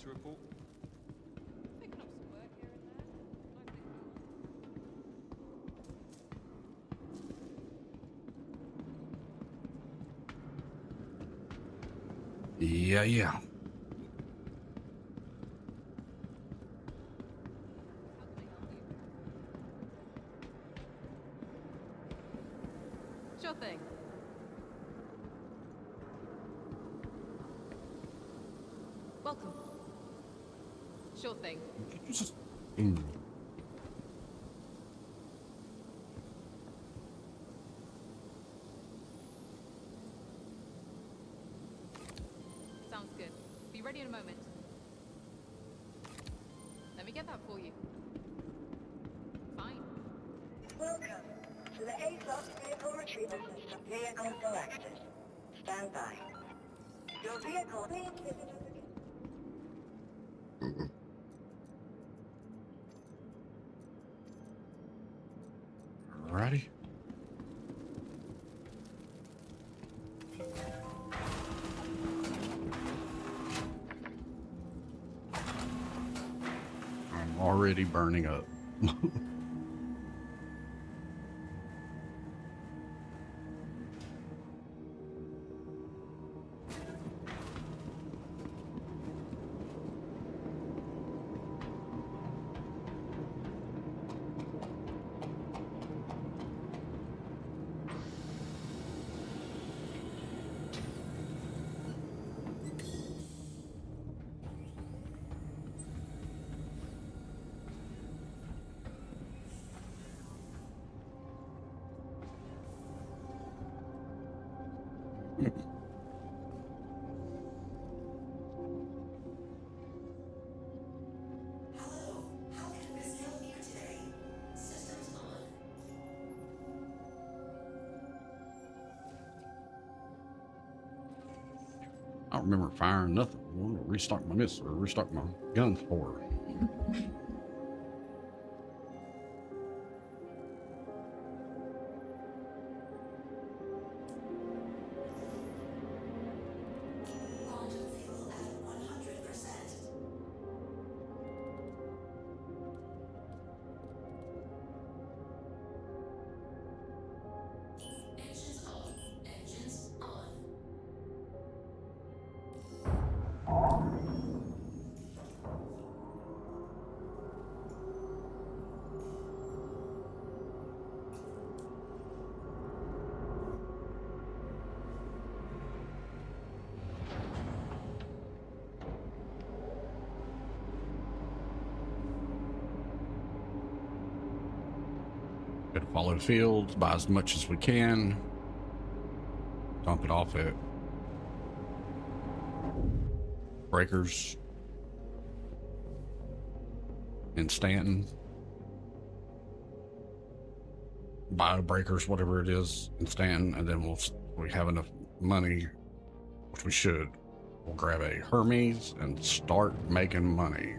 to report? Picking up some work here and there. No big deal. Yeah. How can I help you? Sure thing. Welcome. Sure thing. Sounds good. Be ready in a moment. Let me get that for you. Fine. Welcome to the A-Class Vehicle Retrieval System vehicle selected. Stand by. Your vehicle being fitted with Alrighty. I'm already burning up. I don't remember firing nothing. I want to restock my missiles or restock my guns for. Gotta follow the fields, buy as much as we can, dump it off at breakers in Stanton, buy breakers, whatever it is, in Stanton, and then we have enough money, which we should. We'll grab a Hermes and start making money.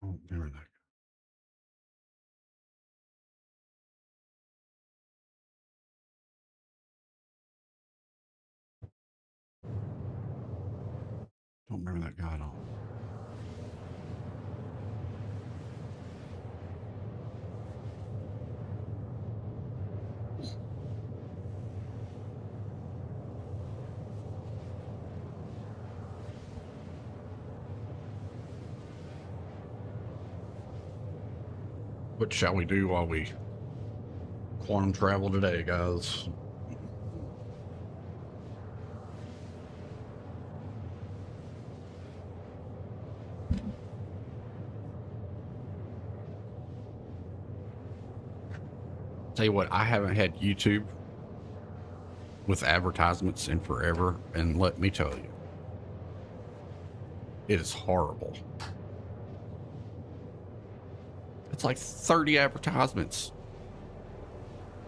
Oh, remember that. Don't remember that guy at all. What shall we do while we quantum travel today, guys? Tell you what, I haven't had YouTube with advertisements in forever, and let me tell you, it is horrible. It's like 30 advertisements,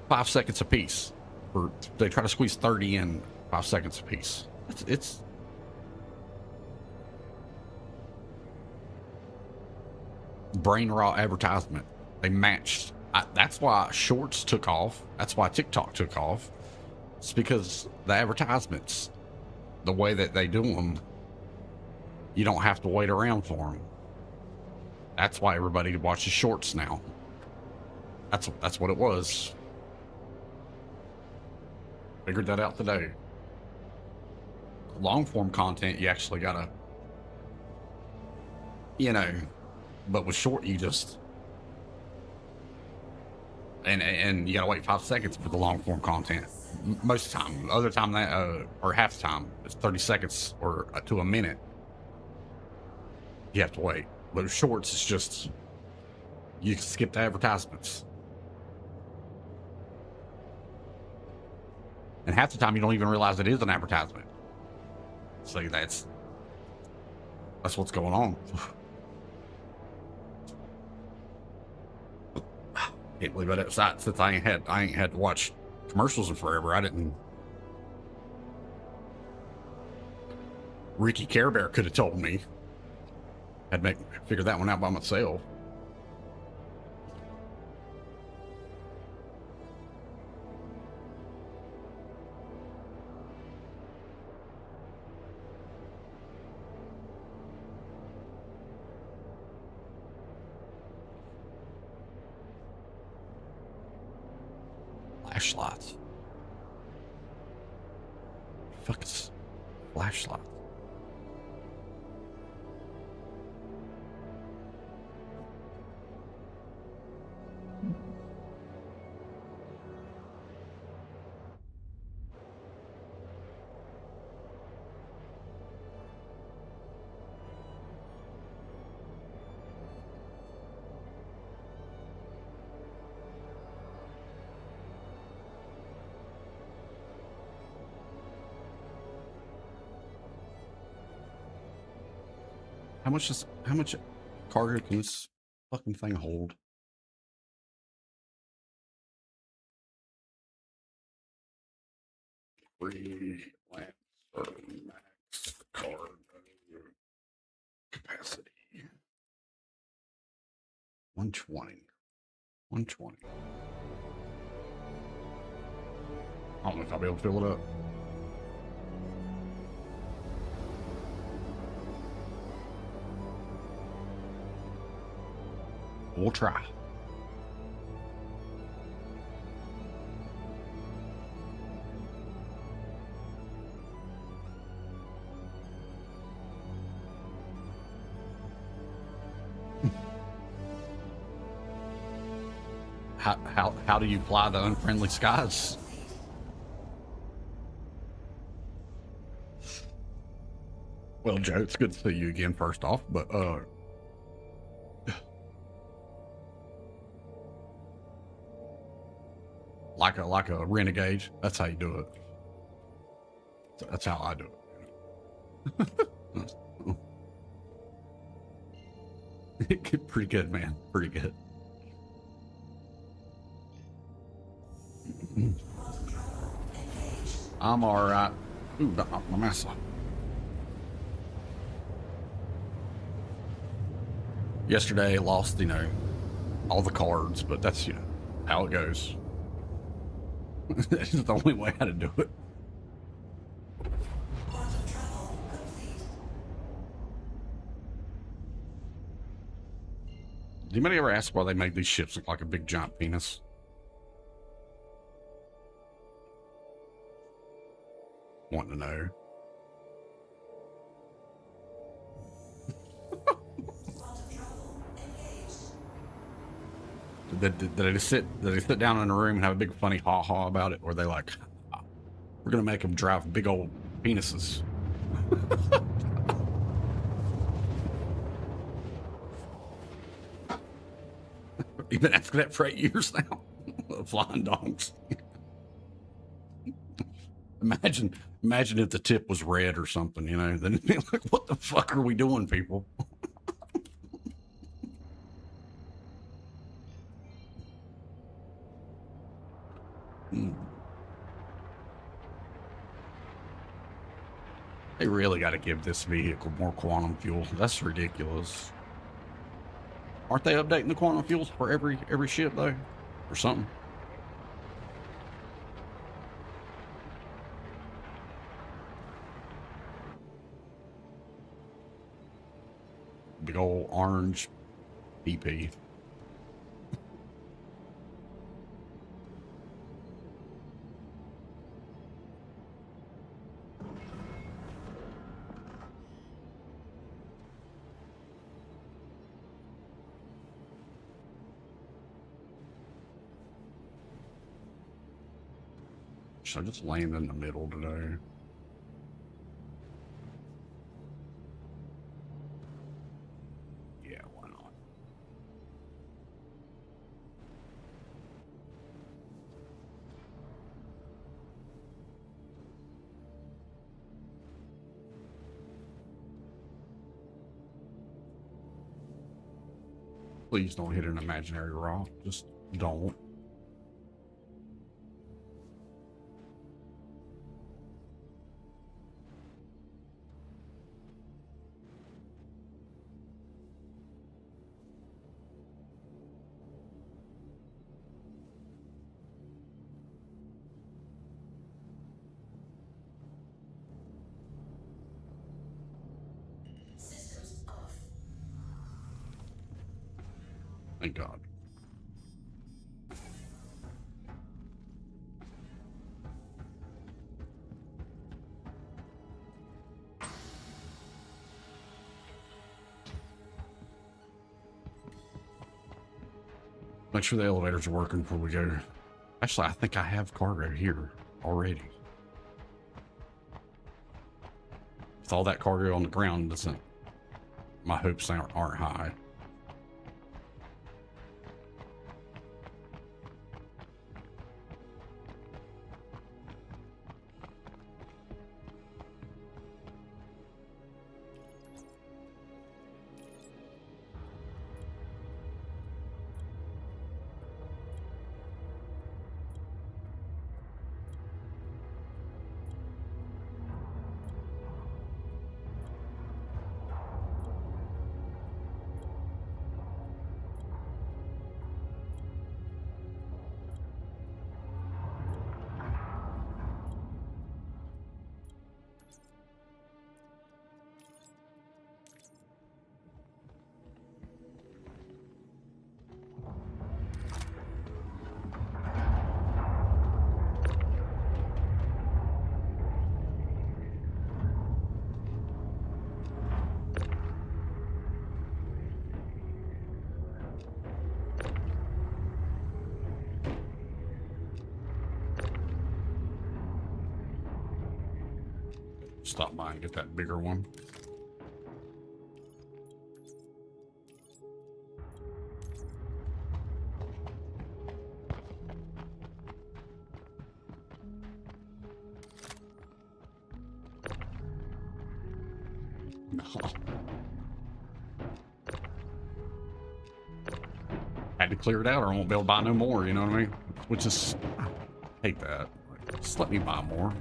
5 seconds a piece. Or they try to squeeze 30 in 5 seconds a piece. It's brain rot advertisement. They matched. That's why shorts took off. That's why TikTok took off. It's because the advertisements, the way that they do them, you don't have to wait around for them. That's why everybody watches shorts now. That's what it was. Figured that out today. Long form content, you actually gotta, you know, but with short, you just, and you gotta wait 5 seconds for the long form content. Most of the time, other time that, or half the time, it's 30 seconds or to a minute. You have to wait. But with shorts, it's just, you can skip the advertisements. And half the time you don't even realize it is an advertisement. So that's what's going on. Can't believe it. Since I ain't had to watch commercials in forever. I didn't. Ricky Care Bear could have told me. I'd figure that one out by myself. Flashlights. Fuck is flashlights? How much cargo can this fucking thing hold? Free Lancer max cargo capacity. 120. 120. I don't know if I'll be able to fill it up. We'll try. How do you fly the unfriendly skies? Well, Joe, it's good to see you again, first off, but like a renegade, that's how you do it. That's how I do it. Pretty good, man. Pretty good. I'm all right. Ooh, my massa. Yesterday, lost, all the cards, but that's, how it goes. That's the only way how to do it. Did anybody ever ask why they made these ships look like a big giant penis? Want to know. Did they just sit? Did they sit down in a room and have a big funny ha ha about it, or they like, we're gonna make them drive big old penises? You've been asking that for 8 years now. Flying dogs. Imagine if the tip was red or something, you know? Then it'd be like, what the fuck are we doing, people? They really got to give this vehicle more quantum fuel. That's ridiculous. Aren't they updating the quantum fuels for every ship though, or something? Big old orange PP. Should I just land in the middle today? Yeah, why not? Please don't hit an imaginary rock. Just don't. Thank God. Make sure the elevators are working before we go. Actually, I think I have cargo here already. With all that cargo on the ground, doesn't my hopes aren't high. Stop by and get that bigger one. Had to clear it out or I won't be able to buy no more, you know what I mean? Which is, I hate that. Just let me buy more.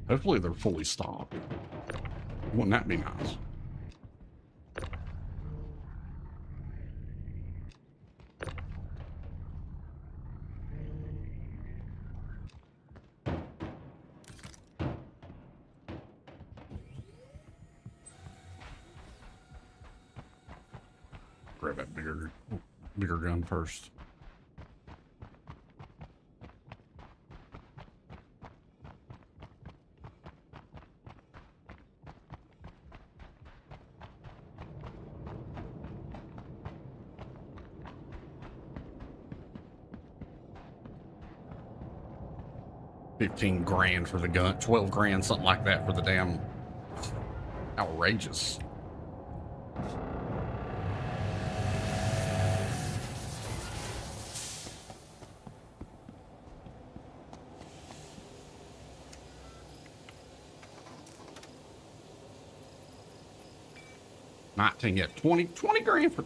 Hopefully they're fully stocked. Wouldn't that be nice? grab that bigger gun first. $15,000 for the gun, 12 grand, something like that for the damn. Outrageous. Yeah, 20 grand for.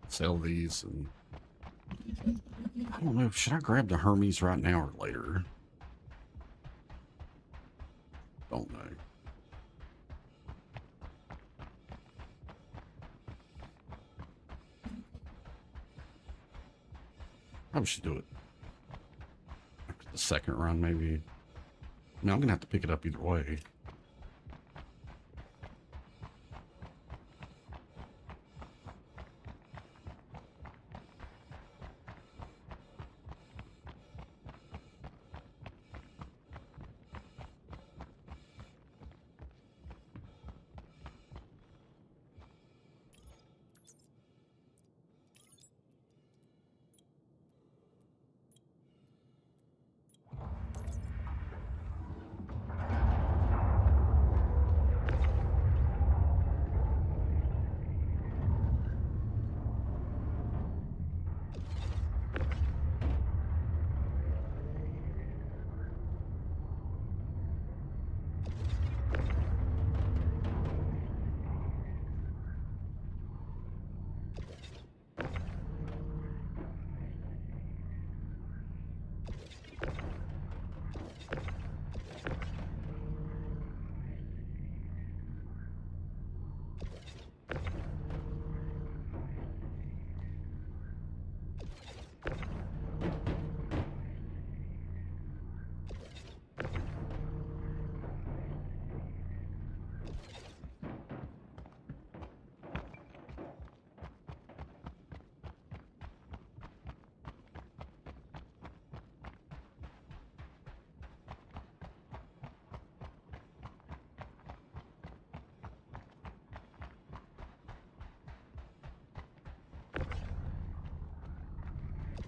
Sell these, and I don't know. Should I grab the Hermes right now or later? Don't know. Probably should do it after the second run, maybe. No, I'm gonna have to pick it up either way.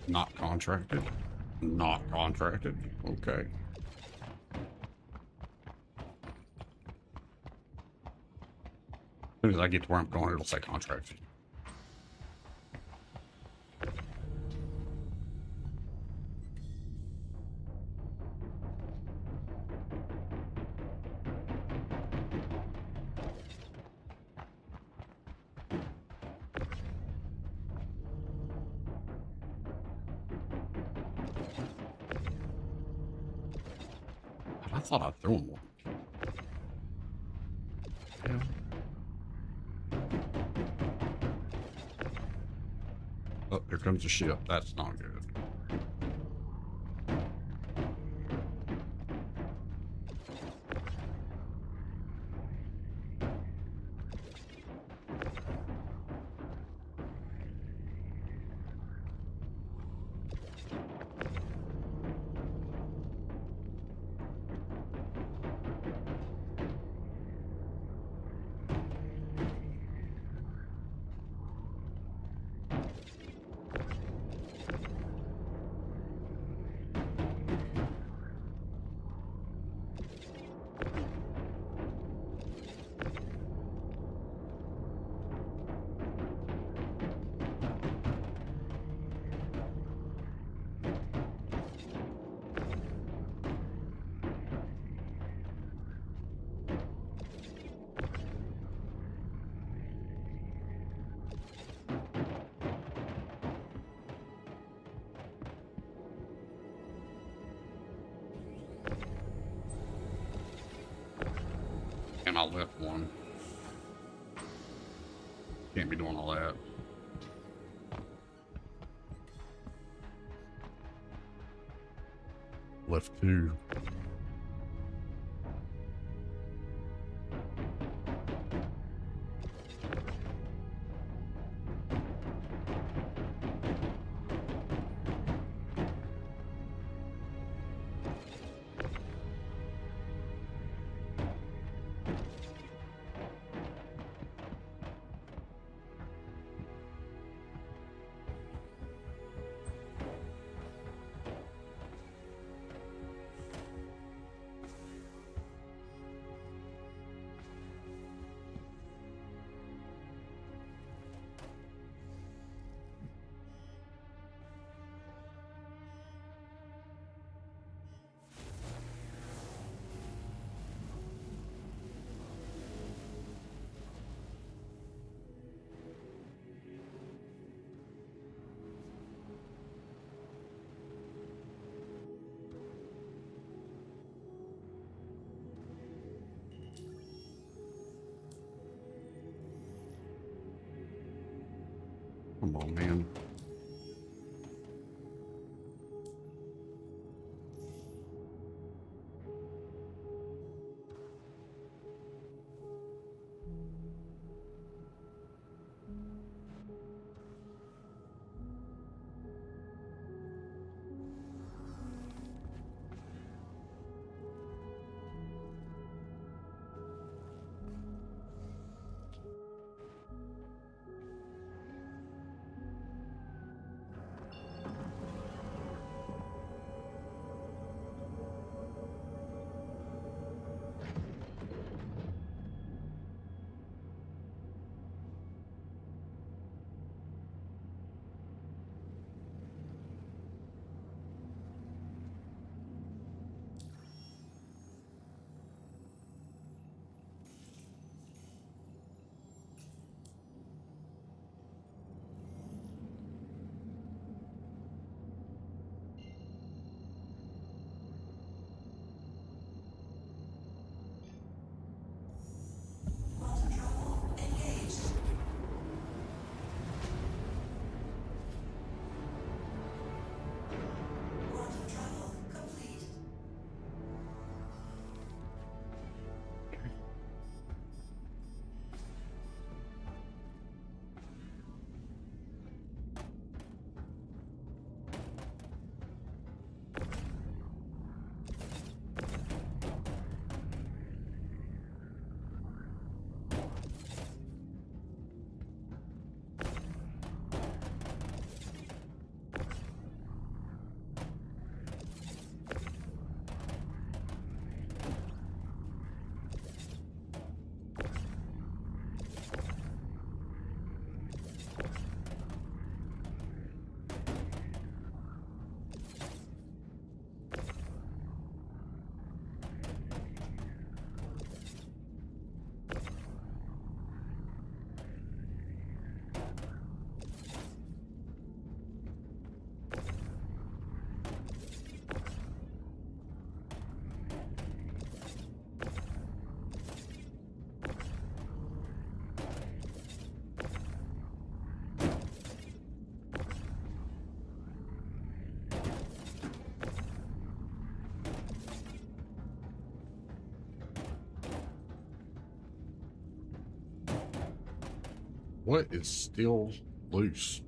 Not contracted. Not contracted. Okay. As soon as I get to where I'm going, it'll say contracted. I thought I threw him one. Yeah. Oh, here comes the ship. That's not good. Left one. Can't be doing all that. Left two. Come on, man. What is still loose?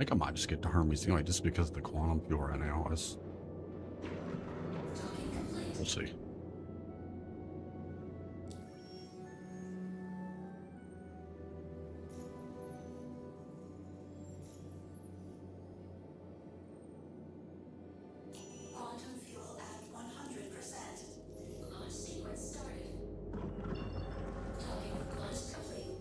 think I might just get the Hermes anyway, just because of the quantum fuel right now. We'll see. Quantum fuel at 100%. Launch sequence started. Docking launch complete.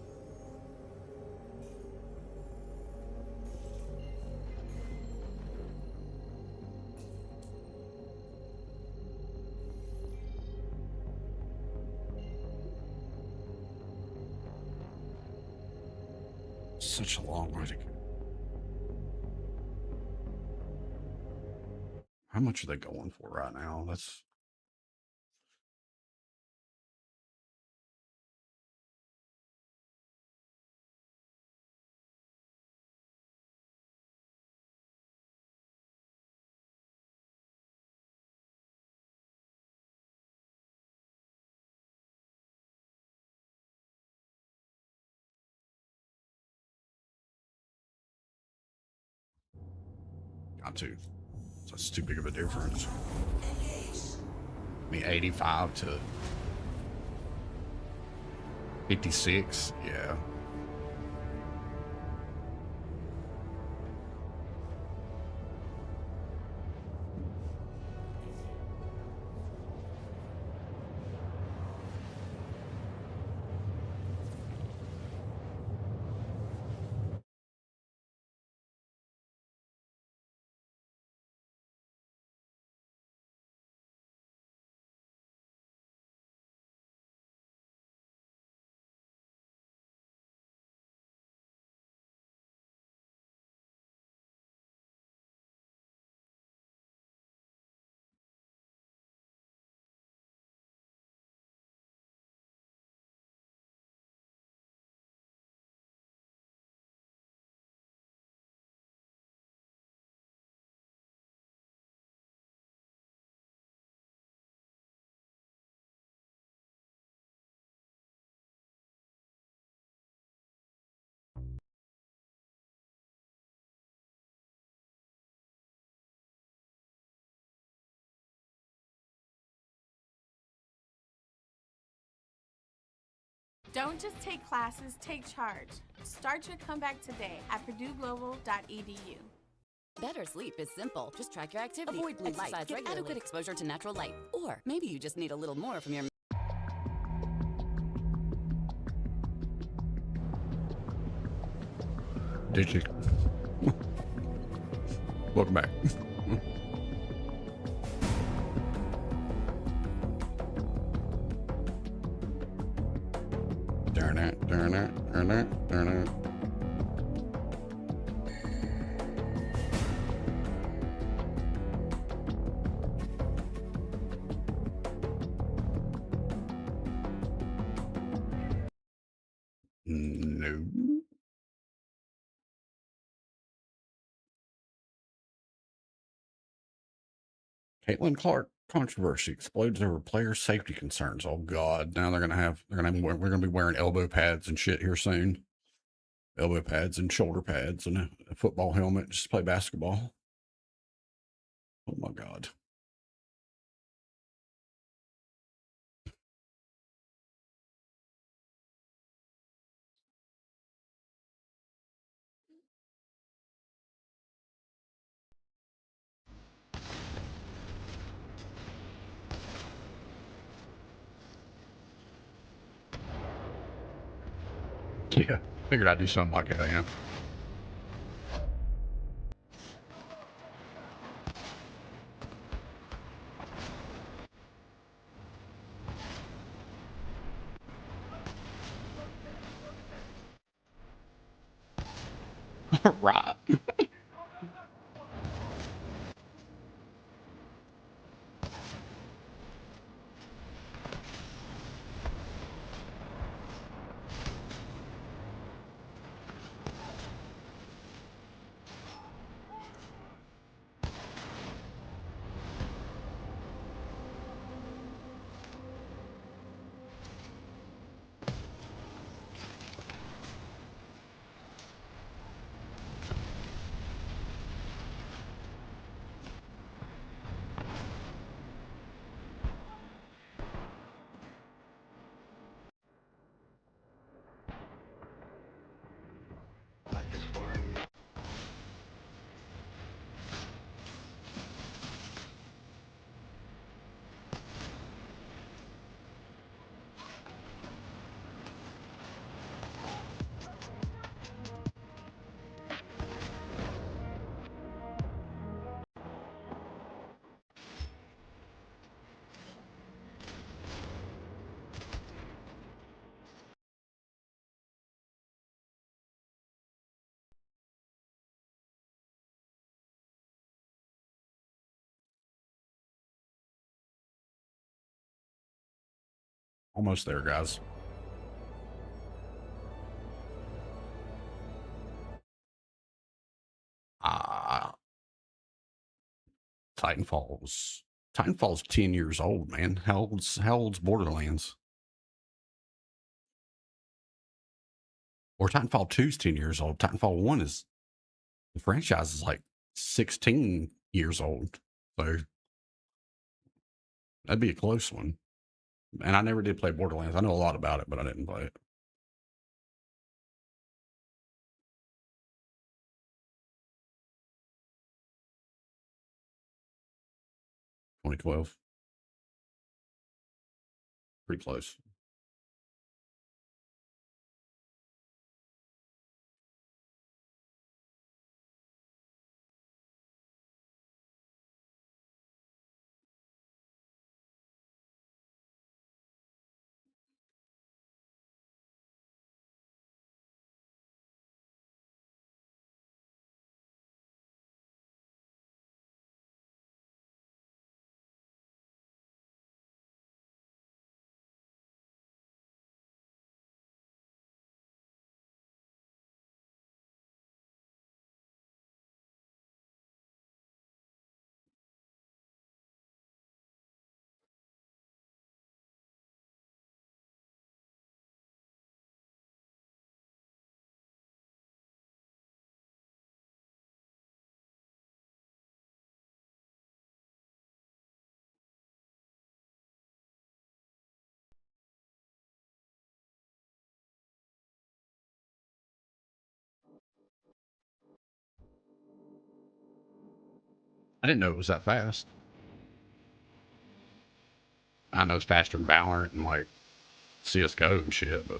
Such a long way to go. How much are they going for right now? That's got to. So that's too big of a difference. I mean, 85 to 56. Yeah. Don't just take classes, take charge. Start your comeback today at purdueglobal.edu. Better sleep is simple. Just track your activity. Avoid blue light. Exercise Get regularly. adequate exposure to natural light. Or maybe you just need a little more from your... Did you? Welcome back. Darn it, darn it, darn it, darn it. No. Caitlin Clark controversy explodes over player safety concerns. Oh God! Now we're gonna be wearing elbow pads and shit here soon. Elbow pads and shoulder pads and a football helmet just to play basketball. Oh my God! Yeah, figured I'd do something like that. Yeah. Right. Almost there, guys. Ah, Titanfall's 10 years old, man. How old's Borderlands? Or Titanfall 2's 10 years old. Titanfall 1 is the franchise is like 16 years old. So that'd be a close one. And I never did play Borderlands. I know a lot about it, but I didn't play it. 2012. Pretty close. I didn't know it was that fast. I know it's faster than Valorant and like CS:GO and shit, but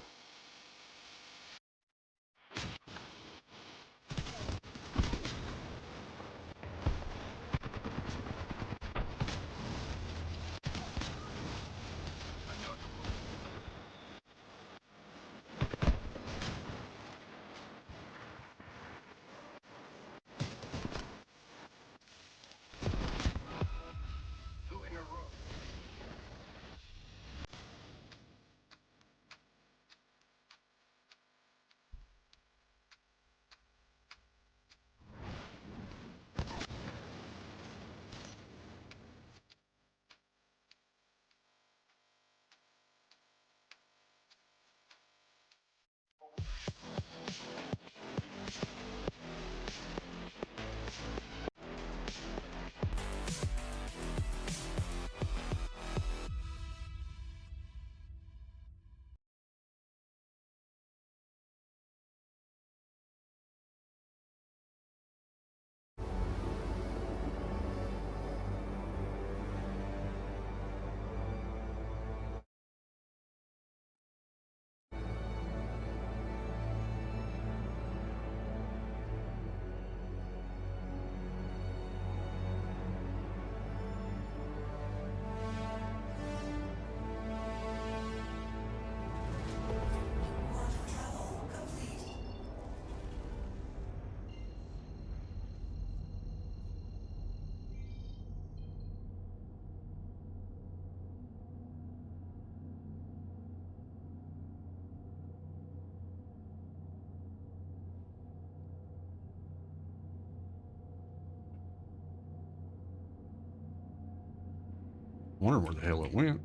I wonder where the hell it went.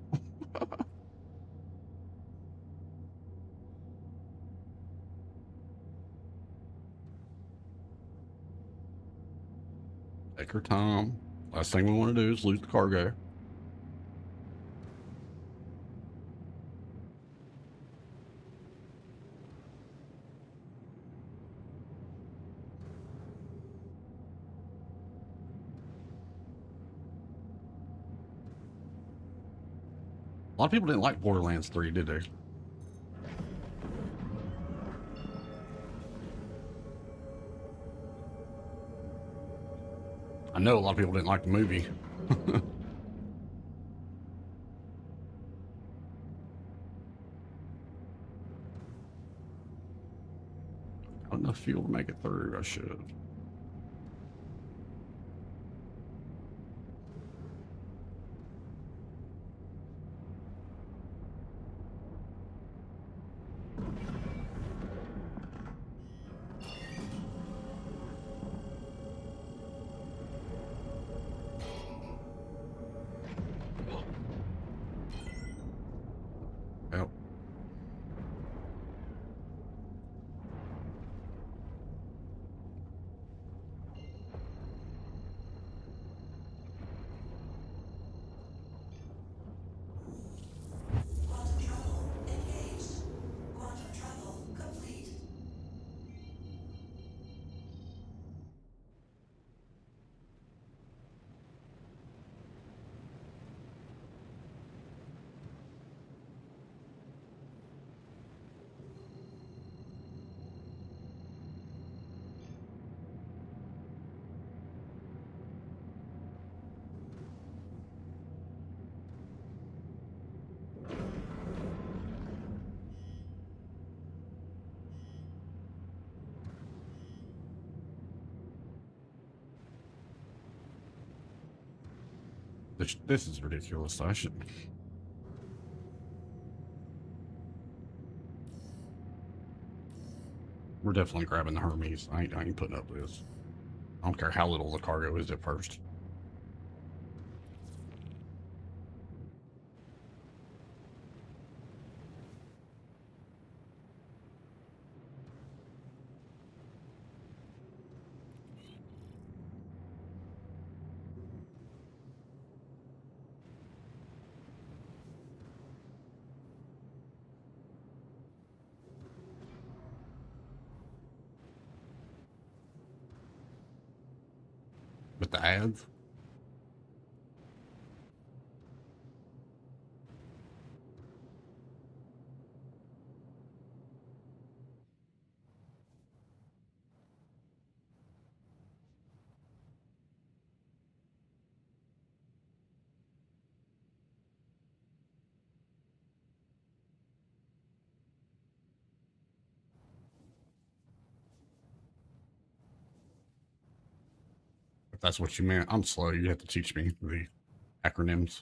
Take our time. Last thing we want to do is lose the cargo. A lot of people didn't like Borderlands 3, did they? I know a lot of people didn't like the movie. Got enough fuel to make it through. I should. This is ridiculous. I should. We're definitely grabbing the Hermes. I ain't putting up with this. I don't care how little the cargo is at first. With the ads? If that's what you meant, I'm slow. You have to teach me the acronyms.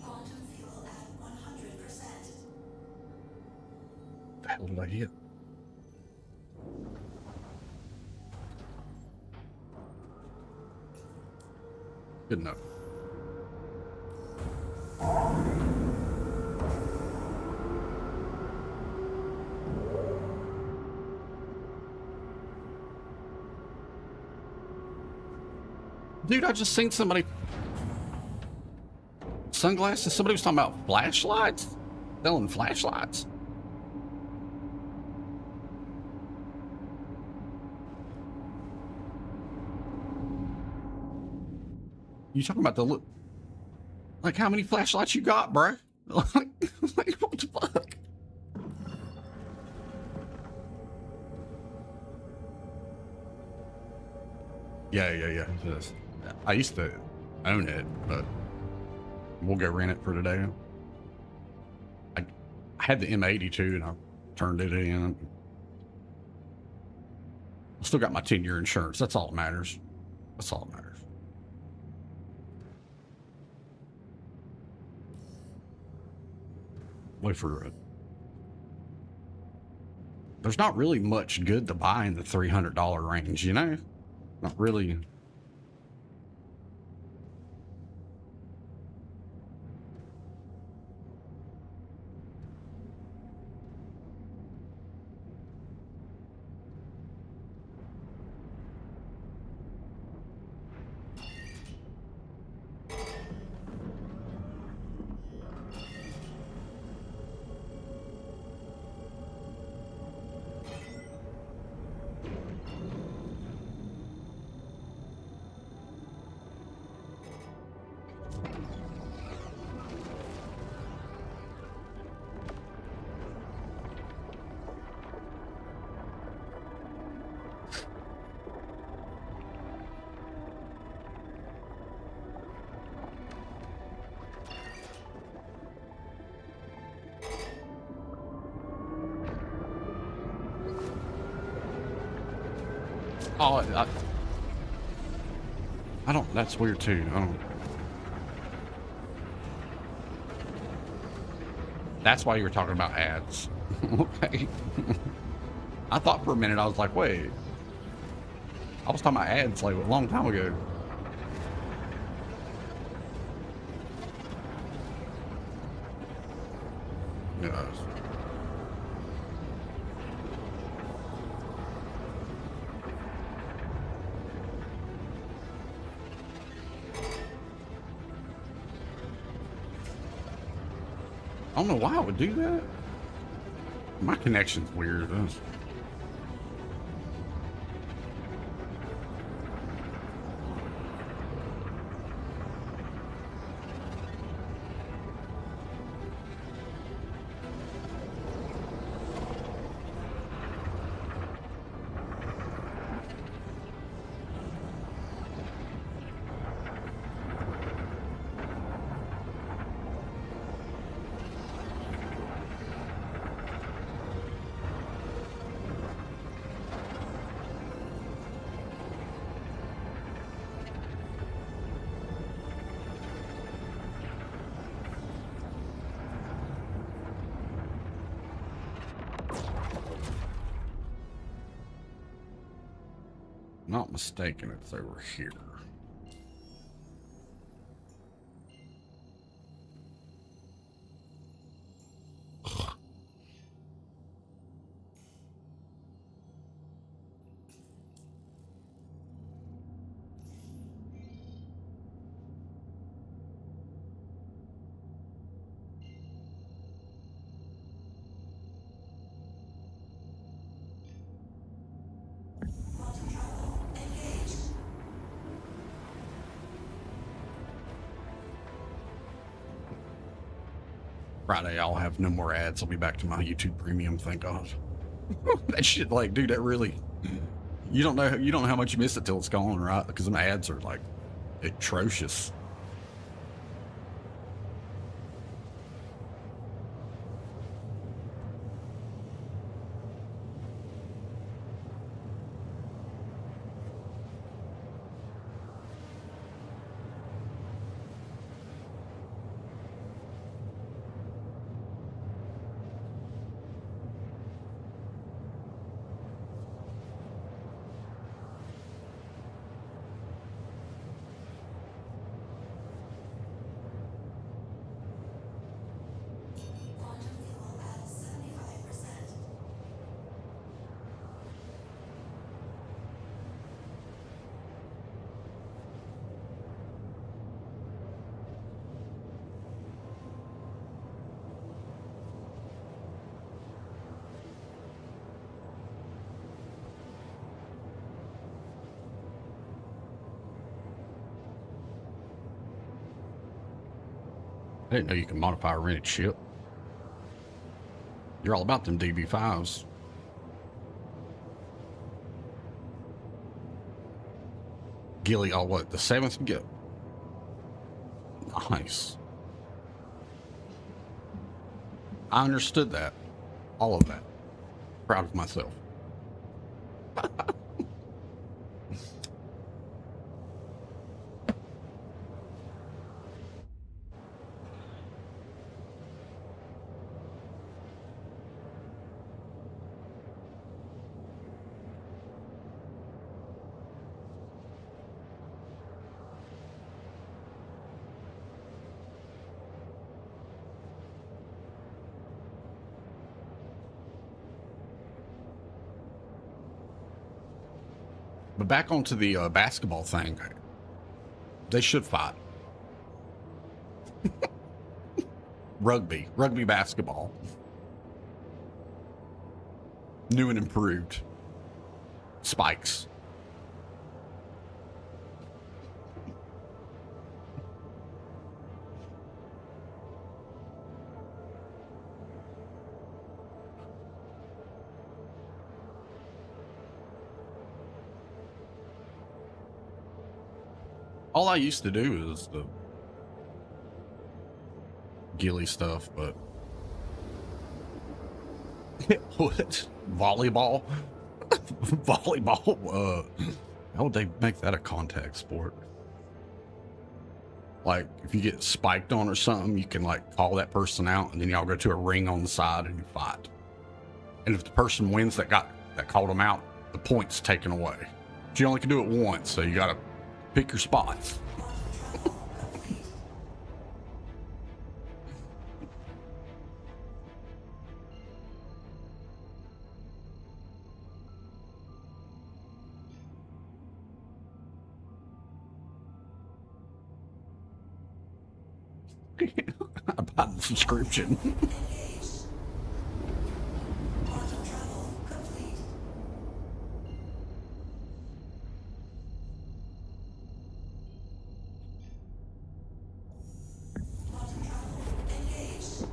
Quantum fuel at 100%. The hell did I hit? Good enough. Dude, I just seen somebody. Sunglasses? Somebody was talking about flashlights? Selling flashlights? You talking about the look? Like, how many flashlights you got, bro? Like, what the fuck? Yeah. Yes. I used to own it, but we'll go rent it for today. I had the M82 and I turned it in. I still got my 10-year insurance. That's all that matters. That's all that matters. Wait for it. There's not really much good to buy in the $300 range, you know? Not really. Oh, I don't, that's weird too. I don't. That's why you were talking about ads. Okay. I thought for a minute, I was like, wait. I was talking about ads like a long time ago. Yes. I don't know why I would do that. My connection's weird. Not mistaken, it's over here. Friday, I'll have no more ads. I'll be back to my YouTube Premium, thank God. That shit, like, dude, that really, you don't know how much you miss it till it's gone, right? Because them ads are like atrocious. Quantum fuel at 75%. I didn't know you can modify a rented ship. You're all about them DB5s. Gilly, oh, what? The 7th get? Nice. I understood that. All of that. Proud of myself. But back onto the basketball thing. They should fight. Rugby basketball. New and improved. Spikes. All I used to do is the ghillie stuff, but what? Volleyball? Volleyball? How would they make that a contact sport? Like, if you get spiked on or something, you can like call that person out, and then y'all go to a ring on the side and you fight. And if the person wins that called them out, the point's taken away. But you only can do it once, so you gotta pick your spots. I bought the subscription. Engaged. Quantum travel complete. Quantum travel engaged.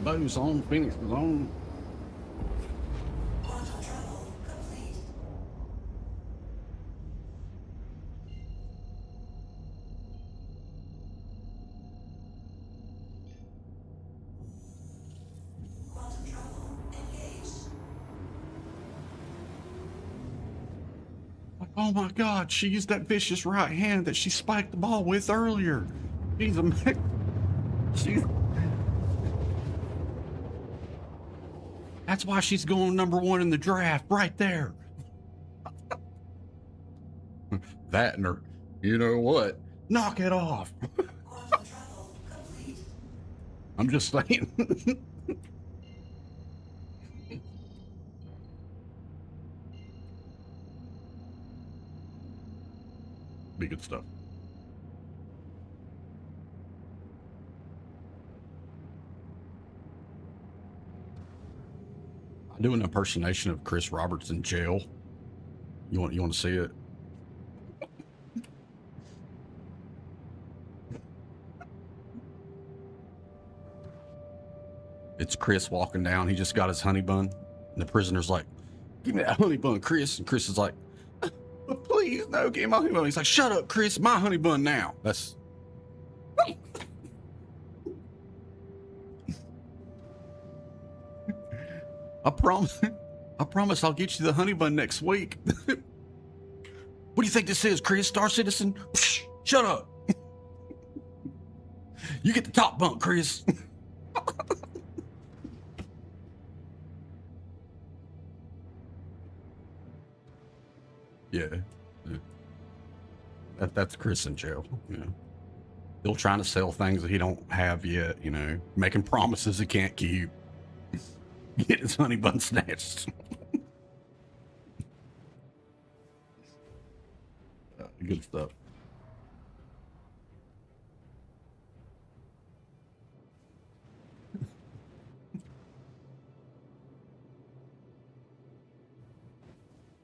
Bo's on, Phoenix is on. Quantum travel complete. Quantum travel engaged. Oh my God, she used that vicious right hand that she spiked the ball with earlier. She's she's That's why she's going #1 in the draft right there. That and her, you know what? Knock it off. Quantum travel complete. I'm just saying. Be good stuff. I do an impersonation of Chris Roberts in jail. You want to see it? It's Chris walking down. He just got his honey bun. And the prisoner's like, give me that honey bun, Chris. And Chris is like, please, no, give me my honey bun. He's like, shut up, Chris. My honey bun now. That's... I promise I'll get you the honey bun next week. What do you think this is, Chris? Star Citizen? Psh, shut up. You get the top bunk, Chris. Yeah. That's Chris in jail. Yeah. Still trying to sell things that he don't have yet, you know, making promises he can't keep. Get his honey bun snatched. Good stuff.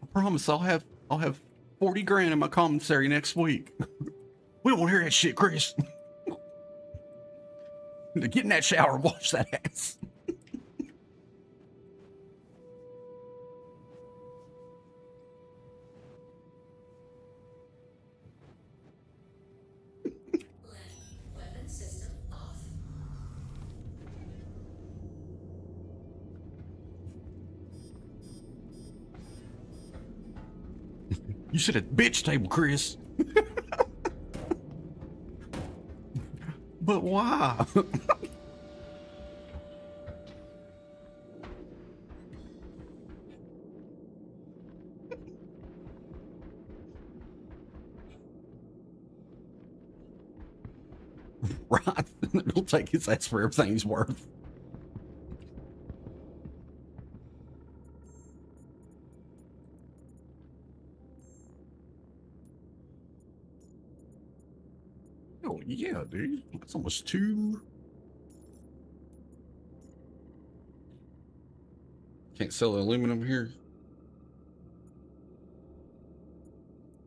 I promise I'll have 40 grand in my commissary next week. We don't want to hear that shit, Chris. Get in that shower and wash that ass. Weapon system off. You sit at the bitch table, Chris. But why? Right? It'll take his ass for everything he's worth. Oh, yeah, dude. That's almost 2. Can't sell aluminum here.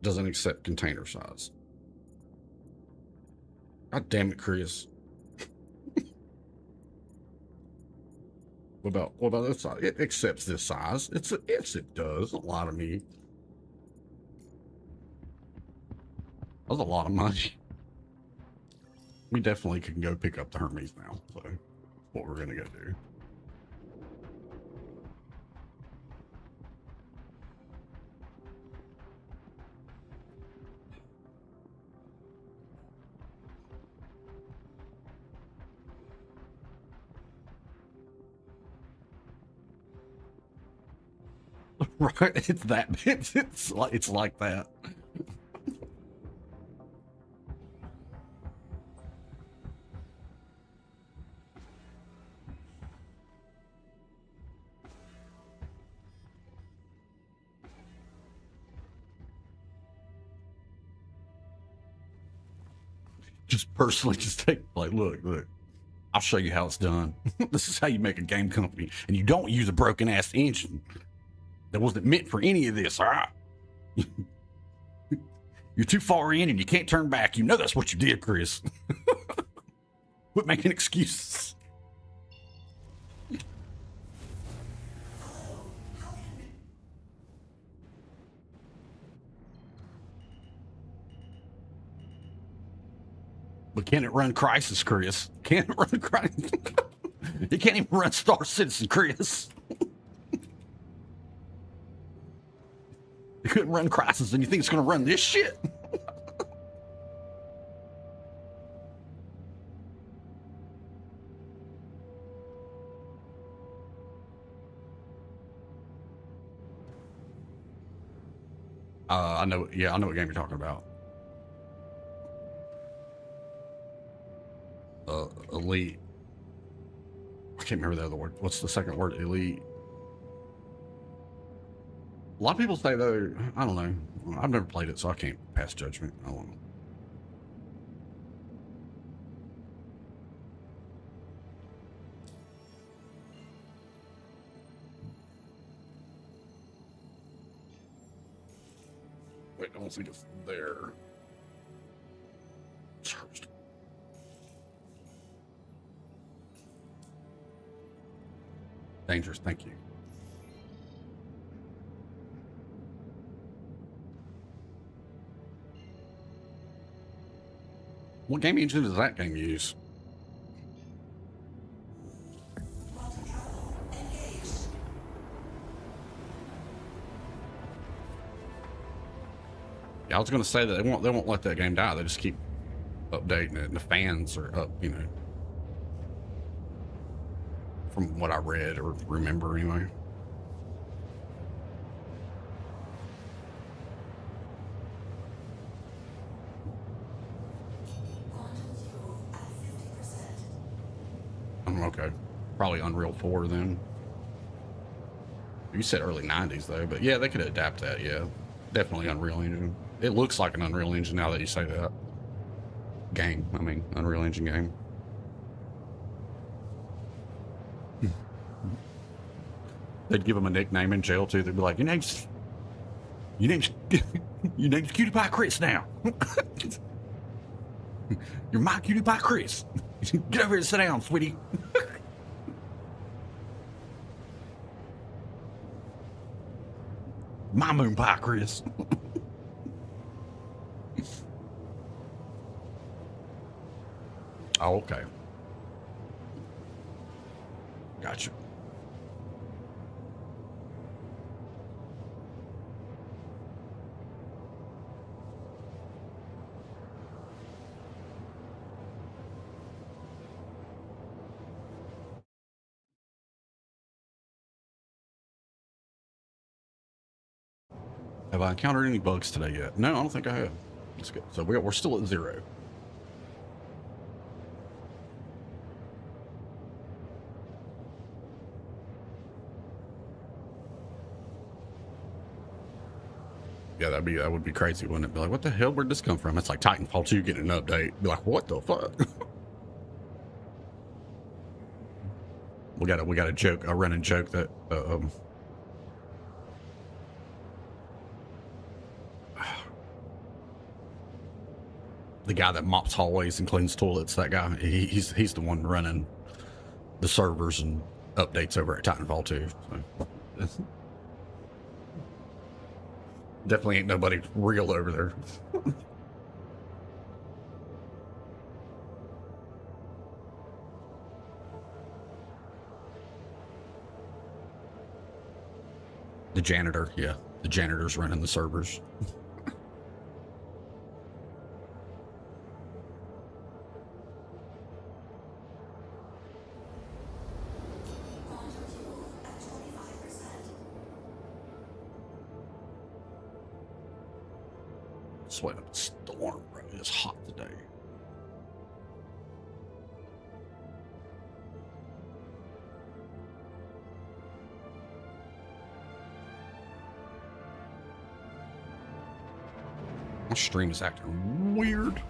Doesn't accept container size. God damn it, Chris. What about this size? It accepts this size. Yes, it does. Don't lie to me. That's a lot of money. We definitely can go pick up the Hermes now. So that's what we're gonna go do. Right? It's that. It's like that. Just personally, just take like, look. I'll show you how it's done. This is how you make a game company, and you don't use a broken ass engine that wasn't meant for any of this. All right, you're too far in, and you can't turn back. You know that's what you did, Chris. Quit making excuses. But can it run Crisis, Chris? Can it run Crisis? It can't even run Star Citizen, Chris. It couldn't run Crisis, and you think it's going to run this shit? I know. Yeah, I know what game you're talking about. Elite. I can't remember the other word. What's the second word? Elite. A lot of people say though. I don't know. I've never played it, so I can't pass judgment. I don't know. Wait, I don't think it's there. Charged. Dangerous, thank you. What game engine does that game use? Yeah, I was gonna say that they won't let that game die. They just keep updating it, and the fans are up, you know. From what I read or remember anyway. Okay. Probably Unreal 4 then. You said early 90s though, but yeah, they could adapt that, yeah. Definitely Unreal Engine. It looks like an Unreal Engine now that you say that. Game, I mean, Unreal Engine game. They'd give him a nickname in jail too. They'd be like, your name's Cutie Pie Chris now. You're my Cutie Pie Chris. Get over here and sit down, sweetie. My Moon Pie Chris. Oh, okay. Gotcha. Have I encountered any bugs today yet? No, I don't think I have. That's good. So we're still at 0. Yeah, that would be crazy, wouldn't it? Be like, what the hell? Where'd this come from? It's like Titanfall 2 getting an update. Be like, what the fuck? we got a joke, a running joke that the guy that mops hallways and cleans toilets, that guy, he's the one running the servers and updates over at Titanfall 2. So. Definitely ain't nobody real over there. The janitor, yeah. The janitor's running the servers. Sweat up a storm, bro. It's hot today. My stream is acting weird.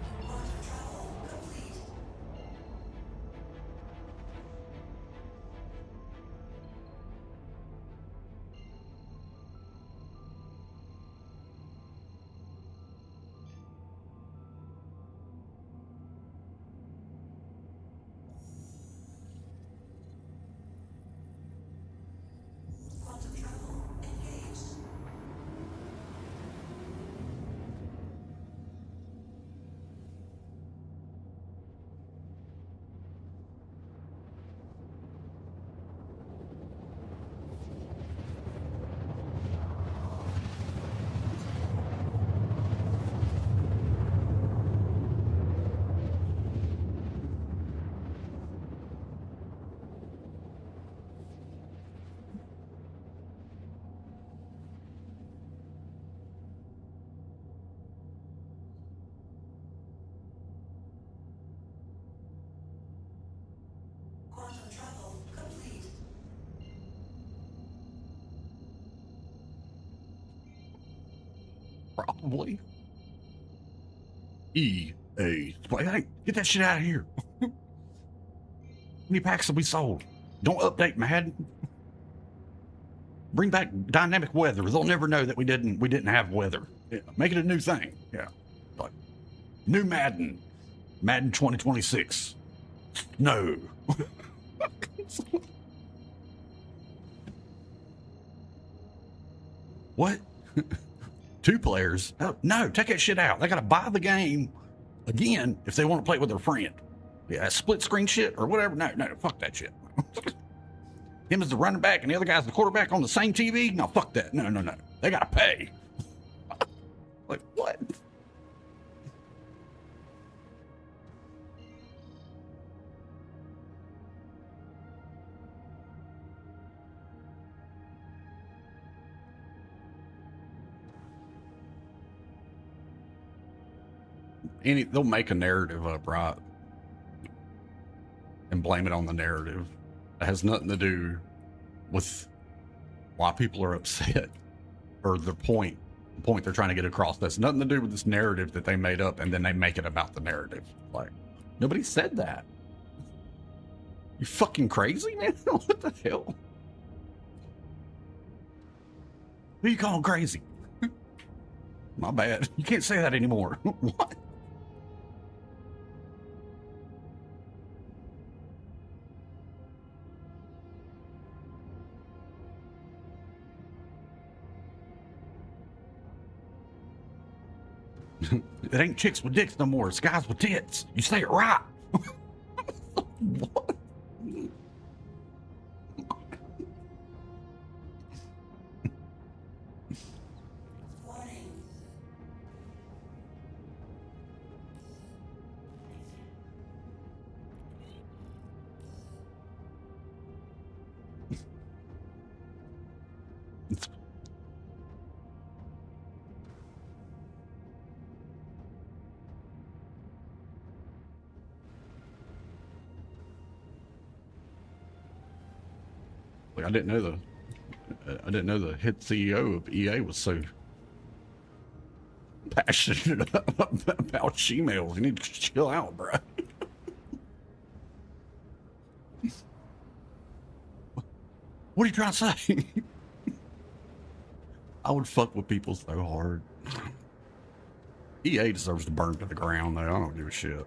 Probably. EA. Hey, get that shit out of here. How many packs have we sold? Don't update Madden. Bring back dynamic weather. They'll never know that we didn't have weather. Yeah, make it a new thing. Yeah. Like new Madden. Madden 2026. No. What? 2 players? Oh, no, take that shit out. They gotta buy the game again if they want to play with their friend. Yeah, split screen shit or whatever. No, fuck that shit. Him as the running back and the other guy's the quarterback on the same TV? No, fuck that. No. They gotta pay. Like, what? They'll make a narrative up, right? And blame it on the narrative. It has nothing to do with why people are upset or the point they're trying to get across. That's nothing to do with this narrative that they made up, and then they make it about the narrative. Like, nobody said that. You fucking crazy, man? What the hell? Who you calling crazy? My bad. You can't say that anymore. What? It ain't chicks with dicks no more. It's guys with tits. You say it right. What? Warning. Like, I didn't know the head CEO of EA was so passionate about she-males. You need to chill out, bro. What are you trying to say? I would fuck with people so hard. EA deserves to burn to the ground, though. I don't give a shit.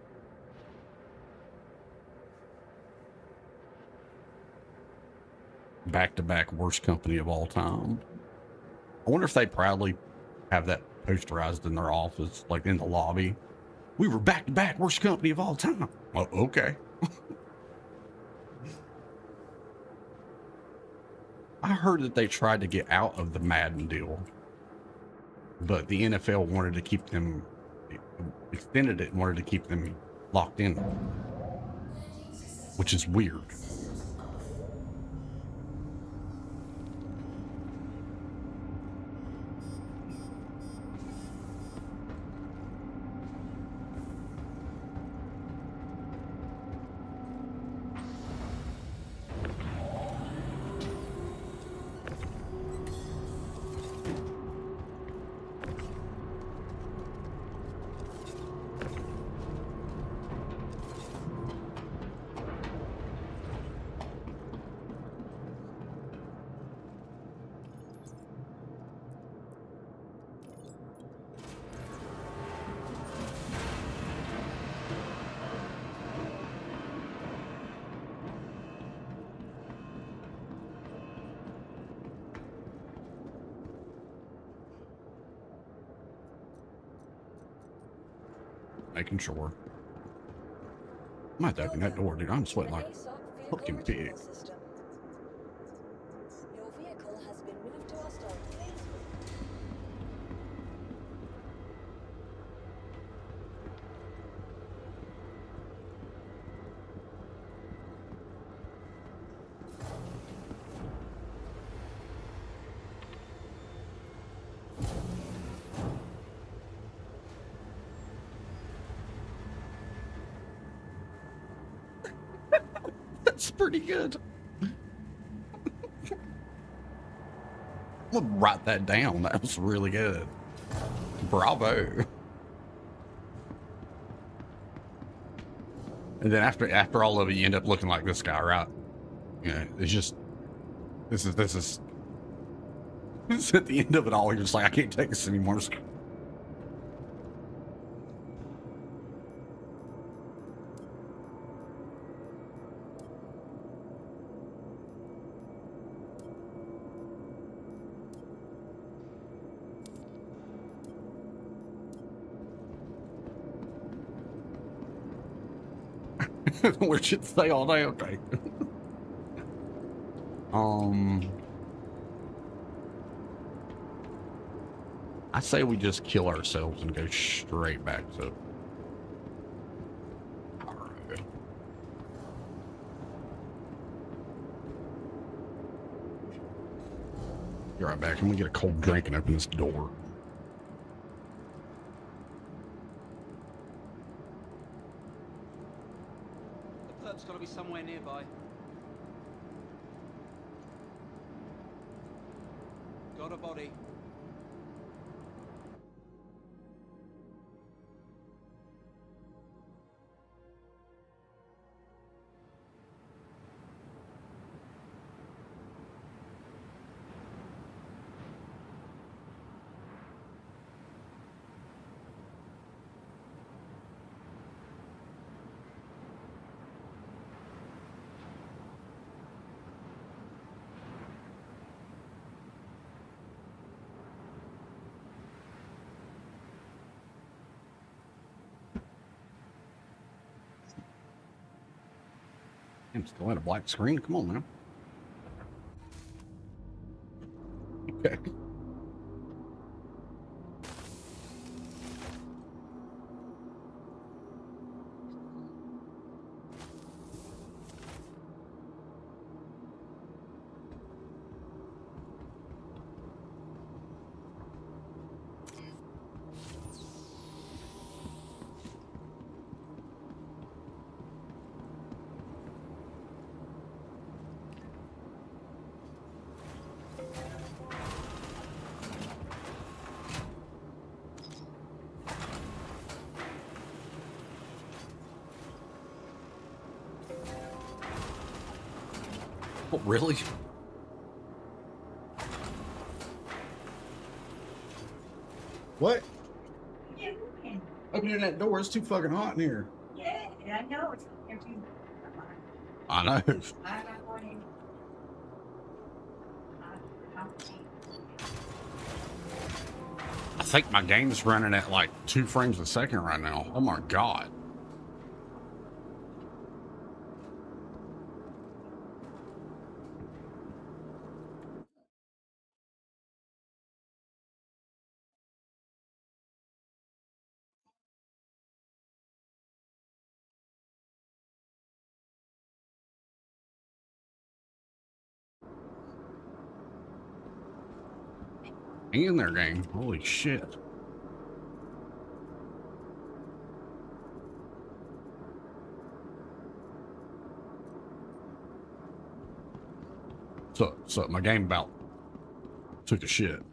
Back-to-back worst company of all time. I wonder if they proudly have that posterized in their office, like in the lobby. We were back-to-back worst company of all time. Well, okay. I heard that they tried to get out of the Madden deal, but the NFL wanted to keep them, extended it and wanted to keep them locked in, which is weird. Making sure. I'm not opening that door, dude. I'm sweating like a fucking pig. Your vehicle has been moved to our storage base. That's pretty good. I'm gonna write that down. That was really good. Bravo. And then after all of it, you end up looking like this guy, right? You know, it's just this is this is at the end of it all. You're just like, I can't take this anymore. Where should stay all day? Okay. I say we just kill ourselves and go straight back to. Be right back. I'm gonna get a cold drink and open this door. The perp's got to be somewhere nearby. Got a body. I'm still at a black screen. Come on now. Okay. Oh, really? What? Yeah, Opening that door, it's too fucking hot in here. yeah, I know. It's here too. I know. I'm not going in. I think my game's running at like 2 frames a second right now. Oh my god. Hang in there, game. Holy shit. So my game about took a shit.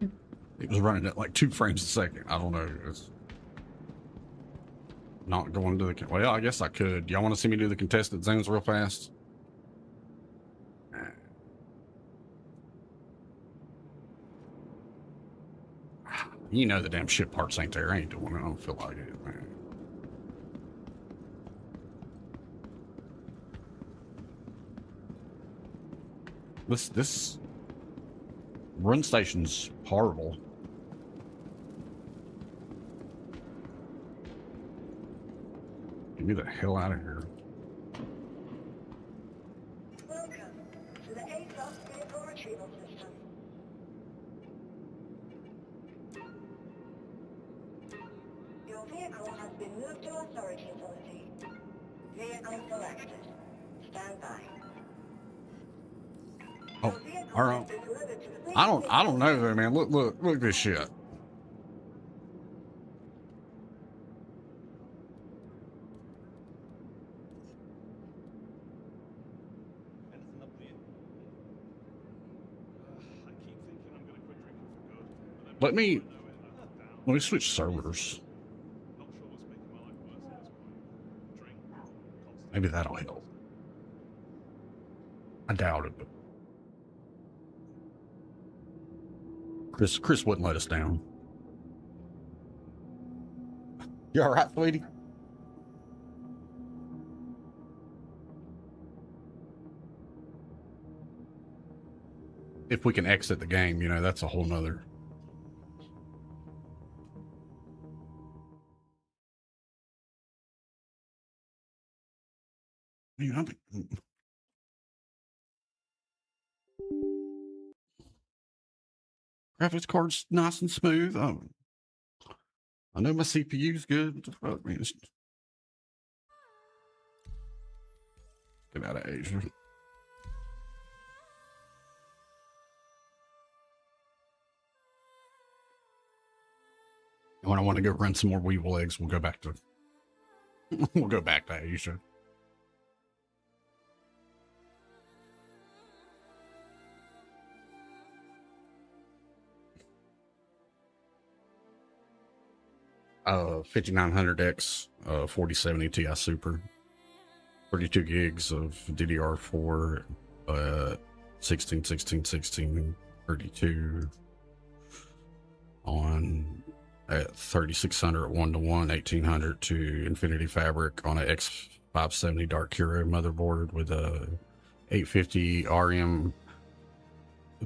It was running at like 2 frames a second. I don't know. It's not going to the... Well, I guess I could. Y'all want to see me do the contested zones real fast? You know the damn shit parts ain't there. I ain't doing it. I don't feel like it, man. This run station's horrible. Get me the hell out of here. Welcome to the aUEC vehicle retrieval system. Your vehicle has been moved to authority authority. Vehicle selected. Stand by. Oh, all right. I don't know though, man. Look at this shit. Anything up for you? I keep thinking I'm gonna quit drinking for good. But Let me Let me switch servers. Not sure what's making my life worse at this point. Drink, constant. Maybe that'll help. I doubt it, but Chris wouldn't let us down. You all right, sweetie? If we can exit the game, you know, that's a whole nother. You know, graphics card's nice and smooth. I know my CPU's good. What the fuck, man? Get out of Asia. When I want to go run some more weevil eggs, we'll go back to Asia. Uh, 5900X, 4070 Ti Super, 32 gigs of DDR4, 16, 16, 16, 32 on at 3600 at 1-to-1, 1800 to Infinity Fabric on an X570 Dark Hero motherboard with a 850 RM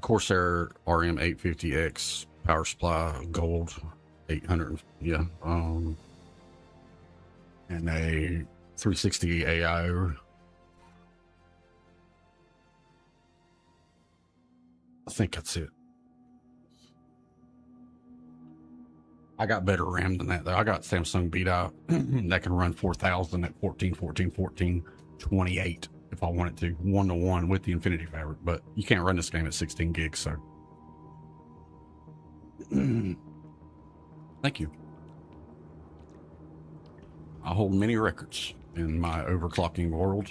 Corsair RM 850X power supply gold 800, yeah, and a 360 AIO. I think that's it. I got better RAM than that though. I got Samsung BDI that can run 4000 at 14, 14, 14, 28 if I wanted to, 1-to-1 with the Infinity Fabric, but you can't run this game at 16 gigs, so. Thank you. I hold many records in my overclocking world.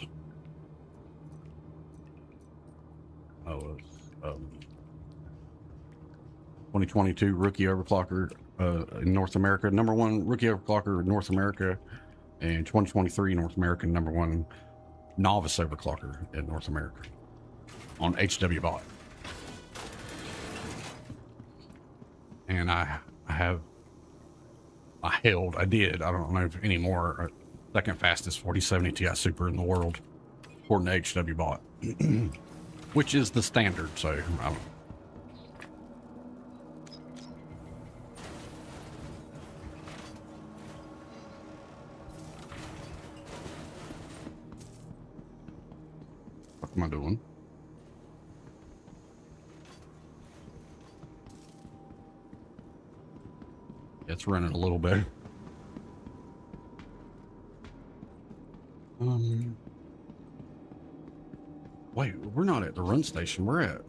2022 rookie overclocker in North America, #1 rookie overclocker in North America, and 2023 North American #1 novice overclocker in North America on HWBot. And I did, I don't know if anymore, second fastest 4070 Ti Super in the world, according to HWBot, which is the standard, so I don't know. What am I doing? It's running a little better. Wait, we're not at the run station. We're at.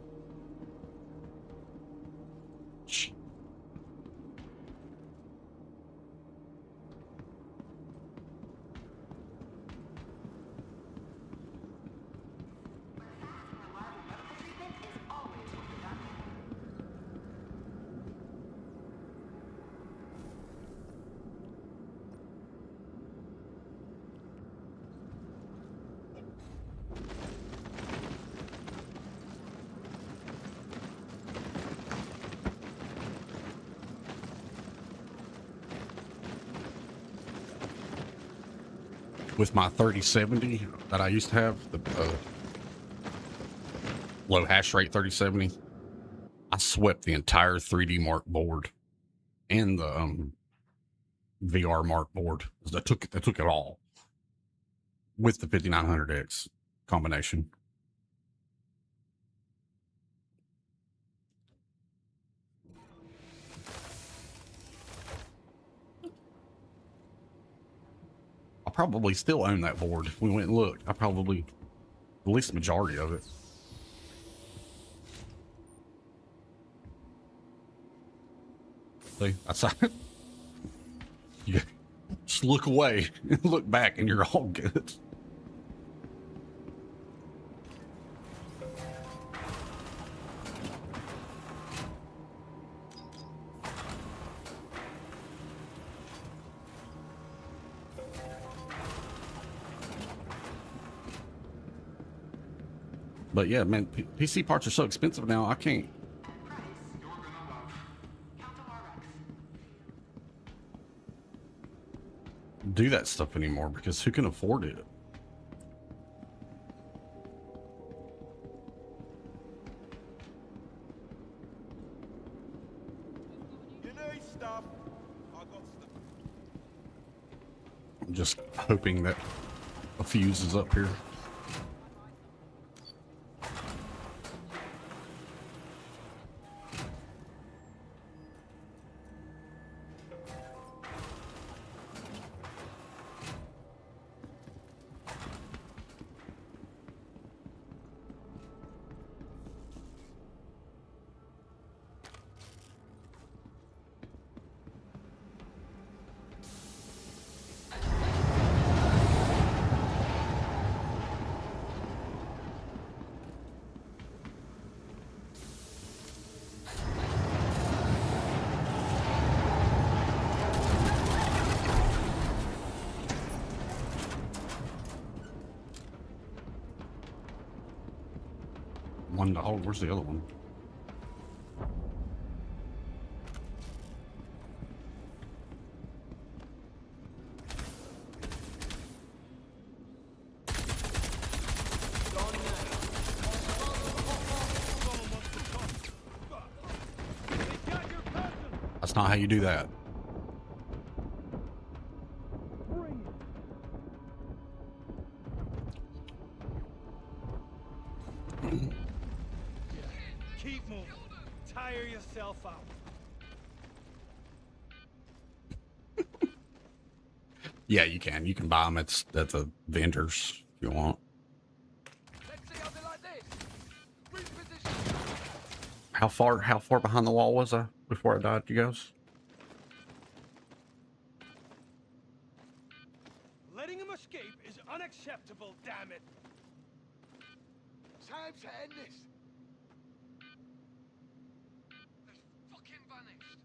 With my 3070 that I used to have, the low hash rate 3070, I swept the entire 3D Mark board and the VR Mark board. They took it all with the 5900X combination. I probably still own that board. If we went and looked, I probably, at least the majority of it. See, that's you just look away and look back and you're all good. But yeah, man, PC parts are so expensive now. I can't do that stuff anymore because who can afford it? You need stuff. I got stuff. I'm just hoping that a fuse is up here. $1. Where's the other one? That's not how you do that. Keep moving. Tire yourself out. Yeah, you can. You can buy them at the vendors if you want. How far behind the wall was I before I died, you guys? Letting him escape is unacceptable, damn it. Time to end this. They've fucking vanished.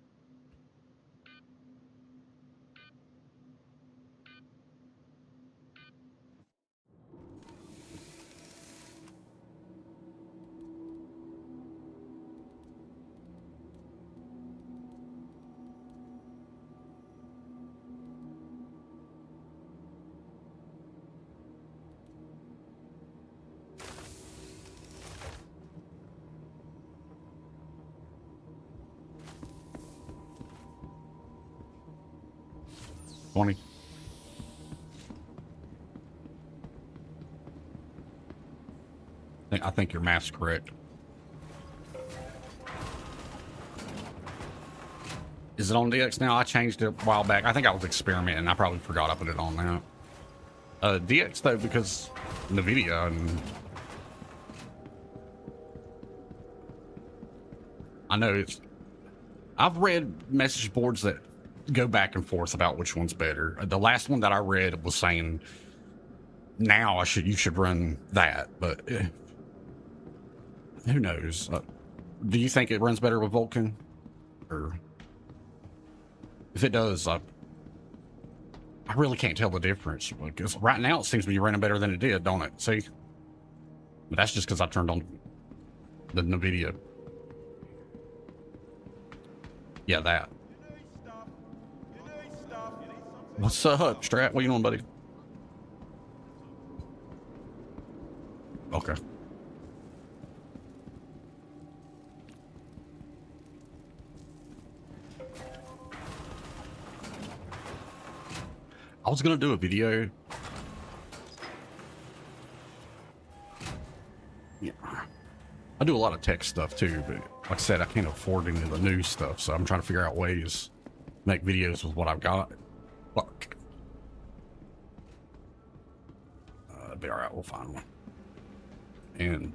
$20. I think your math's correct. Is it on DX now? I changed it a while back. I think I was experimenting. I probably forgot I put it on now. DX though, because NVIDIA and I know it's. I've read message boards that go back and forth about which one's better. The last one that I read was saying now you should run that, but who knows? Do you think it runs better with Vulkan? Or if it does, I really can't tell the difference because right now it seems to be running better than it did, don't it? See, but that's just because I turned on the NVIDIA. Yeah, that. What's up, Strat? What you doing, buddy? Okay. I was gonna do a video. Yeah. I do a lot of tech stuff too, but like I said, I can't afford any of the new stuff, so I'm trying to figure out ways to make videos with what I've got. Fuck. It'll be alright, we'll find one. And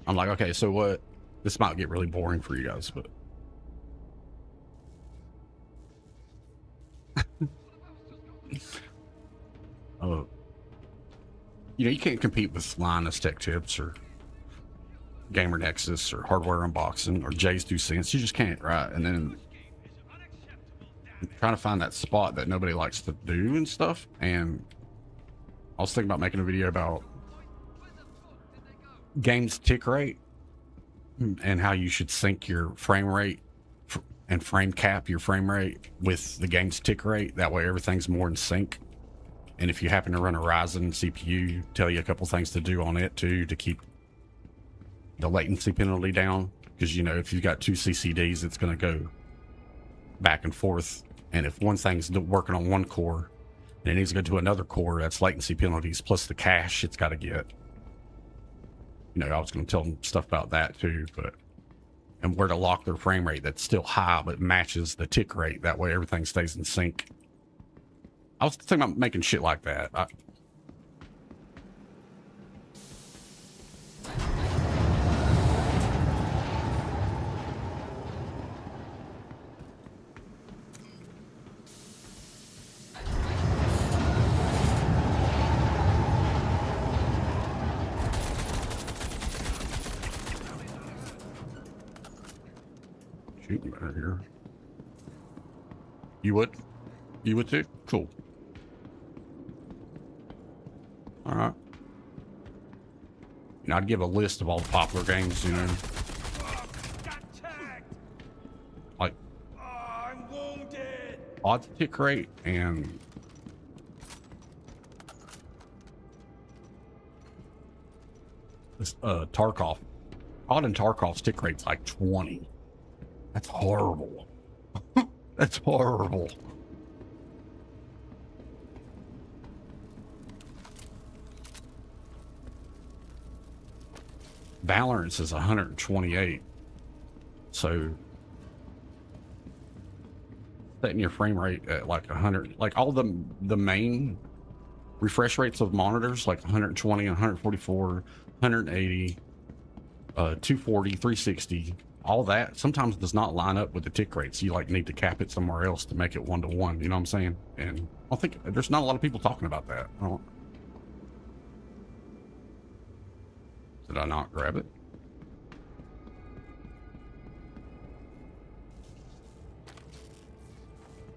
I'm like, okay, so what? This might get really boring for you guys, but you know, you can't compete with Linus Tech Tips or Gamer Nexus or Hardware Unboxing or Jay's 2 Cents. You just can't, right? And then I'm trying to find that spot that nobody likes to do and stuff. And I was thinking about making a video about game's tick rate and how you should sync your frame rate and frame cap your frame rate with the game's tick rate. That way everything's more in sync. And if you happen to run a Ryzen CPU, tell you a couple things to do on it too to keep the latency penalty down. Because, you know, if you've got two CCDs, it's going to go back and forth. And if one thing's working on one core and it needs to go to another core, that's latency penalties plus the cache it's got to get. You know, I was going to tell them stuff about that too, but and where to lock their frame rate that's still high but matches the tick rate. That way everything stays in sync. I was thinking about making shit like that. Shooting better here. You would? You would too? Cool. Alright. You know, I'd give a list of all the popular games, you know. Like I'm wounded. odd tick rate and this Tarkov. Odd and Tarkov stick rate's like 20. That's horrible. That's horrible. Valorant is 128. So setting your frame rate at like 100, like all the main refresh rates of monitors, like 120, 144, 180, 240, 360, all that sometimes does not line up with the tick rates. You like need to cap it somewhere else to make it 1-to-1. You know what I'm saying? And I think there's not a lot of people talking about that. Did I not grab it?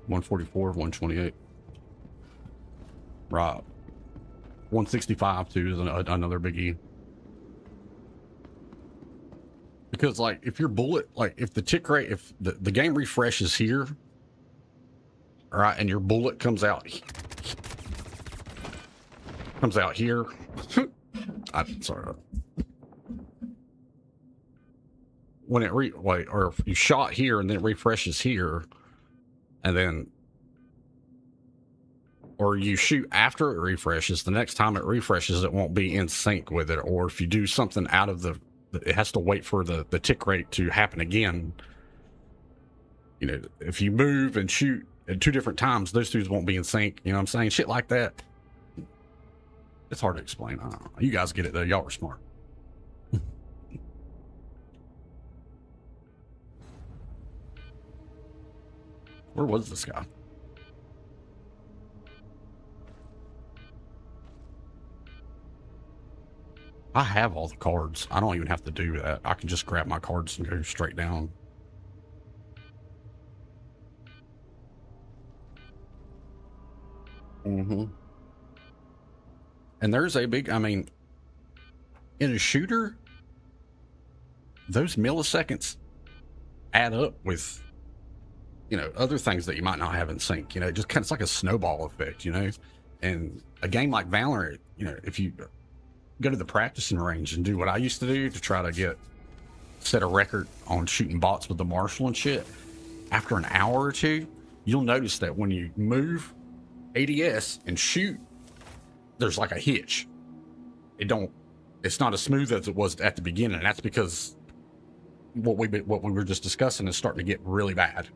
$144, $128. Right. 165 too is another biggie. Because like if your bullet, like if the tick rate, if the game refreshes here, all right, and your bullet comes out here. I'm sorry. When it or if you shot here and then it refreshes here, and then, or you shoot after it refreshes, the next time it refreshes, it won't be in sync with it. Or if you do something out of it has to wait for the tick rate to happen again. You know, if you move and shoot at two different times, those two won't be in sync. You know what I'm saying? Shit like that. It's hard to explain. I don't know. You guys get it though. Y'all are smart. Where was this guy? I have all the cards. I don't even have to do that. I can just grab my cards and go straight down. Mm-hmm. And there's a big, I mean, in a shooter, those milliseconds add up with, you know, other things that you might not have in sync. You know, it just kind of, it's like a snowball effect, you know. And a game like Valorant, you know, if you go to the practicing range and do what I used to do to try to set a record on shooting bots with the Marshall and shit, after an hour or two, you'll notice that when you move ADS and shoot, there's like a hitch. It's not as smooth as it was at the beginning. And that's because what we were just discussing is starting to get really bad.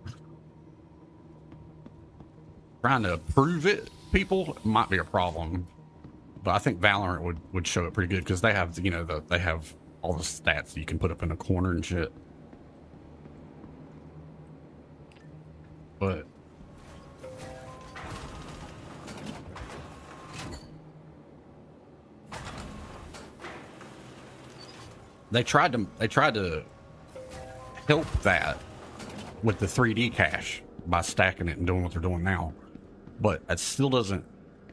Trying to prove it, people, might be a problem. But I think Valorant would show it pretty good because they have, you know, they have all the stats that you can put up in a corner and shit. But they tried to help that with the 3D cache by stacking it and doing what they're doing now. But it still doesn't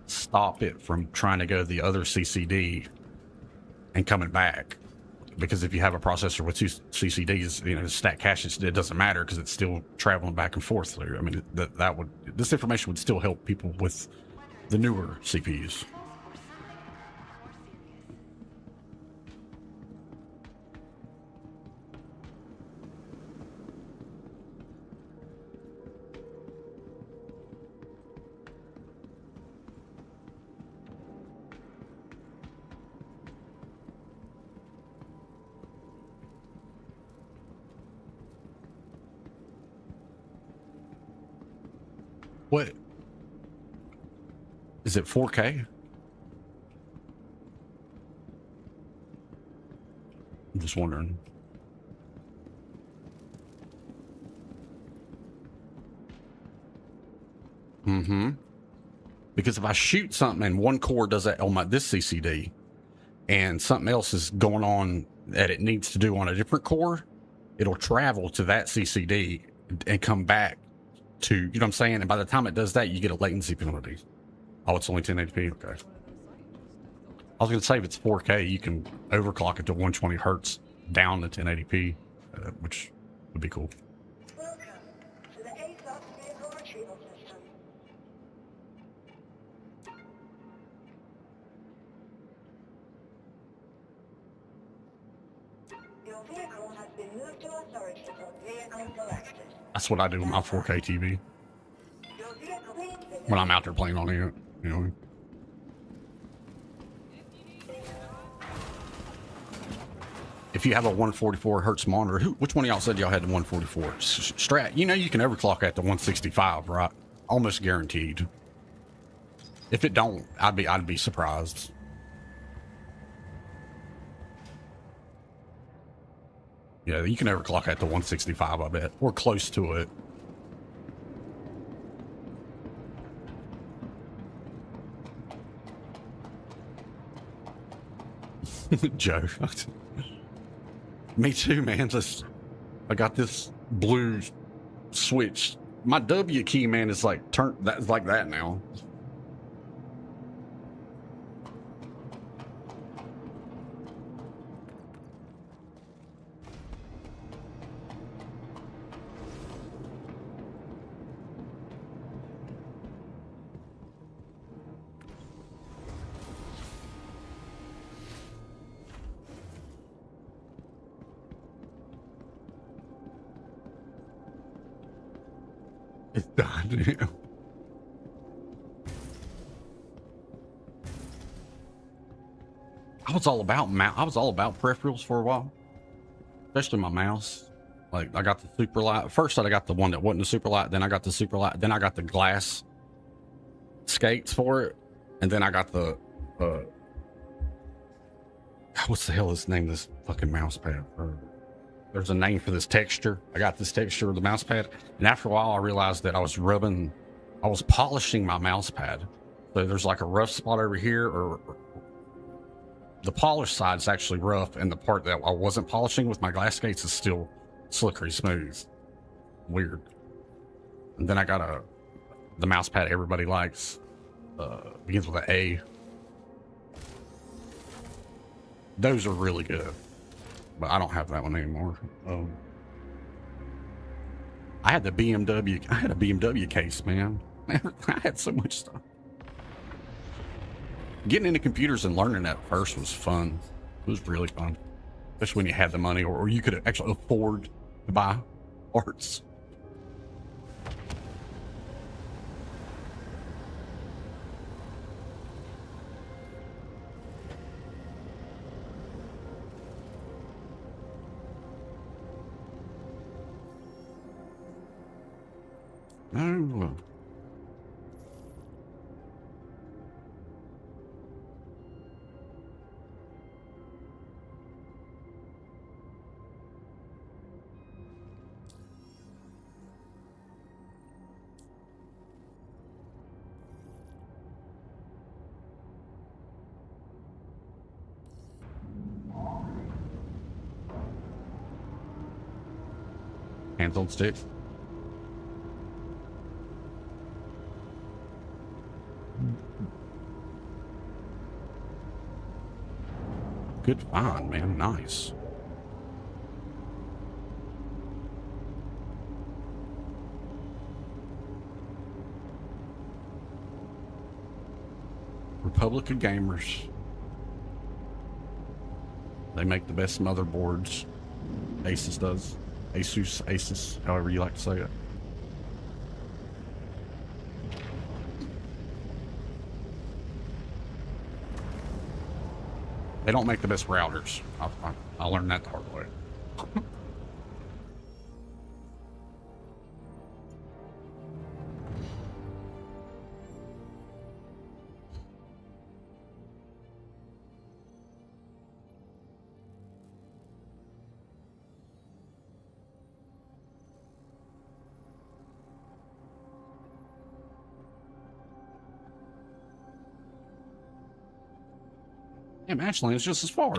stop it from trying to go to the other CCD and coming back. because if you have a processor with two CCDs, you know, stack caches, it doesn't matter because it's still traveling back and forth through. I mean, this information would still help people with the newer CPUs. What? Is it 4K? I'm just wondering. Mm-hmm. Because if I shoot something and one core does that on this CCD and something else is going on that it needs to do on a different core, it'll travel to that CCD and come back to, you know what I'm saying? And by the time it does that, you get a latency penalty. Oh, it's only 1080p? Okay. I was going to say, if it's 4K, you can overclock it to 120 hertz down to 1080p, which would be cool. Welcome to the ASOS vehicle retrieval system. Your vehicle has been moved to authority for vehicle selected. That's what I do with my 4K TV Your vehicle when I'm out there playing on it, you know. If you have a 144 hertz monitor, which one of y'all said y'all had the 144? Strat, you know you can overclock at the 165, right? Almost guaranteed. If it don't, I'd be surprised. Yeah, you can overclock at the 165, I bet, or close to it. Joe. Me too, man. I got this blue switch. My W key, man, is like that's like that now. It's done. I was all about peripherals for a while, especially my mouse. Like I got the super light. First I got the one that wasn't a super light, then I got the super light, then I got the glass skates for it, and then I got the what's the hell is the name of this fucking mouse pad? There's a name for this texture. I got this texture of the mouse pad, and after a while I realized that I was polishing my mouse pad. So there's like a rough spot over here, or the polished side is actually rough, and the part that I wasn't polishing with my glass skates is still slickery smooth. Weird. And then I got the mouse pad everybody likes. Begins with an A. Those are really good. But I don't have that one anymore. I had a BMW case, man. I had so much stuff. Getting into computers and learning that first was fun. It was really fun. Especially when you had the money, or you could actually afford to buy parts. Oh. Hands on stick. Good find, man. Nice. Republic of Gamers. They make the best motherboards. Asus does. Asus, however you like to say it. They don't make the best routers. I learned that the hard way. Damn, Ashland's just as far.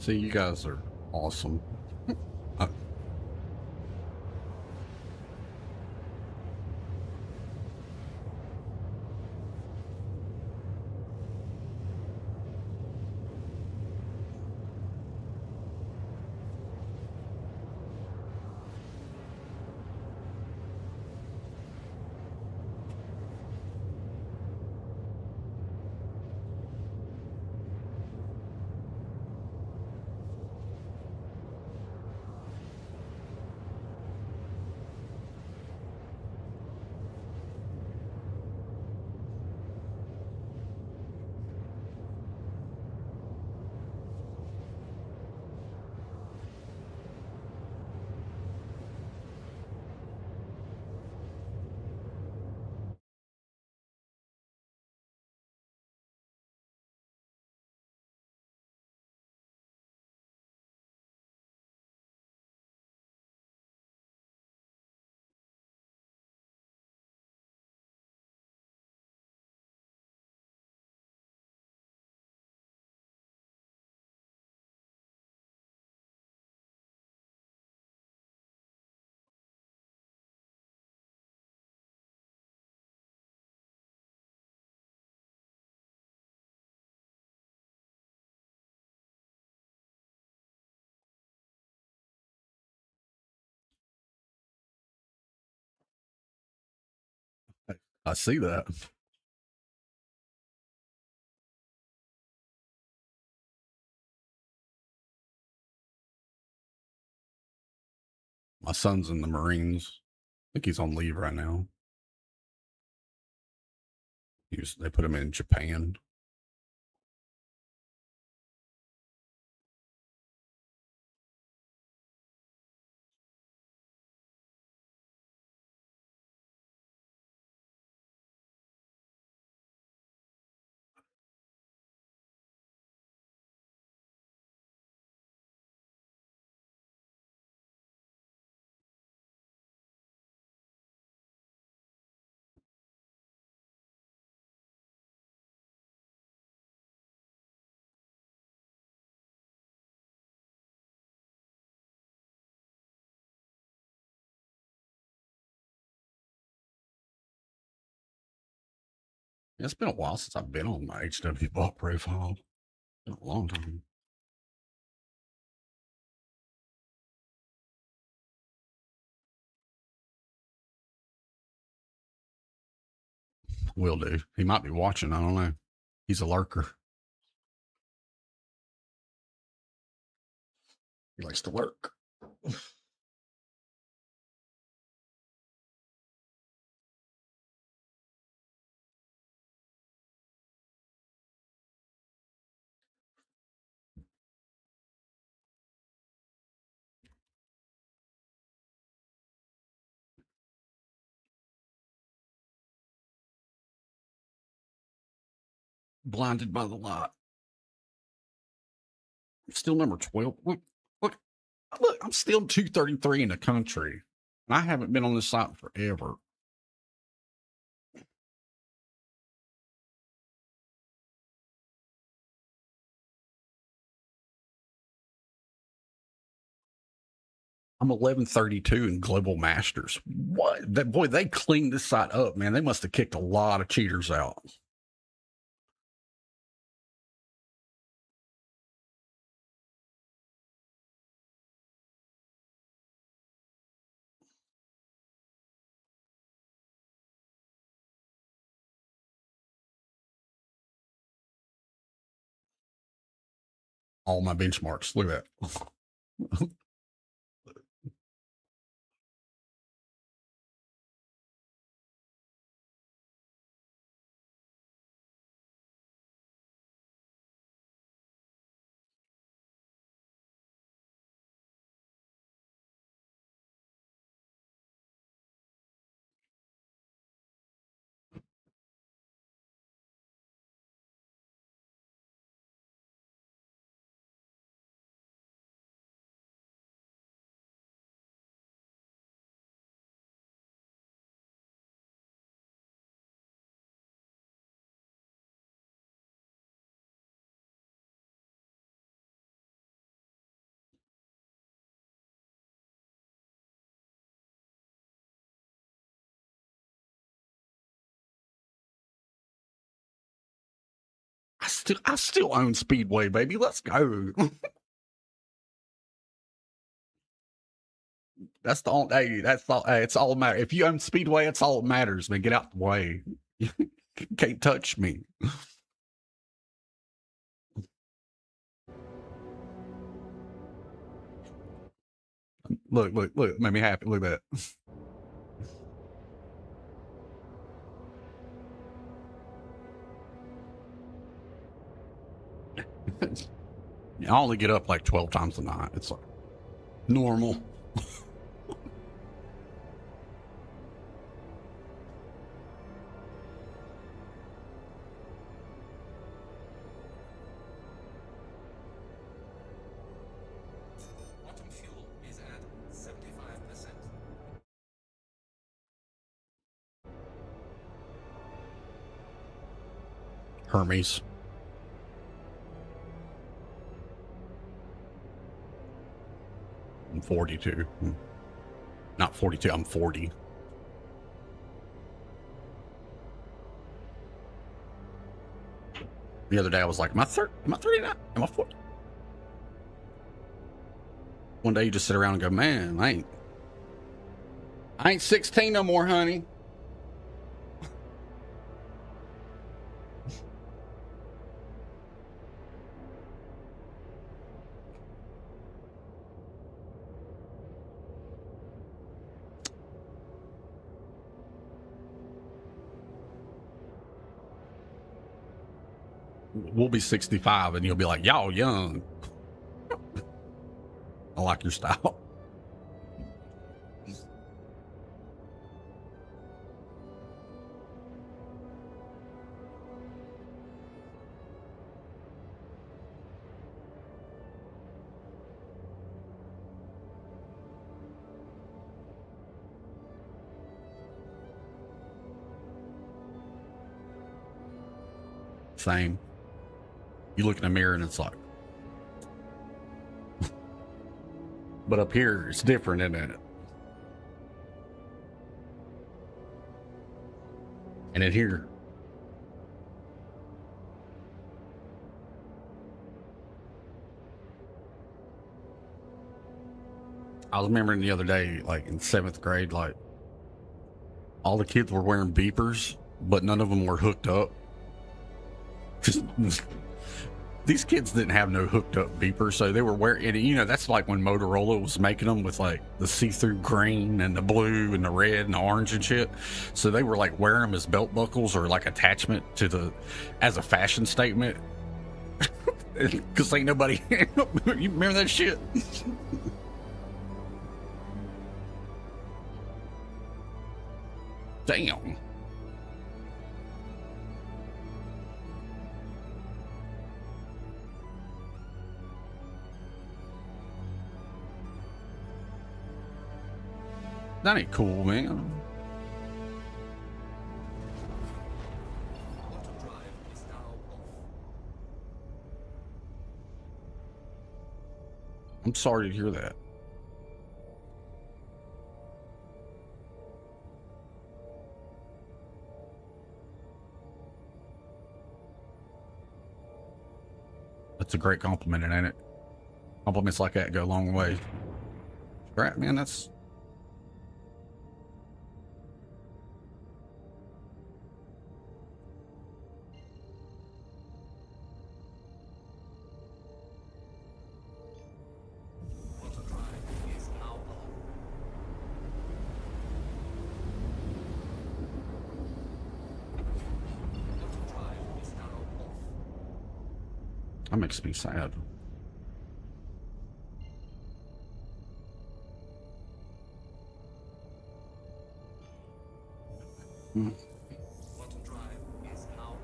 See, you guys are awesome. I see that. My son's in the Marines. I think he's on leave right now. They put him in Japan. It's been a while since I've been on my HW bot profile. Been a long time. Will do. He might be watching. I don't know. He's a lurker. He likes to lurk. Blinded by the light. Still number 12. Look, I'm still 233 in the country. And I haven't been on this site forever. I'm 1132 in Global Masters. What? That boy, they cleaned this site up, man. They must have kicked a lot of cheaters out. All my benchmarks. Look at that. I still own Speedway, baby. Let's go. That's the only. Hey, that's all. Hey, it's all matter. If you own Speedway, it's all that matters. Man, get out the way. You can't touch me. Look. Made me happy. Look at that. I only get up like 12 times a night. It's like normal. Quantum fuel is at 75%. Hermes. I'm 42. Not 42. I'm 40. The other day I was like, am I 39? Am I 40? One day you just sit around and go, man, I ain't 16 no more, honey. We'll be 65 and you'll be like, y'all young. I like your style. Same. You look in the mirror and it's like, but up here it's different, isn't it? And in here, I was remembering the other day, like in 7th grade, like all the kids were wearing beepers, but none of them were hooked up. These kids didn't have no hooked up beepers, so they were wearing, and you know, that's like when Motorola was making them with like the see-through green and the blue and the red and the orange and shit. So they were like wearing them as belt buckles or like attachment to as a fashion statement. Because ain't nobody, you remember that shit? Damn. That ain't cool, man. Auto drive is now off. I'm sorry to hear that. That's a great compliment, ain't it? Compliments like that go a long way. Right, man, that's... Auto drive is now off. Auto drive is now off. That makes me sad. Auto drive is now off.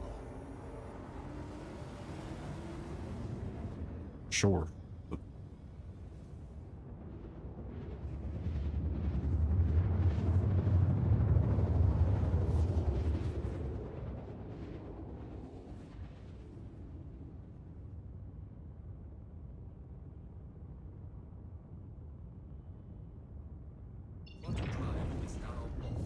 Sure. Auto drive is now off.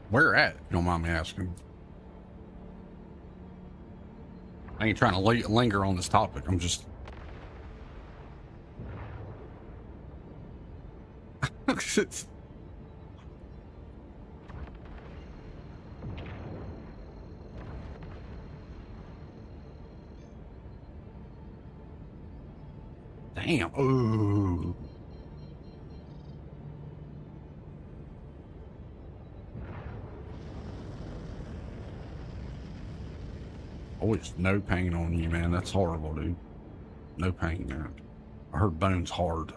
Where at? If you don't mind me asking. I ain't trying to linger on this topic. I'm just... It's... Damn. Ooh. Always no pain on you, man. That's horrible, dude. No pain, man. I heard bones hard.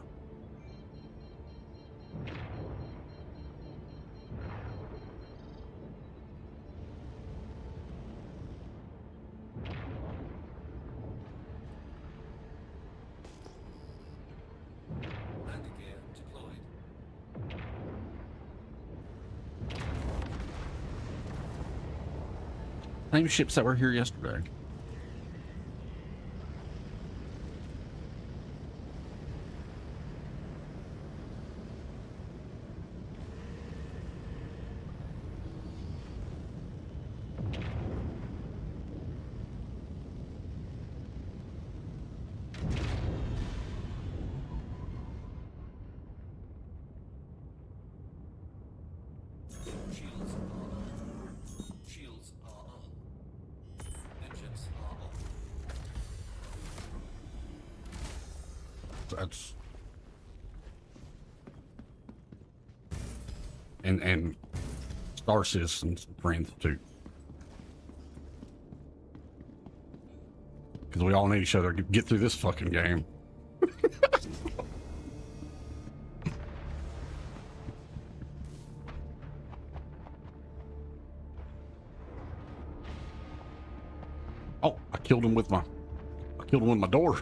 Landing gear deployed. Same ships that were here yesterday. Shields are on. Shields are on. Engines are off. That's... And Star Citizen's friends too. Because we all need each other to get through this fucking game. Oh, I killed him with my door.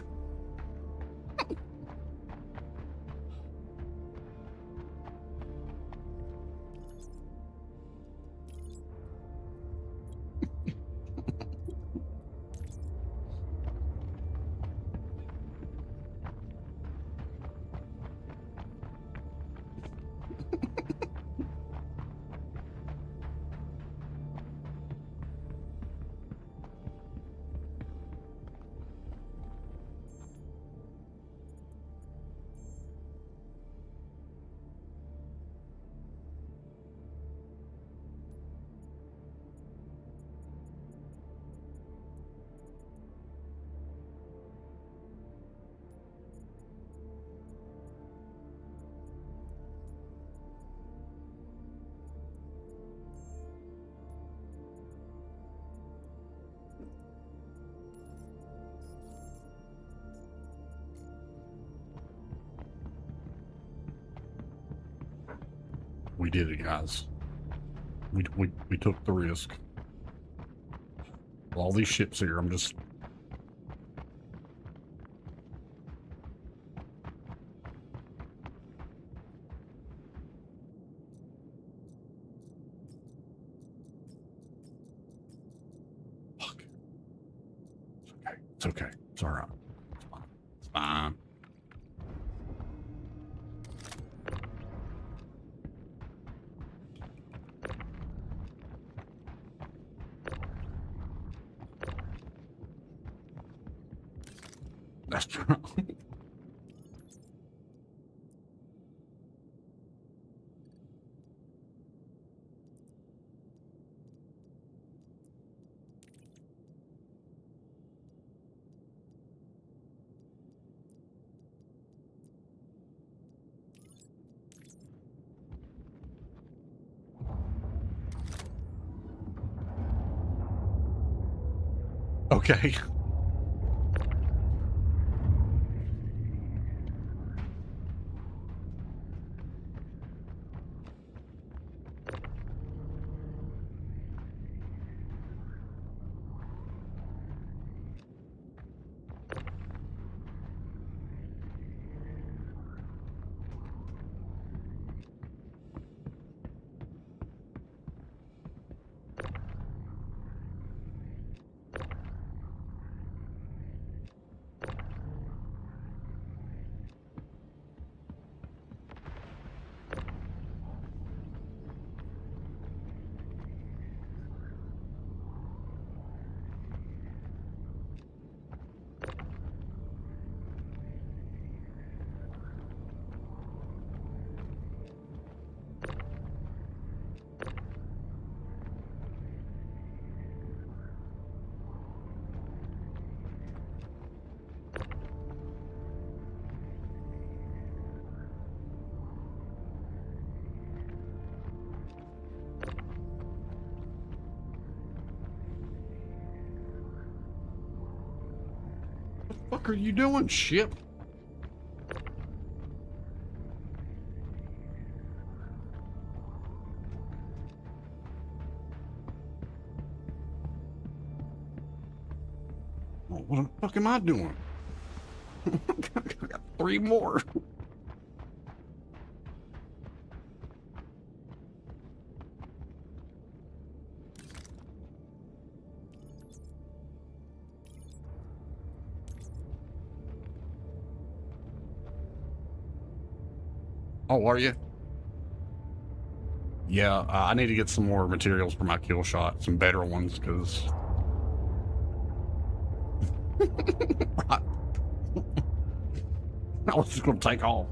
We did it, guys. We took the risk. All these ships here, I'm just... Fuck. It's okay. It's all right. It's fine. It's fine. That's true. Okay. What the fuck are you doing, ship? Oh, what the fuck am I doing? I got 3 more. Oh, are you? Yeah, I need to get some more materials for my kill shot, some better ones, because... I was just going to take off.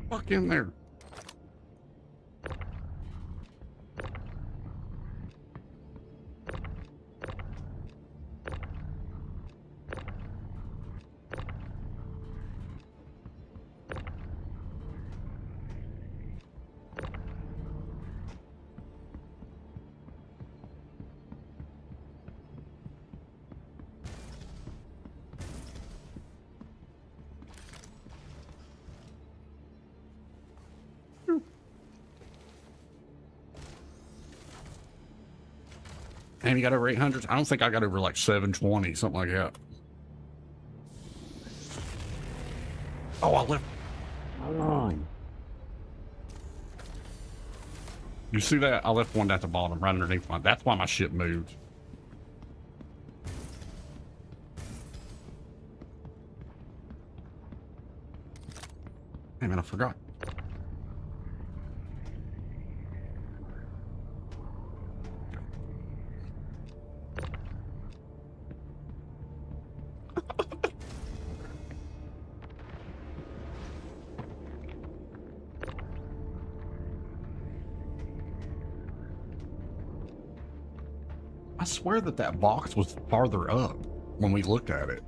Fuck in there. And you got over 800? I don't think I got over like 720, something like that. Oh, I left. You see that? I left one at the bottom, right underneath my... That's why my ship moved. Hey man, I forgot. I swear that that box was farther up when we looked at it.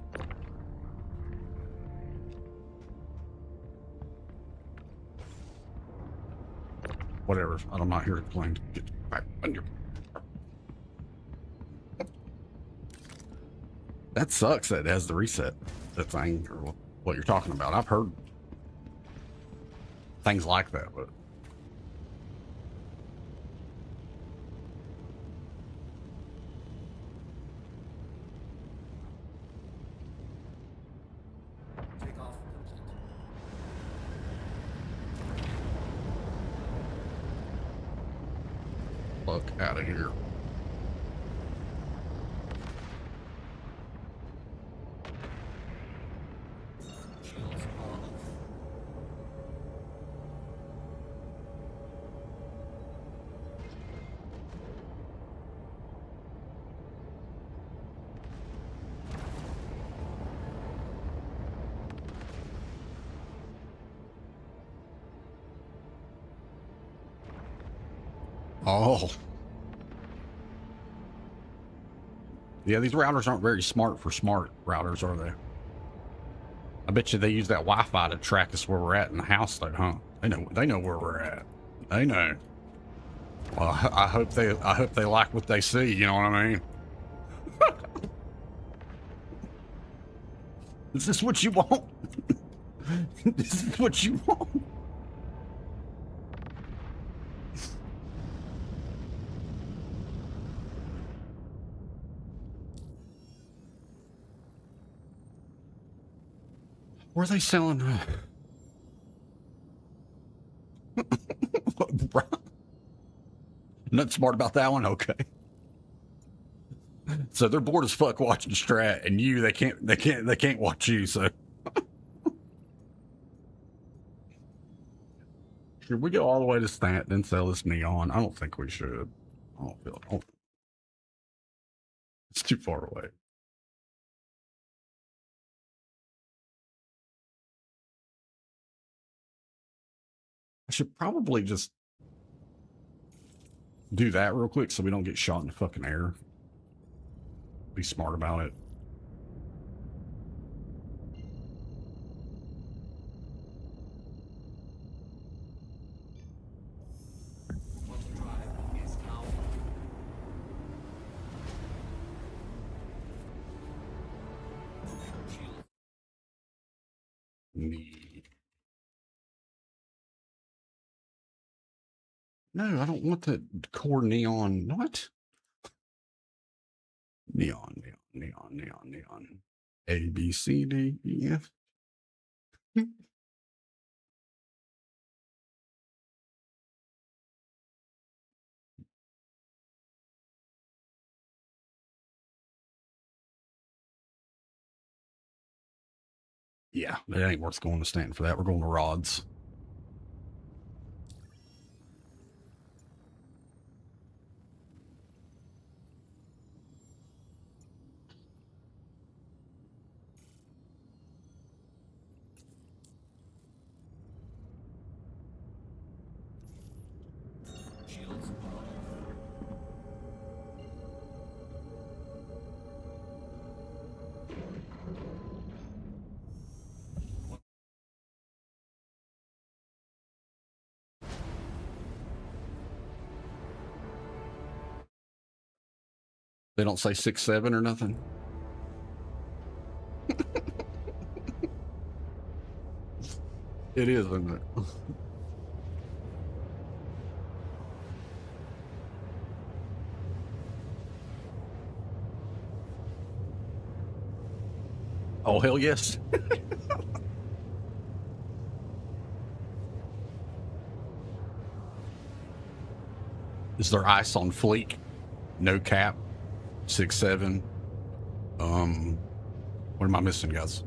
Whatever. I'm not here to complain. Get back on your... That sucks that it has the reset, that thing, or what you're talking about. I've heard things like that, but... Takeoff complete. Fuck out of here. Shields are off. Oh. Yeah, these routers aren't very smart for smart routers, are they? I bet you they use that Wi-Fi to track us where we're at in the house, though, huh? They know where we're at. They know. Well, I hope they like what they see. You know what I mean? Is this what you want? This is what you want? Where are they selling? Nothing smart about that one. Okay. So they're bored as fuck watching Strat, and they can't watch you. So should we go all the way to Stanton and sell this neon? I don't think we should. It's too far away. I should probably just do that real quick so we don't get shot in the fucking air. Be smart about it. Quantum drive is now. Shield. No, I don't want the core neon. What? Neon. A, B, C, D, E, F. Yeah, it ain't worth going to Stanton for that. We're going to Rods. Shields are off. They don't say 6-7 or nothing. It is, isn't it? Oh, hell yes. Is there ice on fleek? No cap. 6-7. What am I missing, guys?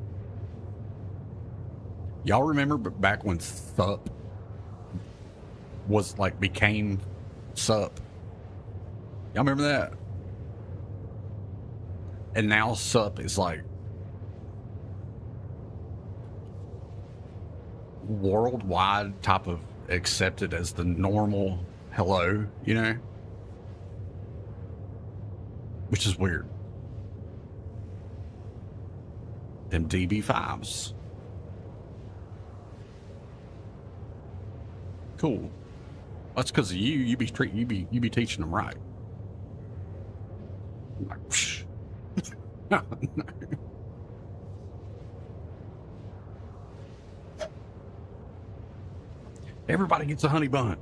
Y'all remember back when SUP was like became SUP? Y'all remember that? And now SUP is like worldwide type of accepted as the normal hello, you know? Which is weird. Them DB5s. Cool. That's because of you. You be teaching them right. I'm like, psh. Everybody gets a honey bun.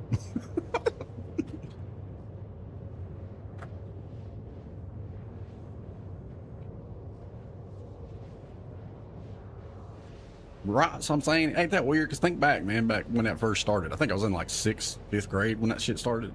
Right, so I'm saying, ain't that weird? Because think back, man, back when that first started. I think I was in like 6th, 5th grade when that shit started.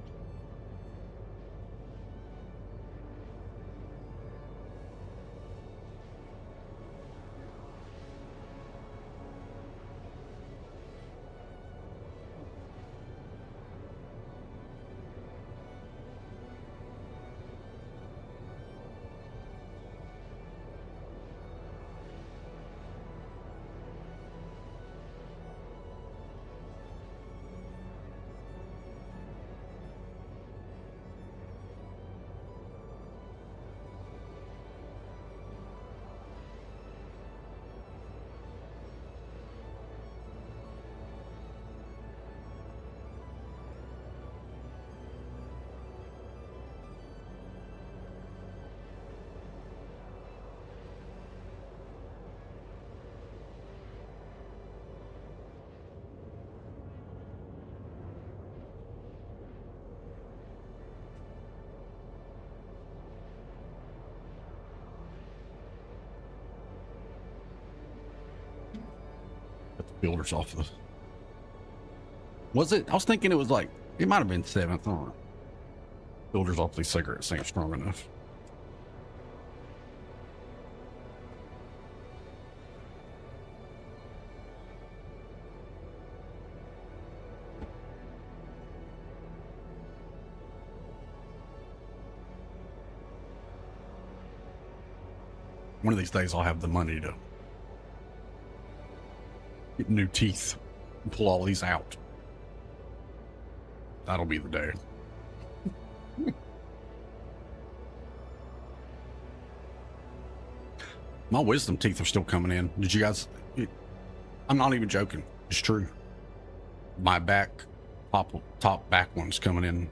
Builders off the. Was it? I was thinking it was like, it might have been 7th. I don't know. Builders off these cigarettes ain't strong enough. One of these days I'll have the money to get new teeth and pull all these out. That'll be the day. My wisdom teeth are still coming in. Did you guys? I'm not even joking. It's true. My top back one's coming in.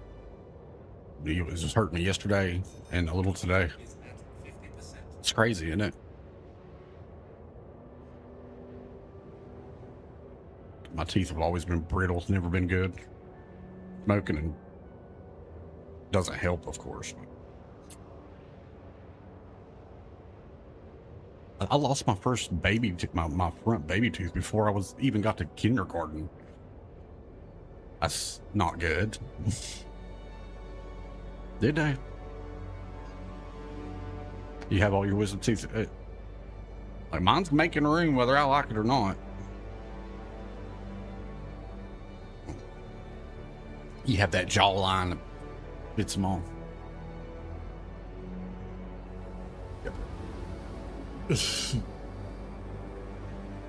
It was just hurting me yesterday and a little today. It's crazy, isn't it? My teeth have always been brittle. It's never been good. Smoking and doesn't help, of course. I lost my first baby, my front baby tooth before I was even got to kindergarten. That's not good. Did I? You have all your wisdom teeth. Like mine's making room whether I like it or not. You have that jawline that fits them all. Yep.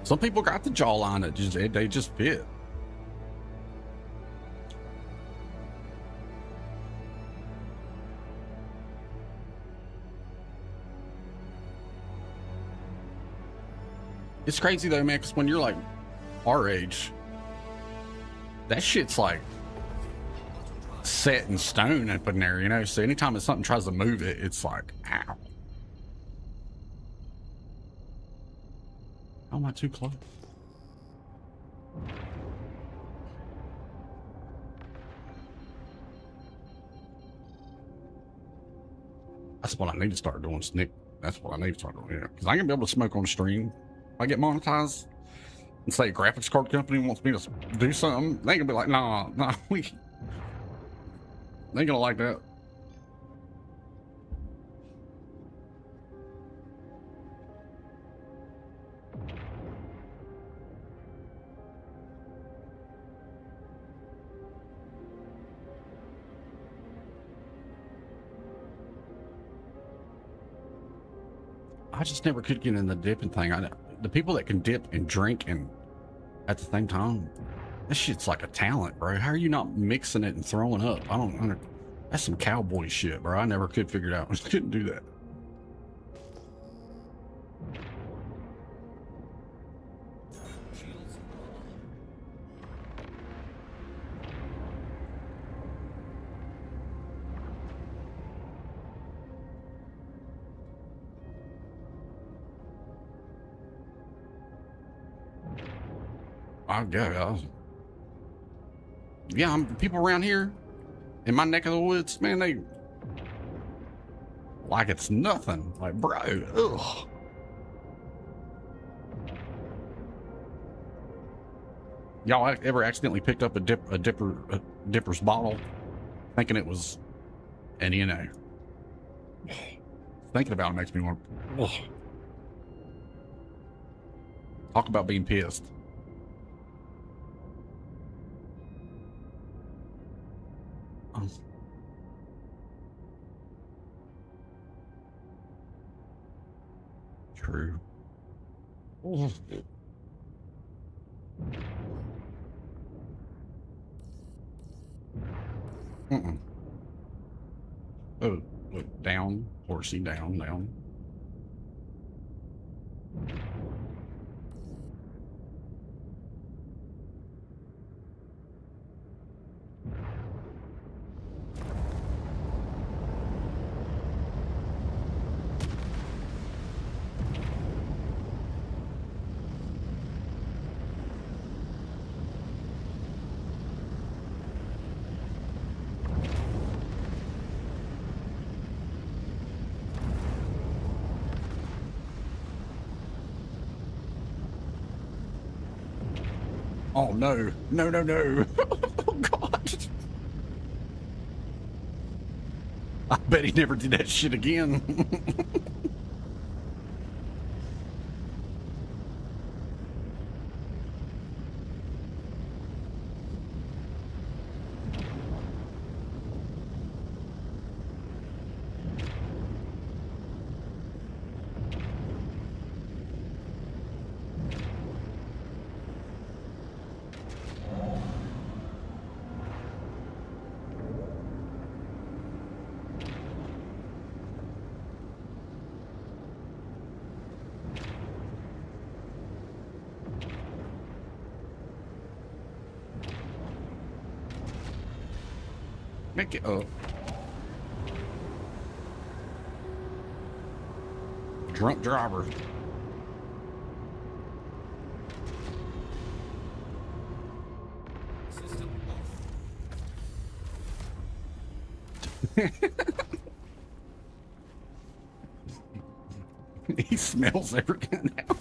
Some people got the jawline that they just fit. It's crazy though, man, because when you're like our age, that shit's like set in stone up in there, you know? So anytime that something tries to move it, it's like, ow. How am I too close? That's what I need to start doing, Snick. That's what I need to start doing, yeah. Because I ain't gonna be able to smoke on the stream. If I get monetized and say a graphics card company wants me to do something, they gonna be like, nah, they ain't gonna like that. I just never could get in the dipping thing. The people that can dip and drink and at the same time, this shit's like a talent, bro. How are you not mixing it and throwing up? I don't under. That's some cowboy shit, bro. I never could figure it out. I just couldn't do that. I guess. Yeah, people around here in my neck of the woods, man, they like it's nothing. Like, bro, ugh. Y'all ever accidentally picked up a dipper's bottle, thinking it was an NA? Thinking about it makes me want. Ugh. Talk about being pissed. True. Oh, look, down, horsey, down, down. Oh no, no, no, no. Oh God. I bet he never did that shit again. Make it up. Drunk driver. System He smells everything now.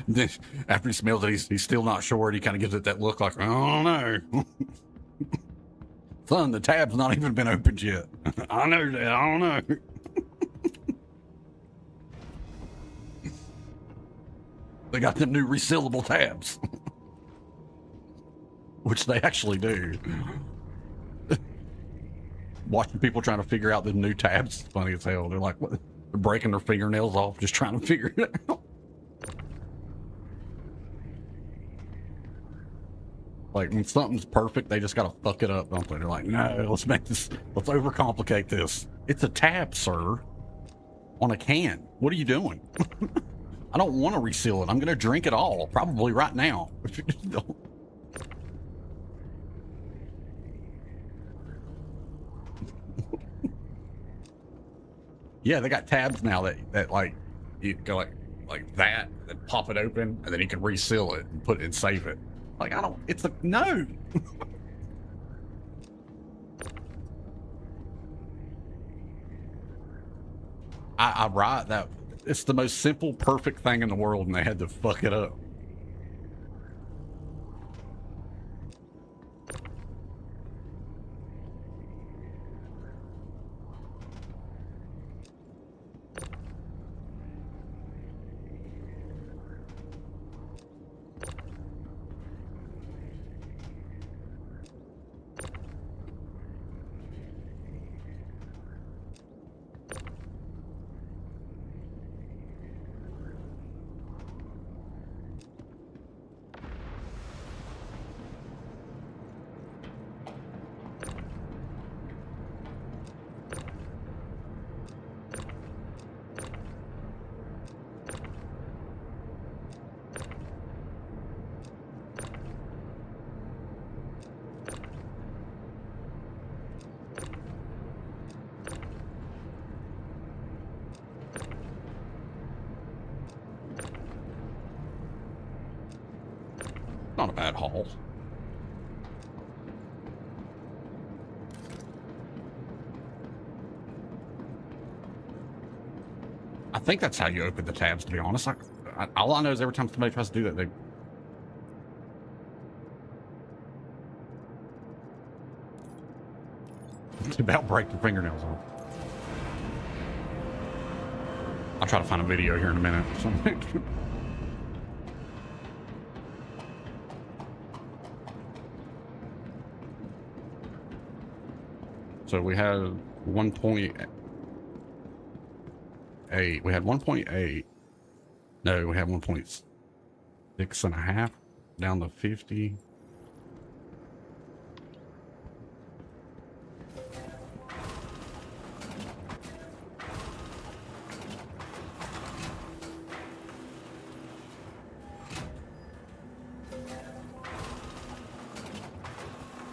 Then after he smells it, he's still not sure. He kind of gives it that look like, I don't know. Son, the tab's not even been opened yet. I know that. I don't know. They got them new resealable tabs. Which they actually do. Watching people trying to figure out the new tabs is funny as hell. They're like, what? They're breaking their fingernails off just trying to figure it out. Like, when something's perfect, they just gotta fuck it up, don't they? They're like, no, let's overcomplicate this. It's a tab, sir. On a can. What are you doing? I don't want to reseal it. I'm gonna drink it all, probably right now. Yeah, they got tabs now that like, you go like that, and pop it open, and then you can reseal it and put it and save it. Like, I don't, it's a, no. I write that it's the most simple, perfect thing in the world, and they had to fuck it up. bad haul. I think that's how you open the tabs, to be honest. All I know is every time somebody tries to do that, they... It's about break their fingernails off. I'll try to find a video here in a minute. So we had 1.8. We had 1.8. No, we had 1.6.5 down to 50.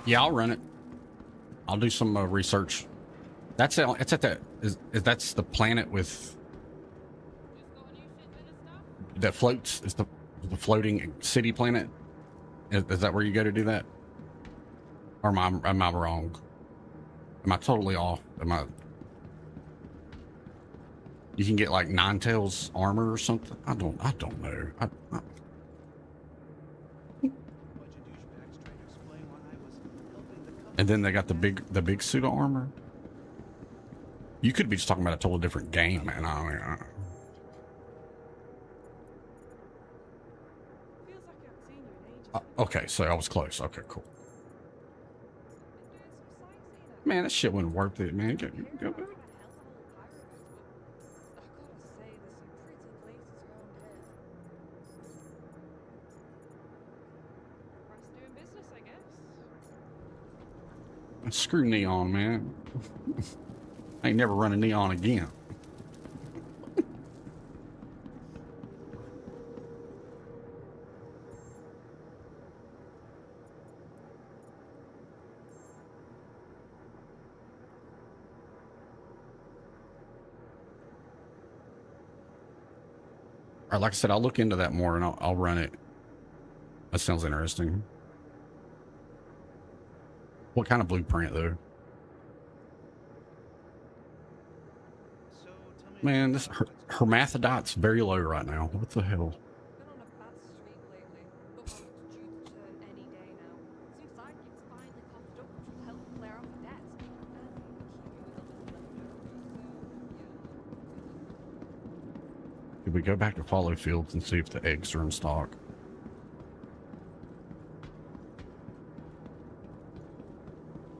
Yeah, I'll run it. I'll do some research. That's it. It's at that. That's the planet with that floats. Is the floating city planet? Is that where you go to do that? Or am I wrong? Am I totally off? You can get like Ninetales armor or something. I don't know. And then they got the big suit of armor. You could be just talking about a totally different game, man. Okay, so I was close. Okay, cool. Man, that shit wasn't worth it, man. Go. Screw neon, man. I ain't never running neon again. All right, like I said, I'll look into that more and I'll run it. That sounds interesting. What kind of blueprint, though? Man, this hermaphrodite's very low right now. What the hell? Been on a bad streak lately. Looks like it's due to turn any day now. Seems like it's finally coughed up, which will help clear out the debts. And keep you with a little Could we go back to follow fields and see if the eggs are in stock?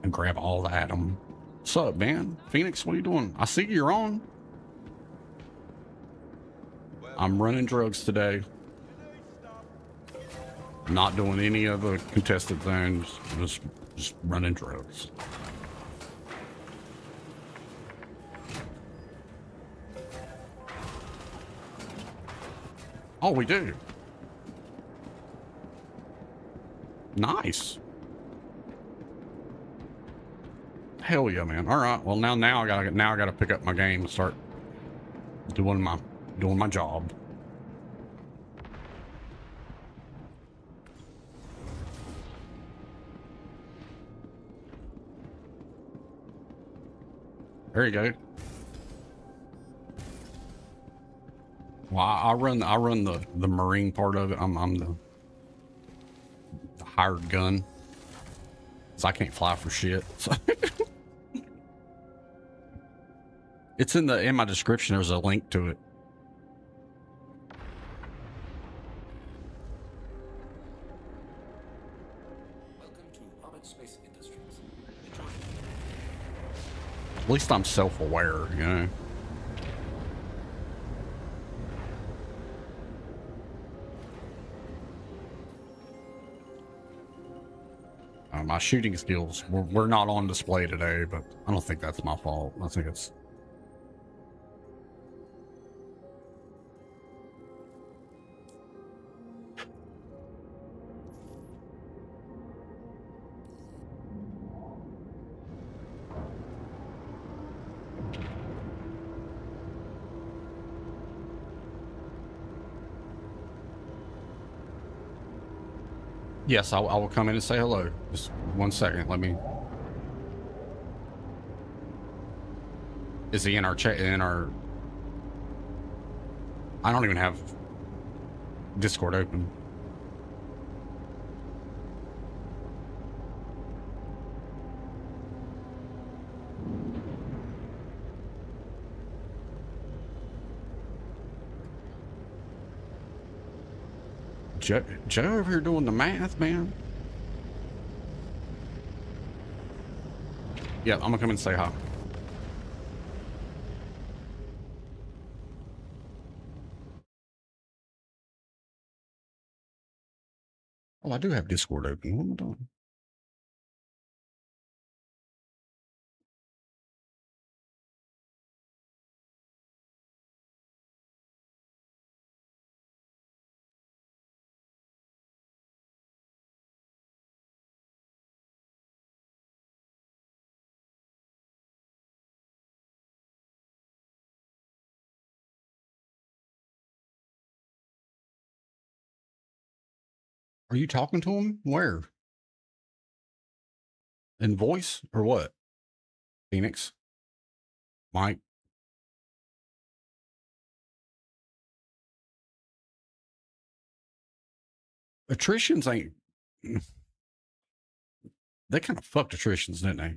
And grab all the Atom. What's up, man? Phoenix, what are you doing? I see you're on. I'm running drugs today. Not doing any of the contested things. Just running drugs. Oh, we do. Nice. Hell yeah, man. All right. Well, now I gotta pick up my game and start doing my job. There you go. Well, I run the Marine part of it. I'm the hired gun. So I can't fly for shit. So it's in my description. There's a link to it. At least I'm self-aware, you know. My shooting skills were not on display today, but I don't think that's my fault. I think it's... Yes, I will come in and say hello. Just 1 second. Let me. Is he in our chat? In our. I don't even have Discord open. Joe over here doing the math, man. Yeah, I'm gonna come and say hi. Oh, I do have Discord open. What am I doing? Are you talking to him? Where? In voice or what? Phoenix? Mike? Attritions ain't. They kind of fucked attritions, didn't they?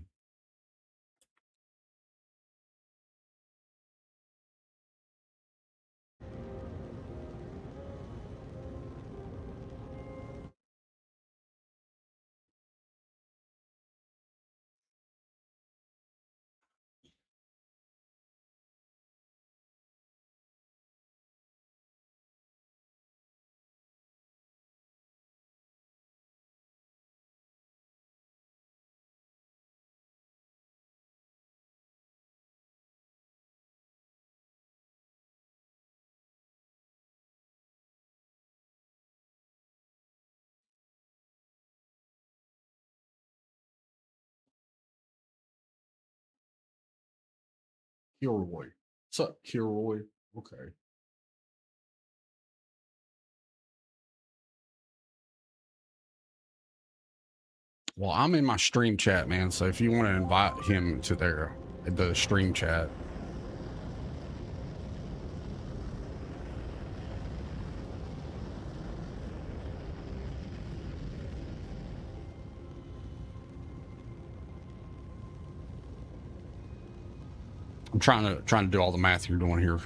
Kilroy. What's up, Kilroy? Okay. Well, I'm in my stream chat, man. So if you want to invite him to the stream chat. I'm trying to do all the math you're doing here.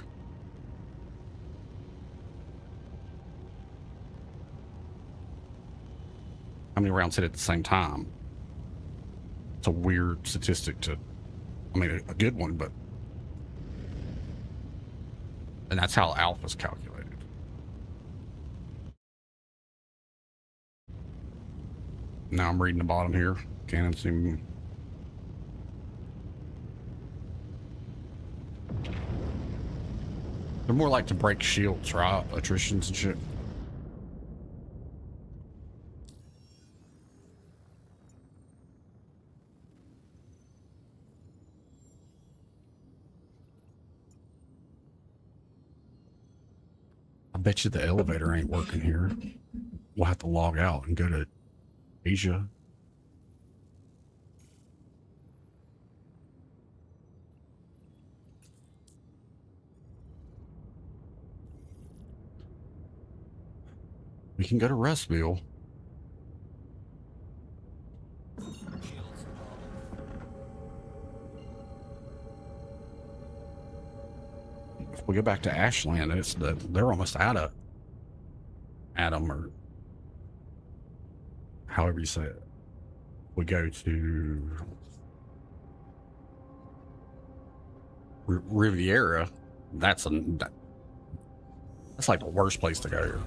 How many rounds hit at the same time? It's a weird statistic to, I mean, a good one, but, and that's how alpha's calculated. Now I'm reading the bottom here. Cannon seem. They're more like to break shields, right? Attritions and shit. I bet you the elevator ain't working here. We'll have to log out and go to Asia. We can go to Restville. If we go back to Ashland, they're almost out of Adam, or however you say it. We go to Riviera. That's like the worst place to go here.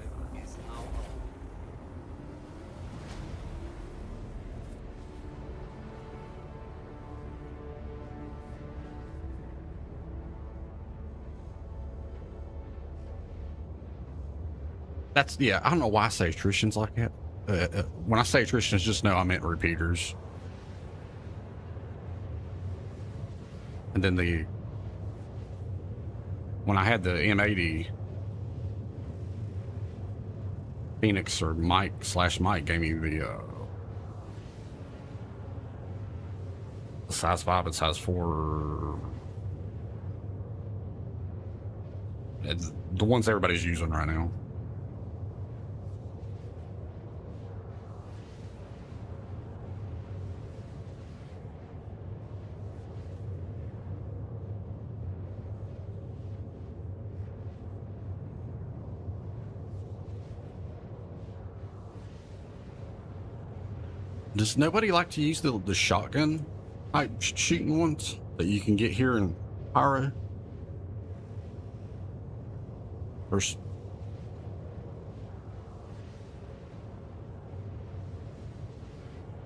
That's, yeah, I don't know why I say attritions like that. When I say attritions, just know I meant repeaters. And then when I had the M80, Phoenix or Mike gave me the size 5 and size 4. It's the ones everybody's using right now. Does nobody like to use the shotgun type shooting ones that you can get here in Pyro?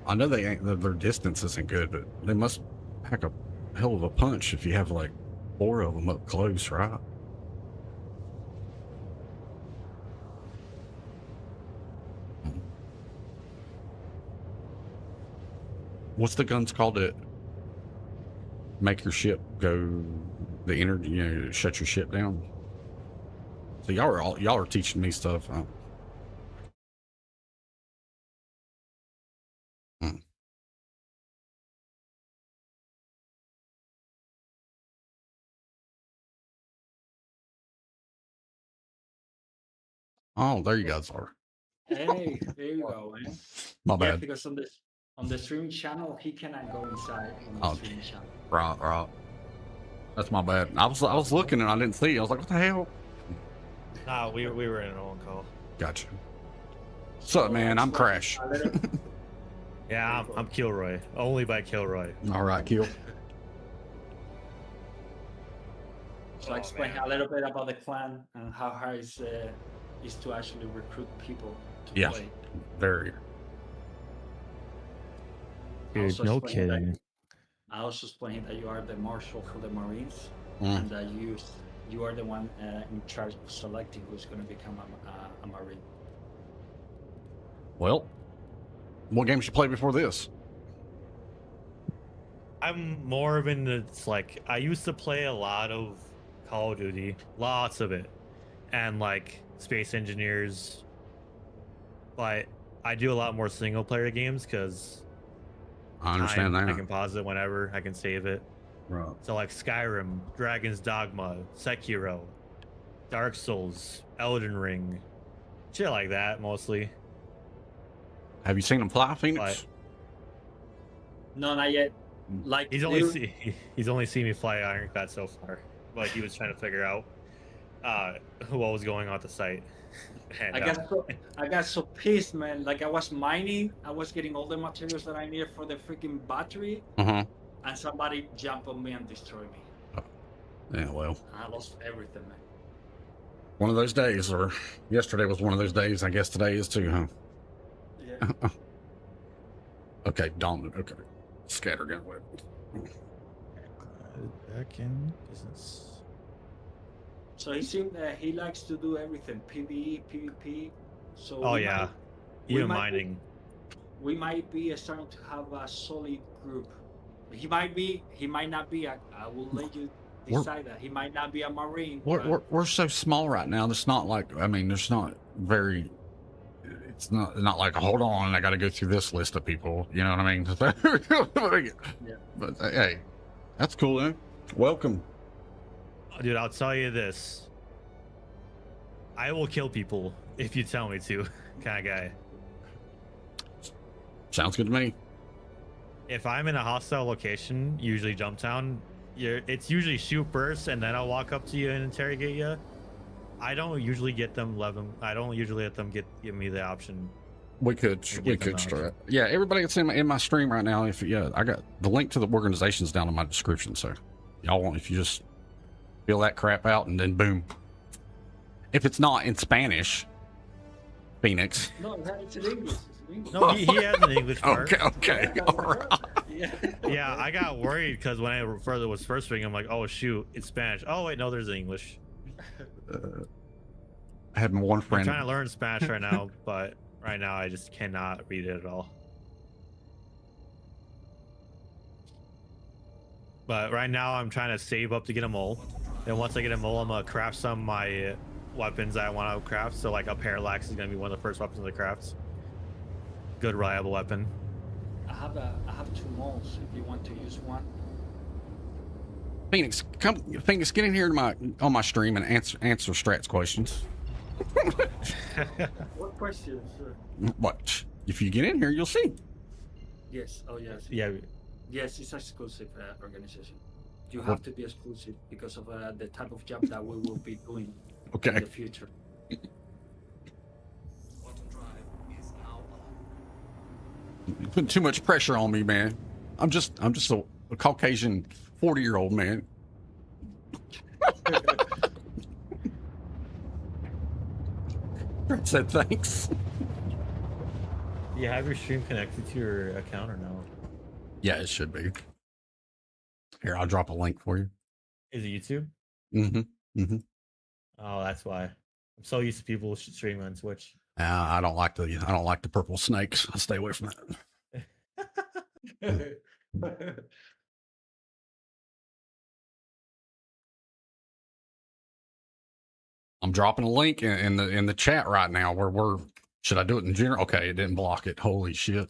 I know they ain't, their distance isn't good, but they must pack a hell of a punch if you have like 4 of them up close, right? What's the guns called that make your ship go the energy, you know, shut your ship down? So y'all are teaching me stuff. Oh, there you guys are. Hey, there you go, man. My Yeah, bad. because on the streaming channel, he cannot go inside on the streaming channel. Right. That's my bad. I was looking and I didn't see. I was like, what the hell? Nah, we were in a on call. Gotcha. What's up, man? I'm Crash. Yeah, I'm Kilroy. Only by Kilroy. All right, Kill. So explain a little bit about the clan and how hard is to actually recruit people to play. Very. Dude, no kidding. I also explained that you are the marshal for the Marines, and that you are the one in charge of selecting who's going to become a Marine. Well, what games you played before this? I'm more of in it's like I used to play a lot of Call of Duty, lots of it, and like Space Engineers, but I do a lot more single player games because I understand that. I can pause it whenever, I can save it. Right. So like Skyrim, Dragon's Dogma, Sekiro, Dark Souls, Elden Ring, shit like that mostly. Have you seen him fly, Phoenix? No, not yet. Like he's only seen me fly Ironclad so far. Like he was trying to figure out what was going on at the site. And, I got so pissed, man. Like I was mining, I was getting all the materials that I needed for the freaking battery, and somebody jumped on me and destroyed me. Yeah, well. I lost everything, man. One of those days, or yesterday was one of those days. I guess today is too, huh? Yeah. Okay, dominant. Okay, scattergun whip. Back in business. So he seemed that he likes to do everything, PvE, PvP. So even mining. We might be starting to have a solid group. He might not be. I will let you decide that. He might not be a Marine. We're so small right now. It's not like, I mean, there's not very. It's not like, hold on, I got to go through this list of people. You know what I mean? Yeah. But hey, that's cool, eh? Welcome. Dude, I'll tell you this. I will kill people if you tell me to, kind of guy. Sounds good to me. If I'm in a hostile location, usually Jumptown, it's usually shoot first, and then I'll walk up to you and interrogate you. I don't usually let them give me the option. We could start. Yeah, everybody that's in my stream right now. I got the link to the organizations down in my description. So y'all want, if you just fill that crap out and then boom. If it's not in Spanish, Phoenix. No, it's in English. No, he has an English part. Okay, all right. Yeah, I got worried because when I was first reading, I'm like, oh shoot, it's Spanish. Oh wait, no, there's English. I had one friend. I'm trying to learn Spanish right now, but right now I just cannot read it at all. But right now I'm trying to save up to get a mole. And once I get a mole, I'm gonna craft some of my weapons I want to craft. So like a parallax is gonna be one of the first weapons of the crafts. Good reliable weapon. I have 2 moles if you want to use one. Phoenix, get in here on my stream and answer Strat's questions. What questions? What? If you get in here, you'll see. Yes. Oh yes. Yeah. Yes, it's exclusive organization. You have to be exclusive because of the type of job that we will be doing in the future. Quantum drive is now on. You're putting too much pressure on me, man. I'm just a Caucasian 40-year-old man. Brett said thanks. Do you have your stream connected to your account or no? Yeah, it should be. Here, I'll drop a link for you. Is it YouTube? Mm-hmm. Mm-hmm. Oh, that's why. I'm so used to people streaming on Twitch. I don't like the purple snakes. I stay away from that. I'm dropping a link in the chat right now where should I do it in general? Okay, it didn't block it. Holy shit.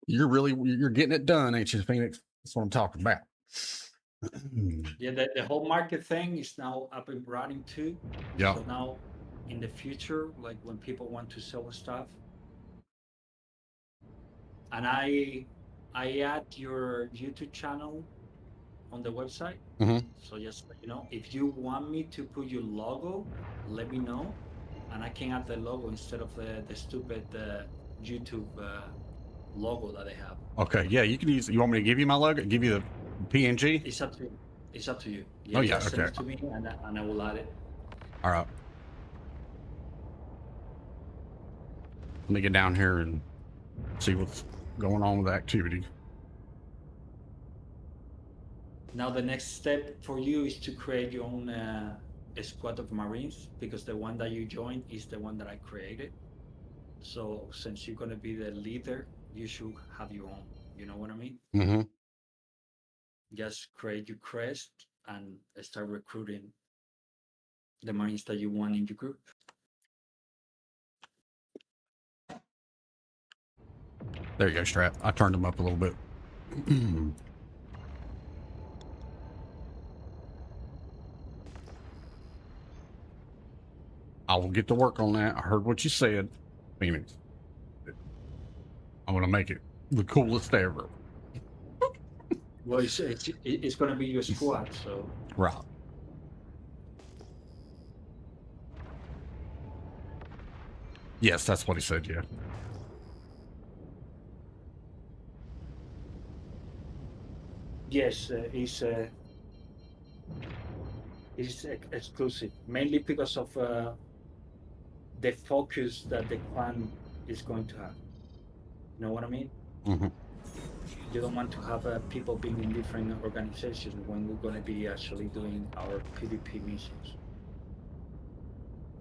You're getting it done, ain't you, Phoenix? That's what I'm talking about. Yeah, the whole market thing is now up and running too. Yeah. So now in the future, like when people want to sell stuff, and I add your YouTube channel on the website. Mm-hmm. So just you know, if you want me to put your logo, let me know, and I can add the logo instead of the stupid YouTube logo that they have. Okay, yeah, you can use. You want me to give you my logo? Give you the PNG? It's up to you. It's up to you. Oh yeah, just send okay. it to me, and I will add it. All right. Let me get down here and see what's going on with the activity. Now the next step for you is to create your own squad of Marines, because the one that you joined is the one that I created. So since you're gonna be the leader, you should have your own. You know what I mean? Mm-hmm. Just create your crest and start recruiting the Marines that you want in your group. There you go, Strat. I turned them up a little bit. I will get to work on that. I heard what you said, Phoenix. I'm gonna make it the coolest ever. Well, it's gonna be your squad, so. Right. Yes, that's what he said. Yeah. Yes, it's exclusive, mainly because of the focus that the clan is going to have. You know what I mean? Mm-hmm. You don't want to have people being in different organizations when we're going to be actually doing our PvP missions.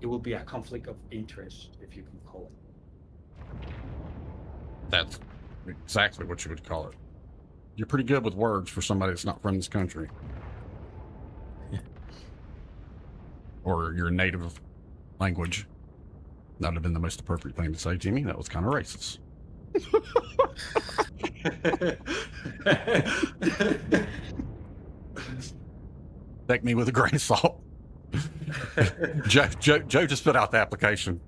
It will be a conflict of interest, if you can call it. That's exactly what you would call it. You're pretty good with words for somebody that's not from this country. Or your native language. That would have been the most appropriate thing to say, Jimmy. That was kind of racist. Take me with a grain of salt. Joe just put out the application.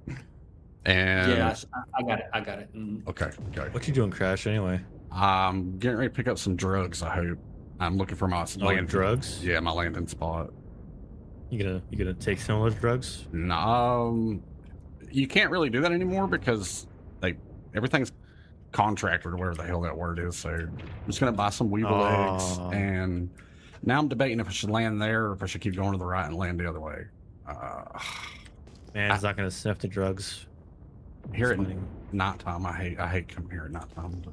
And yes, I got it. I got it. Mm-hmm. Okay. What you doing, Crash? Anyway, I'm getting ready to pick up some drugs. I hope. I'm looking for my landing. Drugs? Yeah, my landing spot. You gonna take some of those drugs? No, you can't really do that anymore because everything's contracted or whatever the hell that word is. So I'm just gonna buy some weevil eggs, and now I'm debating if I should land there or if I should keep going to the right and land the other way. Man, he's not gonna sniff the drugs. Here at nighttime, I hate coming here at nighttime.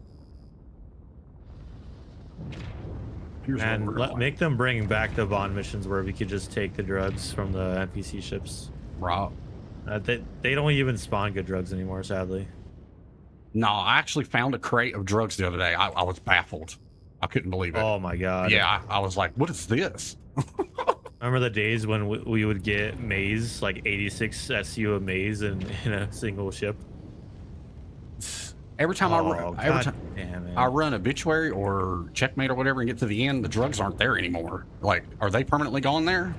And make them bring back the bond missions where we could just take the drugs from the NPC ships. Right. They don't even spawn good drugs anymore, sadly. No, I actually found a crate of drugs the other day. I was baffled. I couldn't believe it. Oh my god. Yeah, I was like, what is this? Remember the days when we would get maze, like 86 SU of maze in a single ship? Every time I run obituary or checkmate or whatever and get to the end, the drugs aren't there anymore. Like, are they permanently gone there?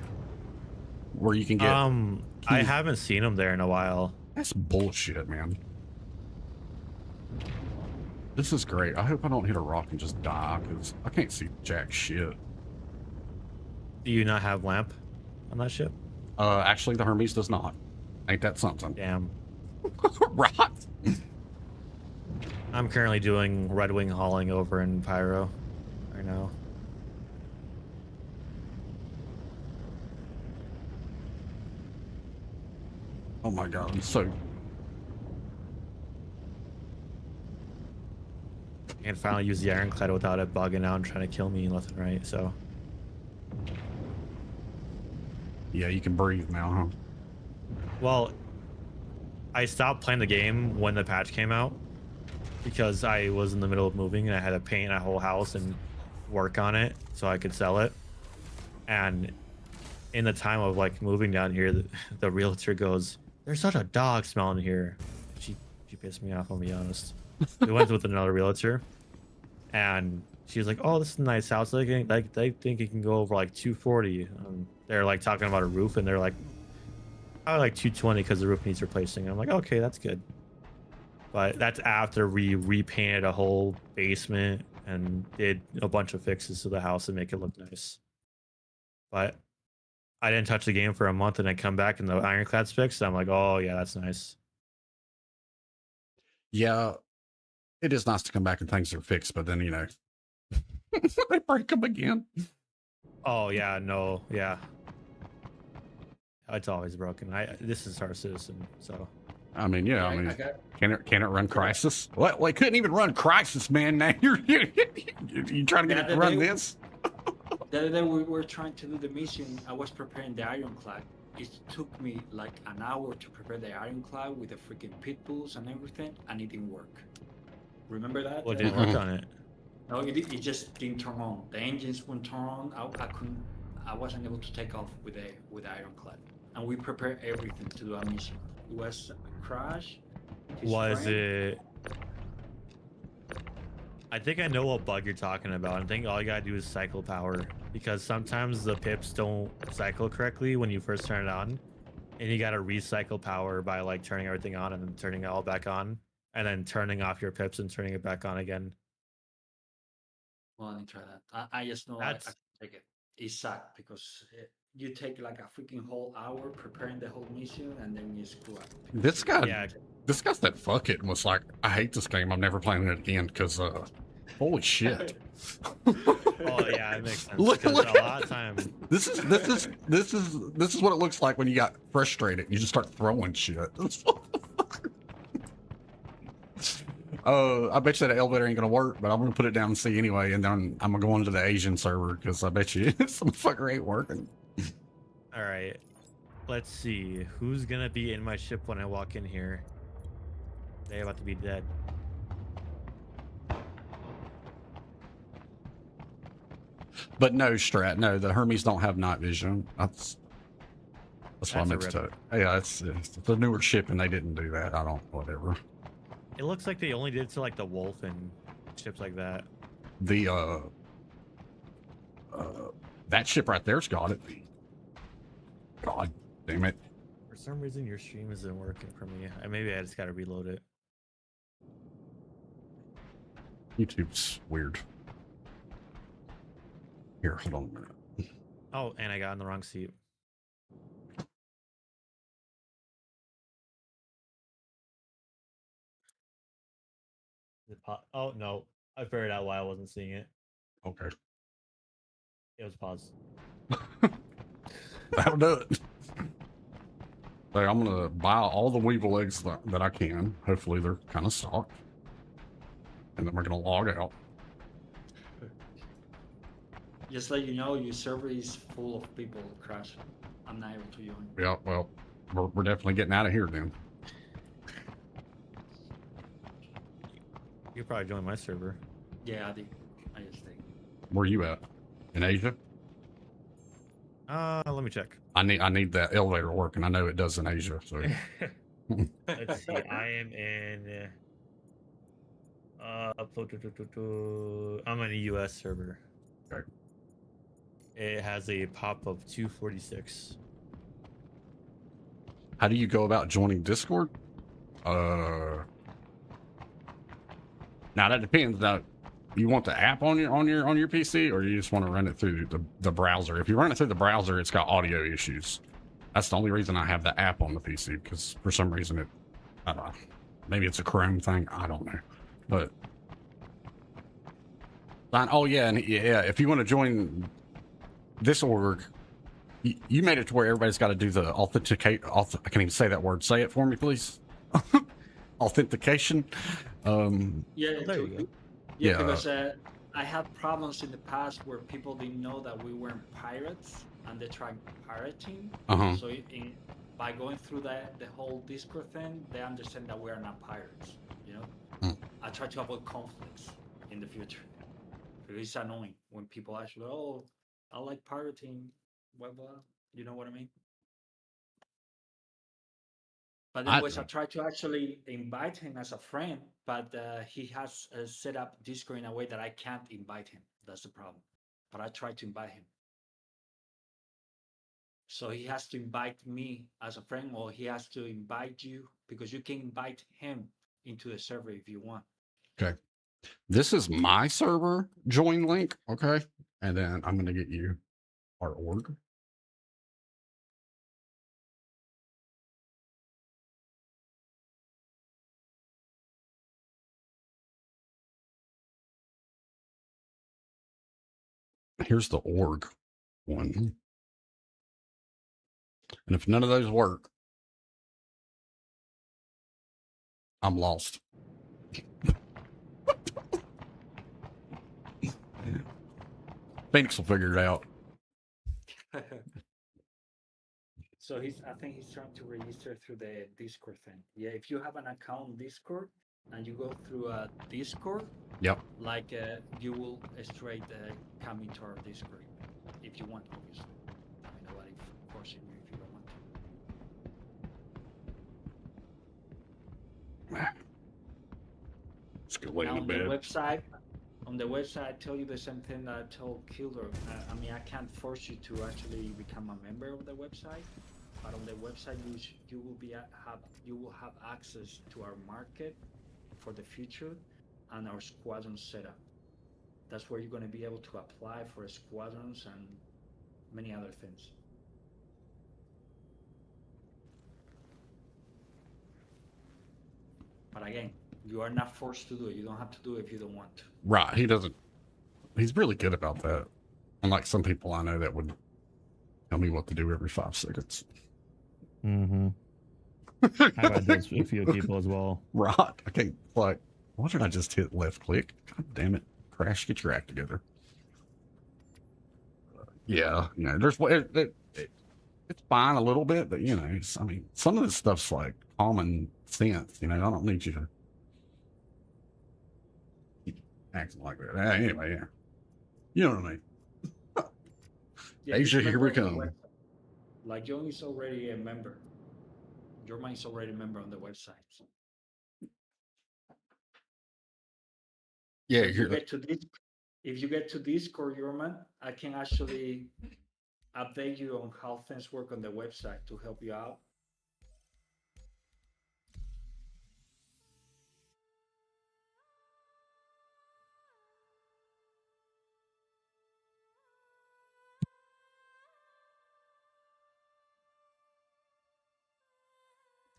Where you can get I haven't seen them there in a while. That's bullshit, man. This is great. I hope I don't hit a rock and just die, because I can't see jack shit. Do you not have lamp on that ship? Actually, the Hermes does not. Ain't that something? Damn. Right. I'm currently doing Red Wing hauling over in Pyro right now. Oh my god, I'm so... I can finally use the Ironclad without it bugging out and trying to kill me left and right, so... Yeah, you can breathe now, huh? Well, I stopped playing the game when the patch came out because I was in the middle of moving and I had to paint a whole house and work on it so I could sell it. And in the time of like moving down here, the realtor goes, "There's such a dog smell in here." She pissed me off, I'll be honest. We went with another realtor and she was like, "Oh, this is a nice house. They think it can go over like 240. They're like talking about a roof and they're like, "I like 220 because the roof needs replacing." And I'm like, okay, that's good. But that's after we repainted a whole basement and did a bunch of fixes to the house to make it look nice. But I didn't touch the game for a month and I come back and the Ironclad's fixed. I'm like, oh yeah, that's nice. Yeah, it is nice to come back and things are fixed, but then, you know, they break them again. Oh yeah, no, yeah. It's always broken. This is our Citizen, so. I mean, yeah, I mean, can it run Crisis? Well, it couldn't even run Crisis, man. Now you're trying to get it to run this? The other day we were trying to do the mission. I was preparing the Ironclad. It took me like an hour to prepare the Ironclad with the freaking pit bulls and everything, and it didn't work. Remember that? Well, it didn't work on it. No, it just didn't turn on. The engines wouldn't turn on. I wasn't able to take off with the Ironclad. And we prepared everything to do a mission. It was KRASH. Was it? I think I know what bug you're talking about. I think all you gotta do is cycle power, because sometimes the pips don't cycle correctly when you first turn it on, and you gotta recycle power by like turning everything on and then turning it all back on, and then turning off your pips and turning it back on again. Well, I didn't try that. I just know I can take it. It sucked because you take like a freaking whole hour preparing the whole mission and then you screw up. This guy said fuck it and was like, "I hate this game. I'm never playing it again because holy shit." Oh yeah, it makes sense. Look, a lot of times this is what it looks like when you got frustrated. You just start throwing shit. I bet you that elevator ain't gonna work, but I'm gonna put it down and see anyway, and then I'm gonna go into the Asian server because I bet you some fucker ain't working. All right, let's see who's gonna be in my ship when I walk in here. They're about to be dead. But no, Strat, no, the Hermes don't have night vision. That's what I meant to tell you. Yeah, it's the newer ship and they didn't do that. I don't, whatever. It looks like they only did to like the Wolf and ships like that. The that ship right there's got it. God damn it. For some reason your stream isn't working for me. Maybe I just gotta reload it. YouTube's weird. Here, hold on a minute. Oh, and I got in the wrong seat. Oh no, I figured out why I wasn't seeing it. Okay. It was paused. That'll do it. So I'm gonna buy all the Weevil eggs that I can. Hopefully they're kind of stocked. And then we're gonna log out. Just let you know, your server is full of people. KRASH. I'm not able to join. Yeah, well, we're definitely getting out of here then. You could probably join my server. Yeah, I just think. Where are you at? In Asia? Let me check. I need that elevator working. I know it does in Asia. So Let's see. I am in. I'm on a US server. okay. It has a pop of 246. How do you go about joining Discord? Now that depends. Now, you want the app on your PC, or you just want to run it through the browser? If you run it through the browser, it's got audio issues. That's the only reason I have the app on the PC, because for some reason I don't know. Maybe it's a Chrome thing. I don't know. But oh yeah, and yeah, if you want to join this org, you made it to where everybody's got to do the authenticate. I can't even say that word. Say it for me, please. Authentication. Yeah, there you go. Yeah, because I had problems in the past where people didn't know that we weren't pirates and they tried pirating. So by going through the whole Discord thing, they understand that we are not pirates. You know, I try to avoid conflicts in the future. It's annoying when people actually, oh, I like pirating, blah blah. You know what I mean? But anyways, I tried to actually invite him as a friend, but he has set up Discord in a way that I can't invite him. That's the problem. But I tried to invite him. So he has to invite me as a friend, or he has to invite you, because you can invite him into the server if you want. Okay. This is my server join link. Okay. And then I'm going to get you our org. Here's the org one. And if none of those work, I'm lost. Phoenix will figure it out. So I think he's trying to register through the Discord thing. Yeah, if you have an account on Discord and you go through a Discord, yep, like you will straight come into our Discord if you want, obviously. I mean, nobody forcing you if you don't want to. Let's go lay Now, in bed. On the website, I tell you the same thing that I told Killer. I mean, I can't force you to actually become a member of the website, but on the website, you will have access to our market for the future and our squadron setup. That's where you're going to be able to apply for squadrons and many other things. But again, you are not forced to do it. You don't have to do it if you don't want to. Right. He doesn't. He's really good about that. Unlike some people I know that would tell me what to do every 5 seconds. Mm-hmm. I've had those with a few people as well. Right. I can't, like, why did I just hit left click? God damn it. Crash, get your act together. Yeah. You know, it's fine a little bit, but, you know, I mean, some of this stuff's like common sense. You know, I don't need you to keep acting like that. Anyway, yeah. You know what I mean? Yeah, Asia, here we come. Like, John is already a member. Jorman is already a member on the website. Yeah, so if you get to Discord, Jorman, I can actually update you on how things work on the website to help you out.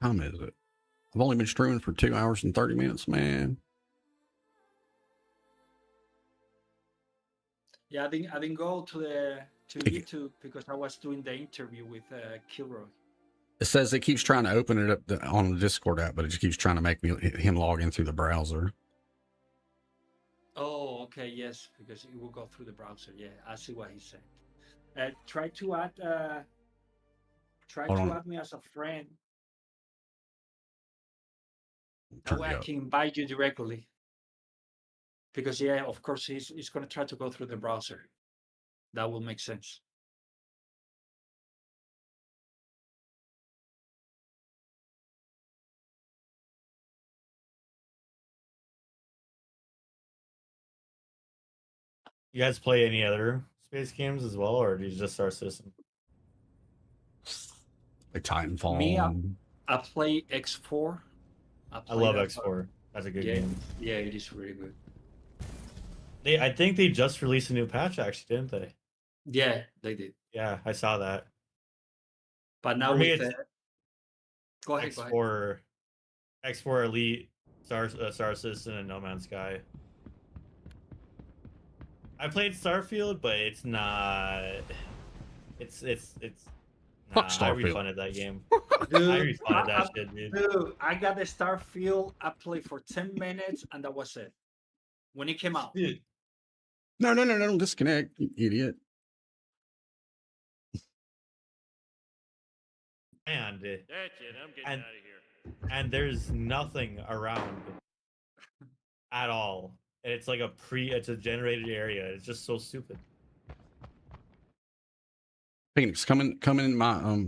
Time is it? I've only been streaming for 2 hours and 30 minutes, man. Yeah, I didn't go to YouTube because I was doing the interview with Kilroy. It says it keeps trying to open it up on the Discord app, but it just keeps trying to make him log in through the browser. Oh, okay, yes, because it will go through the browser. Yeah, I see what he's saying. Try to add me as a friend. That way I can invite you directly. Because yeah, of course he's going to try to go through the browser. That will make sense. You guys play any other space games as well, or do you just Star System? Like Titanfall. Me, I play X4. I love X4. That's a good game. Yeah, it is really good. I think they just released a new patch, actually, didn't they? Yeah, they did. Yeah, I saw that. But now with go ahead. X4 Elite, Star Citizen, and No Man's Sky. I played Starfield, but it's not. It's. Fuck Nah, Starfield. I refunded that game. Dude, I refunded that shit, dude. Dude, I got the Starfield. I played for 10 minutes, and that was it. When it came out. Dude. No, don't disconnect, you idiot. And That's it. I'm getting out of here. and there's nothing around at all. And it's like it's a generated area. It's just so stupid. Phoenix, come in my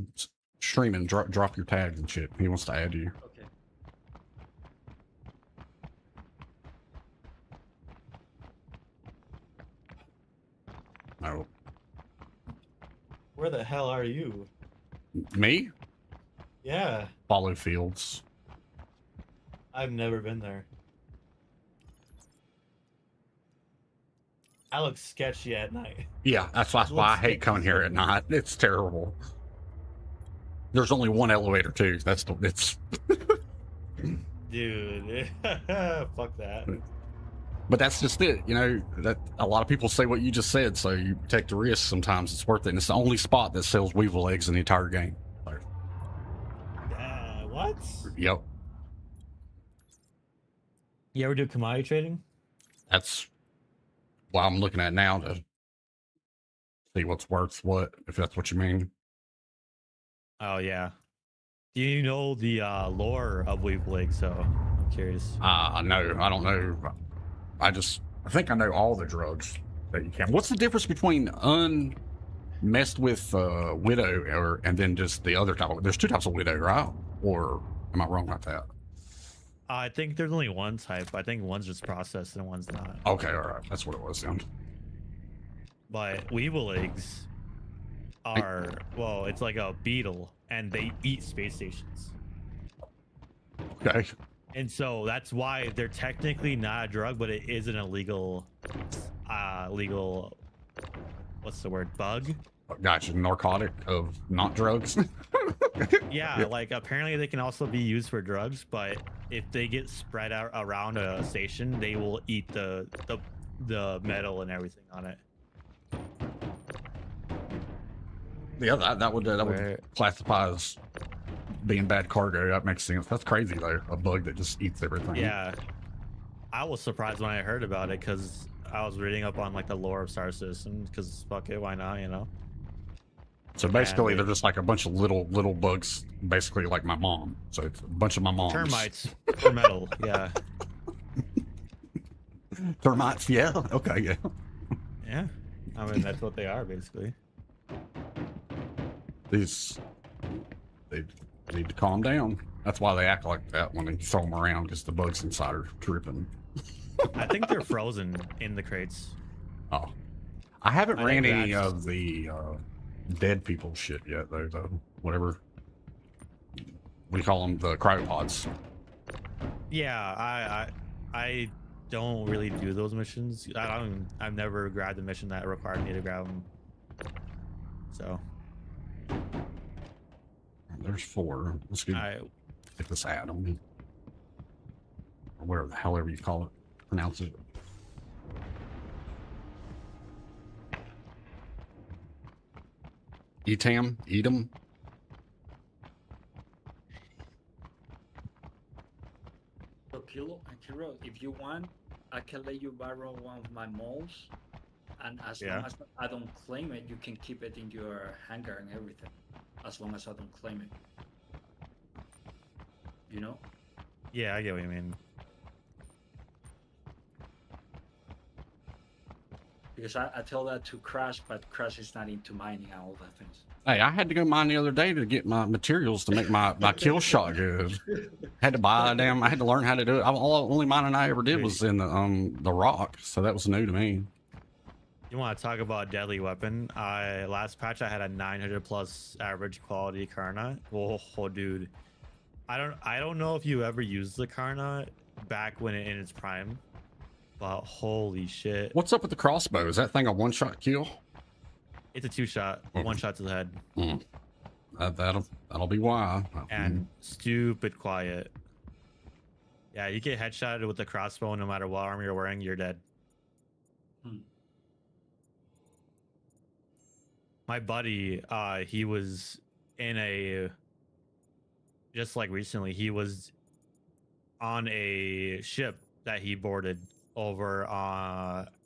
stream and drop your tag and shit. He wants to add you. Okay. No. Where the hell are you? Me? Yeah, Follow Fields. I've never been there. I look sketchy at night. Yeah, that's why I hate coming here at night. It's terrible. There's only one elevator too. It's Dude, fuck that. But that's just it, you know. That a lot of people say what you just said, so you take the risk. Sometimes it's worth it. And it's the only spot that sells weevil eggs in the entire game. So, What? yep, You ever do commodity trading? that's what I'm looking at now to see what's worth what, if that's what you mean. Oh yeah. Do you know the lore of weevil eggs? So I'm curious. No, I don't know. I think I know all the drugs that you can. What's the difference between unmessed with widow and then just the other type of? There's two types of widow, right? Or am I wrong about that? I think there's only one type. I think one's just processed and one's not. Okay, all right, that's what it was then. But weevil eggs are, well, it's like a beetle, and they eat space stations. Okay. And so that's why they're technically not a drug, but it is an illegal, what's the word, bug? Gotcha. Narcotic of not drugs. Yeah, like apparently they can also be used for drugs, but if they get spread out around a station, they will eat the metal and everything on it. Yeah, that would classify as being bad cargo. That makes sense. That's crazy though. A bug that just eats everything. Yeah, I was surprised when I heard about it because I was reading up on like the lore of Star Citizen. Because fuck it, why not? You know. So basically, they're just like a bunch of little bugs, basically like my mom. So it's a bunch of my moms. Termites for metal. Yeah. Termites. Yeah. Okay. Yeah. Yeah. I mean, that's what they are basically. They need to calm down. That's why they act like that when they throw them around, because the bugs inside are tripping. I think they're frozen in the crates. Oh, I haven't ran any of the dead people shit yet, though. Whatever we call them, the cryopods. Yeah, I don't really do those missions. I've never grabbed a mission that required me to grab them. So there's 4. Let's get this atom, or whatever the however you call it, pronounce it. Edam. So Kilo, if you want, I can let you borrow one of my molds, and as long as I don't claim it, you can keep it in your hangar and everything, as long as I don't claim it. You know? Yeah, I get what you mean. Because I tell that to KRASH, but KRASH is not into mining and all that things. Hey, I had to go mine the other day to get my materials to make my kill shot good. Had to buy I had to learn how to do it. Only mining I ever did was in the rock, so that was new to me. You want to talk about a deadly weapon? Last patch I had a 900 plus average quality Karna. Oh, dude, I don't know if you ever used the Karna back when in its prime, but holy shit! What's up with the crossbow? Is that thing a one-shot kill? It's a 2-shot, one shot to the head. That'll be why. And stupid quiet. Yeah, you get headshotted with the crossbow, no matter what armor you're wearing, you're dead. My buddy, he was in a, just like recently, he was on a ship that he boarded over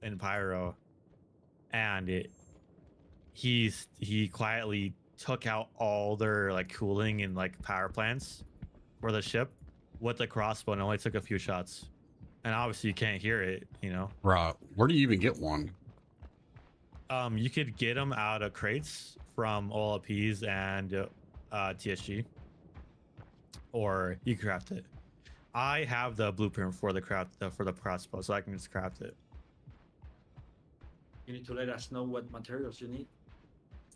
in Pyro, and he quietly took out all their like cooling and like power plants for the ship with the crossbow, and only took a few shots. And obviously you can't hear it, you know. Right. Where do you even get one? You could get them out of crates from OLPs and TSG, or you craft it. I have the blueprint for the crossbow, so I can just craft it. You need to let us know what materials you need.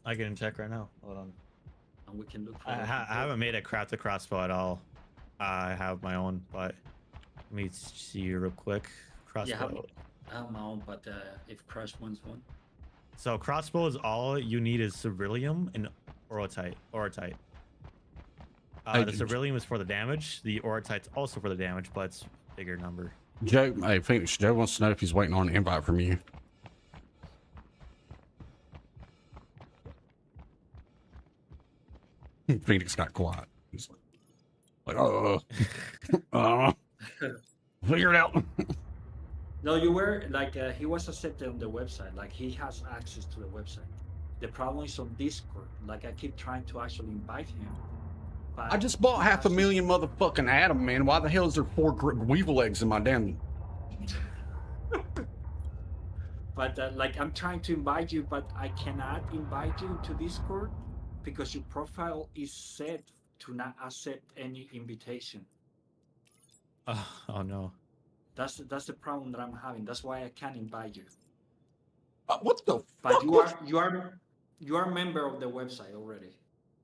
I can check right now. Hold on. And we can look for I haven't made a crafted crossbow at all. I have my own, but let me see real quick. Crossbow. Yeah, I have my own, but if KRASH wants one. So crossbow is all you need is ceruleum and orotite. The ceruleum is for the damage. The orotite's also for the damage, but it's a bigger number. Joe, hey Phoenix, Joe wants to know if he's waiting on an invite from you. Phoenix got quiet. He's like, figure it out. No, you were like he was accepted on the website. Like he has access to the website. The problem is on Discord. Like I keep trying to actually invite him. But I just bought 500,000 motherfucking Adam, man. Why the hell is there 4 weevil eggs in my damn? But like I'm trying to invite you, but I cannot invite you to Discord because your profile is set to not accept any invitation. Oh no. That's the problem that I'm having. That's why I can't invite you. What the But fuck? you are a member of the website already.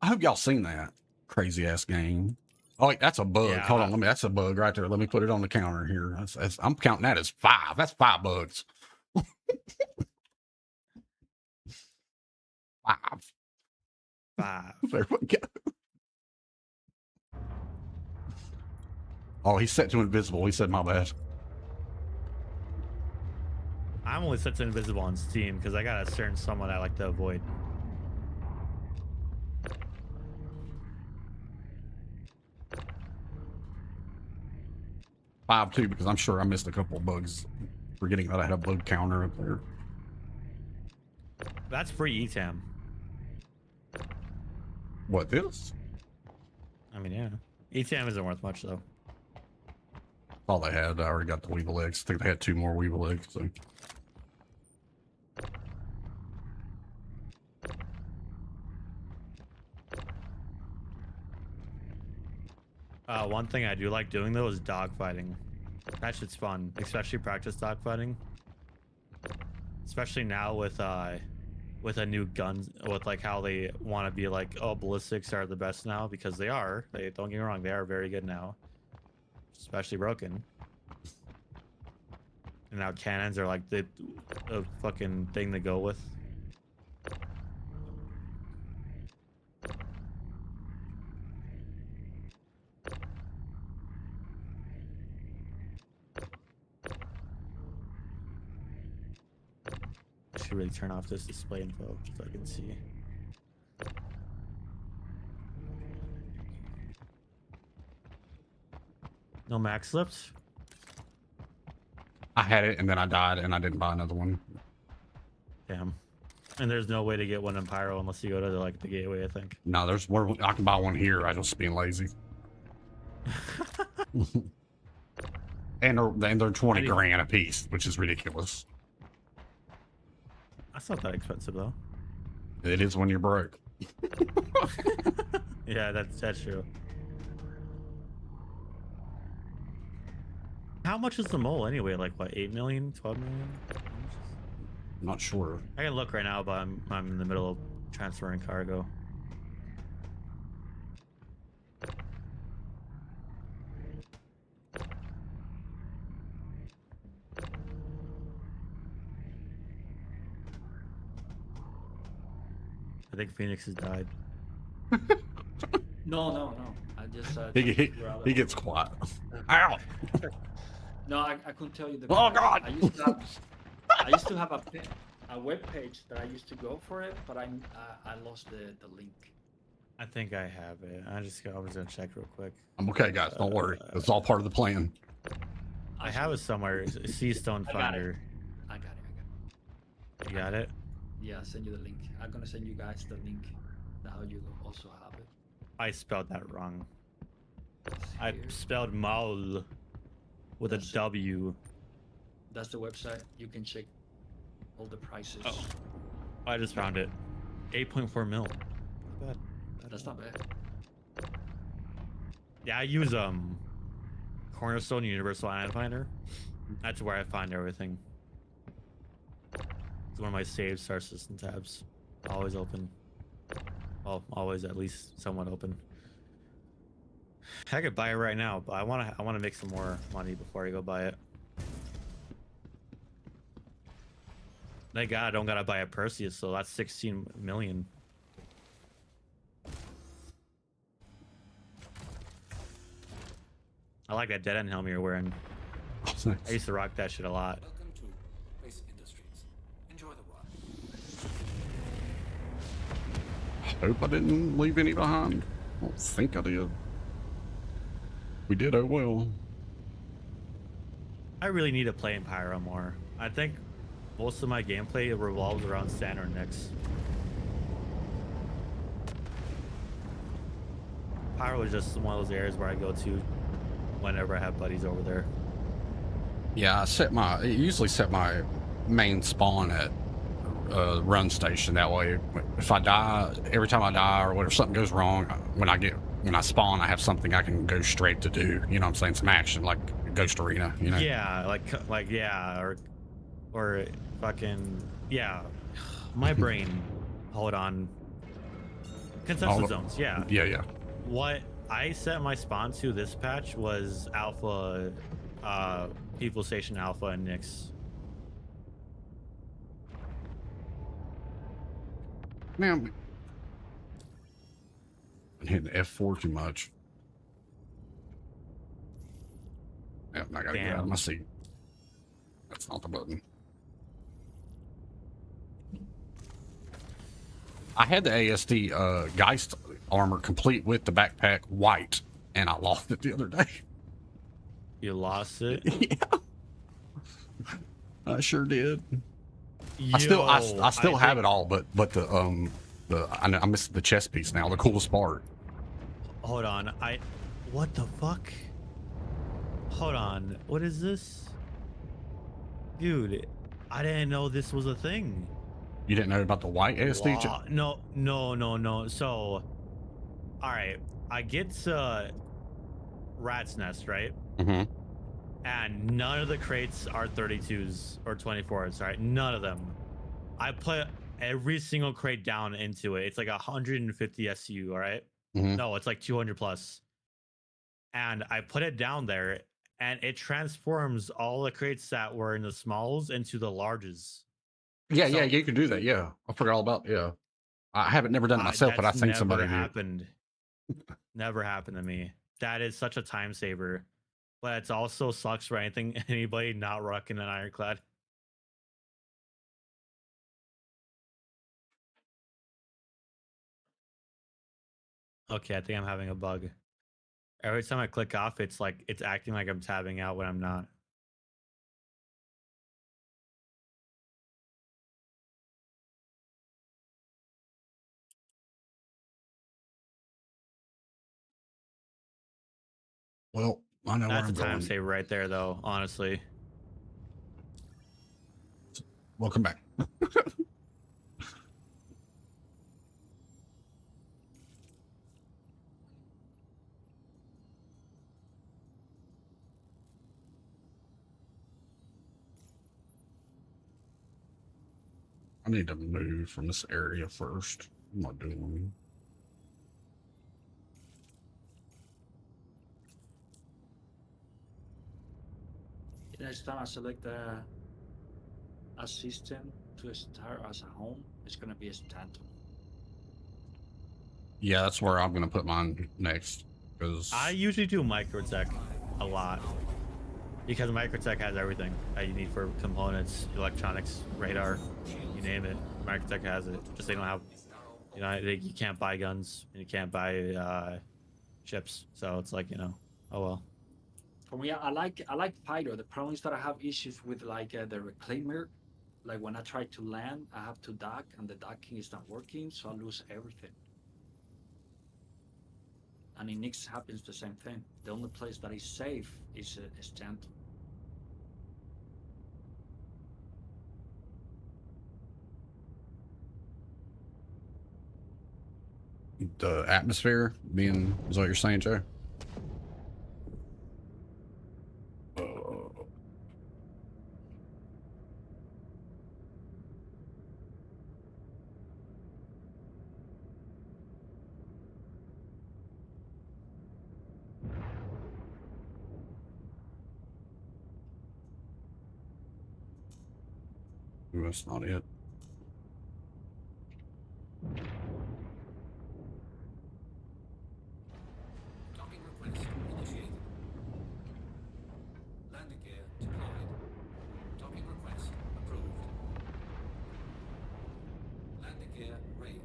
I hope y'all seen that crazy ass game. Oh wait, that's a bug. Yeah. Hold on, that's a bug right there. Let me put it on the counter here. I'm counting that as 5. That's 5 bugs. 5. There we go. Oh, he's set to invisible. He said my bad. I'm only set to invisible on Steam because I got a certain someone I like to avoid. Five too, because I'm sure I missed a couple of bugs. Forgetting that I had a bug counter up there. That's free ETAM. What, this? I mean, yeah. ETAM isn't worth much though. All they had, I already got the weevil eggs. I think they had 2 more weevil eggs. So. One thing I do like doing though is dogfighting. That shit's fun, especially practice dogfighting. Especially now with a new gun, with like how they want to be like, oh, ballistics are the best now, because they are. They don't get me wrong, they are very good now, especially broken. And now cannons are like the fucking thing to go with. I should really turn off this display info so I can see. No max lift? I had it and then I died and I didn't buy another one. Damn. And there's no way to get one in Pyro unless you go to like the gateway, I think. No, there's where I can buy one here. I just being lazy. and they're 20 grand a piece, which is ridiculous. That's not that expensive though. It is when you're broke. Yeah, that's true. How much is the mole anyway? Like what, 8 million, 12 million? I'm not sure. I can look right now, but I'm in the middle of transferring cargo. I think Phoenix has died. No. I just He gets quiet. Ow! No, I couldn't tell you the. Oh price. God! I used to have a web page that I used to go for it, but I lost the link. I think I have it. I was gonna check real quick. I'm okay, guys. Don't worry. It's all part of the plan. I have it somewhere. Sea Stone Finder. I got it. You got it? Yeah, I'll send you the link. I'm gonna send you guys the link. Now you also have it. I spelled that wrong. I spelled Maul with a W. That's the website. You can check all the prices. Oh, I just found it. 8.4 mil. Not bad. That's not bad. Yeah, I use Cornerstone Universal Ad Finder. That's where I find everything. It's one of my saved Star System tabs. Always open. Well, always at least somewhat open. I could buy it right now, but I wanna make some more money before I go buy it. Thank God I don't gotta buy a Perseus, so that's 16 million. I like that dead end helmet you're wearing. Oh, nice. I used to rock that shit a lot. Welcome to Basic Industries. Enjoy the ride. Hope I didn't leave any behind. I don't think I did. We did, oh well. I really need to play in Pyro more. I think most of my gameplay revolves around Sand or Nyx. Pyro is just one of those areas where I go to whenever I have buddies over there. Yeah, I usually set my main spawn at run station. That way, if I die, every time I die or whatever, something goes wrong, when I spawn, I have something I can go straight to do. You know what I'm saying? Some action, like Ghost Arena, you know? Yeah, like yeah, or fucking, yeah. My brain, hold on. Consensus zones, yeah. Yeah. What I set my spawn to this patch was Alpha, People Station Alpha and Nyx. Man, I'm hitting F4 too much. Yep, I gotta get out of my seat. That's not the button. I had the ASD Geist armor complete with the backpack white, and I lost it the other day. You lost it? Yeah. I sure did. I still have it all, but I missed the chest piece now, the coolest part. Hold on, what the fuck? Hold on, what is this? Dude, I didn't know this was a thing. You didn't know about the white ASD? No. So, alright, I get to Rat's Nest, right? Mm-hmm. And none of the crates are 32s or 24s, right? None of them. I put every single crate down into it. It's like 150 SU, all right? Mm-hmm. No, it's like 200 plus. And I put it down there, and it transforms all the crates that were in the smalls into the larges. Yeah, you can do that. Yeah, I forgot all about. Yeah, I haven't never done it myself, but I think somebody happened. Never happened to me. That is such a time saver, but it also sucks for anybody not rocking an ironclad. Okay, I think I'm having a bug. Every time I click off, it's acting like I'm tabbing out when I'm not. Well, I know That's where I'm a time going. saver right there, though. Honestly. Welcome back. need to move from this area first. I'm not doing. Next time I select a system to start as a home, it's gonna be a Stanton. Yeah, that's where I'm gonna put mine next. Because I usually do microtech a lot because microtech has everything that you need for components, electronics, radar, you name it. Microtech has it. Just they don't have, you know, you can't buy guns and you can't buy chips. So it's like, you know, oh well. For me, I like Pyro. The problem is that I have issues with like the reclaimer. Like when I try to land, I have to dock, and the docking is not working, so I lose everything. And in Nix happens the same thing. The only place that is safe is Stanton. the atmosphere being is what you're saying, Joe? That's not it. Docking request initiated. Landing gear deployed. Docking request approved. Landing gear raised.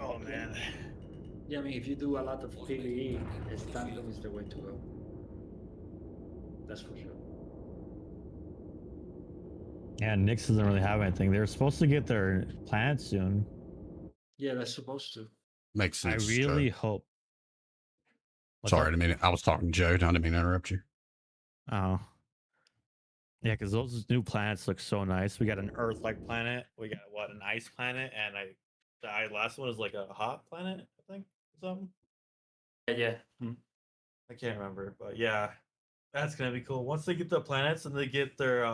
Oh man. Yeah, I mean, if you do a lot of PvE, Stanton is the way to go. That's for sure. Yeah, Nix doesn't really have anything. They're supposed to get their planet soon. Yeah, they're supposed to. Makes sense. I really Joe. hope. Sorry, I was talking to Joe. I didn't mean to interrupt you. Oh. Yeah, because those new planets look so nice. We got an Earth-like planet. We got what, an ice planet, and the last one is like a hot planet, I think, or something. Yeah. I can't remember, but yeah, that's gonna be cool. Once they get the planets and they get their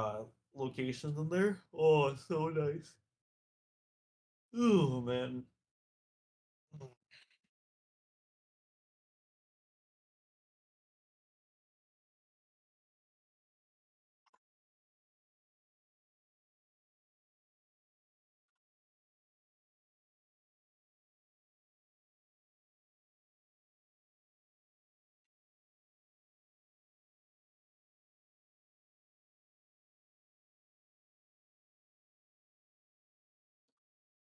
locations in there, oh, it's so nice. Oh man.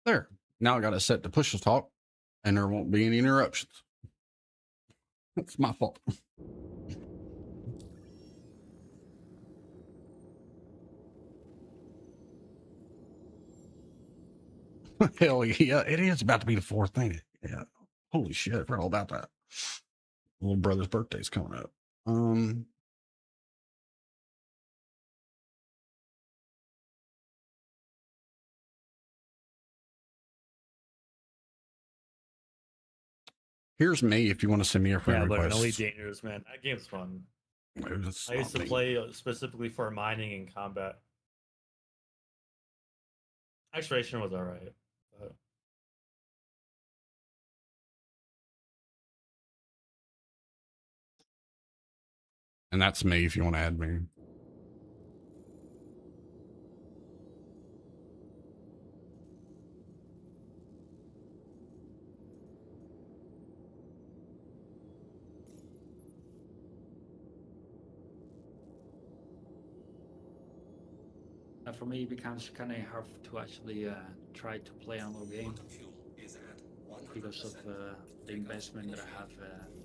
There. Now I got it set to push to talk, and there won't be any interruptions. That's my fault. Hell yeah, it is about to be the 4th, ain't it? Yeah. Holy shit, I forgot all about that. Little brother's birthday's coming up. Here's me if you want to send me a friend Yeah, but request. Elite Dangerous, man, that game's fun. I used to play specifically for mining and combat. Exploration was alright. But... And that's me if you want to add me. For me, it becomes kind of hard to actually try to play on the game because of the investment that I have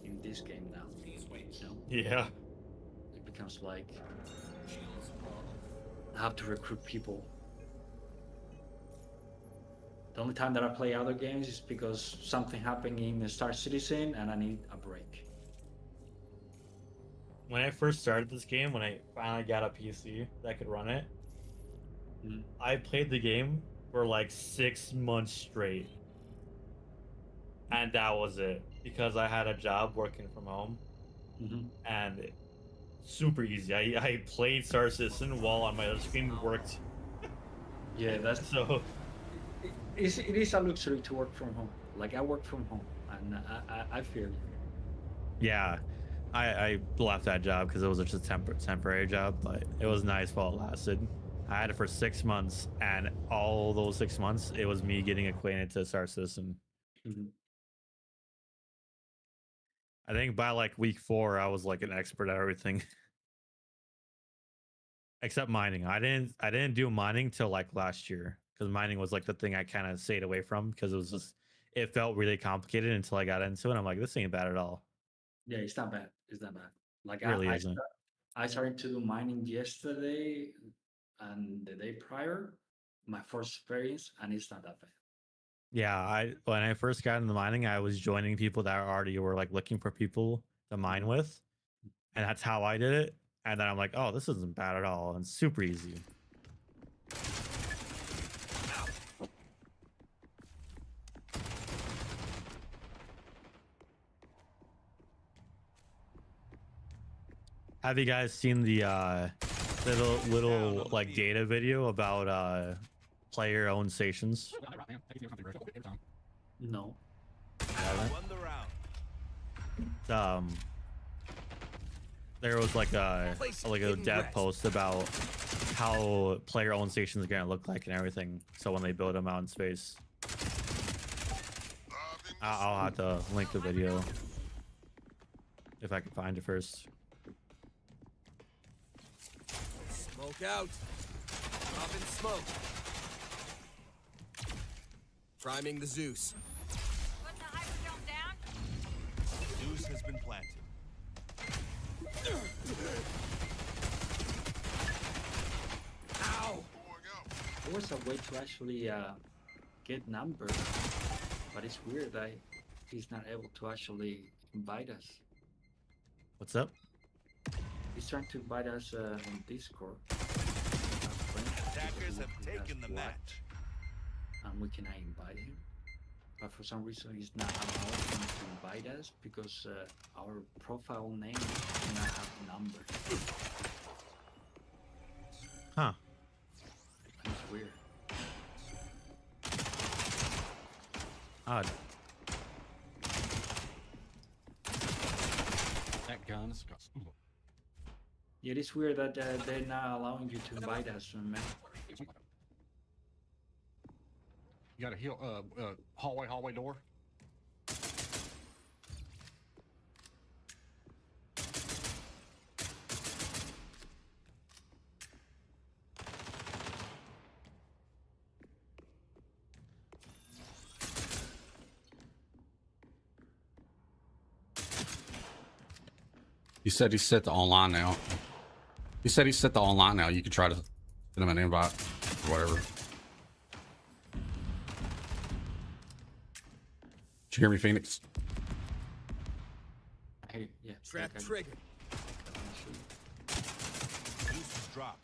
in this game now. You know? Yeah. It becomes like I have to recruit people The only time that I play other games is because something happened in Star Citizen and I need a break. When I first started this game, when I finally got a PC that could run it, I played the game for like 6 months straight. And that was it. Because I had a job working from home. And super easy. I played Star Citizen while on my other screen worked. Yeah, that's so. It is a luxury to work from home. Like I work from home, and I feel you. Yeah, I left that job because it was just a temporary job, but it was nice while it lasted. I had it for 6 months, and all those 6 months, it was me getting acquainted to Star Citizen. I think by like week 4, I was like an expert at everything. Except mining. I didn't do mining till like last year, because mining was like the thing I kind of stayed away from because it felt really complicated until I got into it. I'm like, this ain't bad at all. Yeah, it's not bad. It's not bad. Like It really isn't. I started to do mining yesterday and the day prior, my first experience, and it's not that bad. Yeah, when I first got into mining, I was joining people that already were like looking for people to mine with, and that's how I did it. And then I'm like, oh, this isn't bad at all, and super easy. Have you guys seen the little like data video about player-owned stations? No. There was like a dev post about how player-owned stations are gonna look like and everything. So when they build them out in space, I'll have to link the video if I can find it first. Smoke out. Dropping smoke. Priming the Zeus. Putting the hyperdome down. Zeus has been planted. Ow! There was a way to actually get numbers, but it's weird that he's not able to actually invite us. What's up? He's trying to invite us on Discord. Attackers have taken the match. And we cannot invite him. But for some reason he's not allowing him to invite us because our profile name does not have numbers. Huh. It's weird. Odd. That gun is got. Yeah, it is weird that they're not allowing you to invite us, man. You got a hallway door. He said he set the online now. He said he set the online now. You could try to send him an invite or whatever. Did you hear me, Phoenix? Hey, yeah. Trap triggered. Zeus is dropped.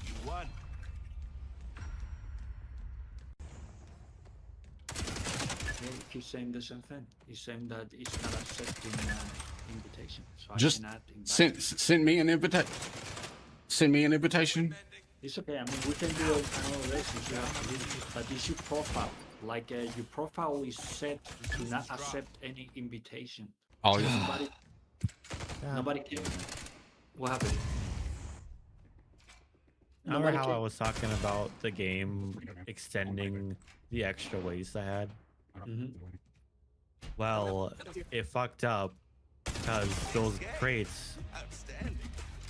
You won. He's saying the same thing. He's saying that he's not accepting invitation. So Just I cannot invite send me an invitation. Send me an invitation. It's okay. I mean, we can do another race if you have to do it. But it's your profile. Like your profile is set to not accept any invitation. Oh yeah. Nobody can. What happened? Remember how I was talking about the game extending the extra waste I had? Well, it fucked up because those crates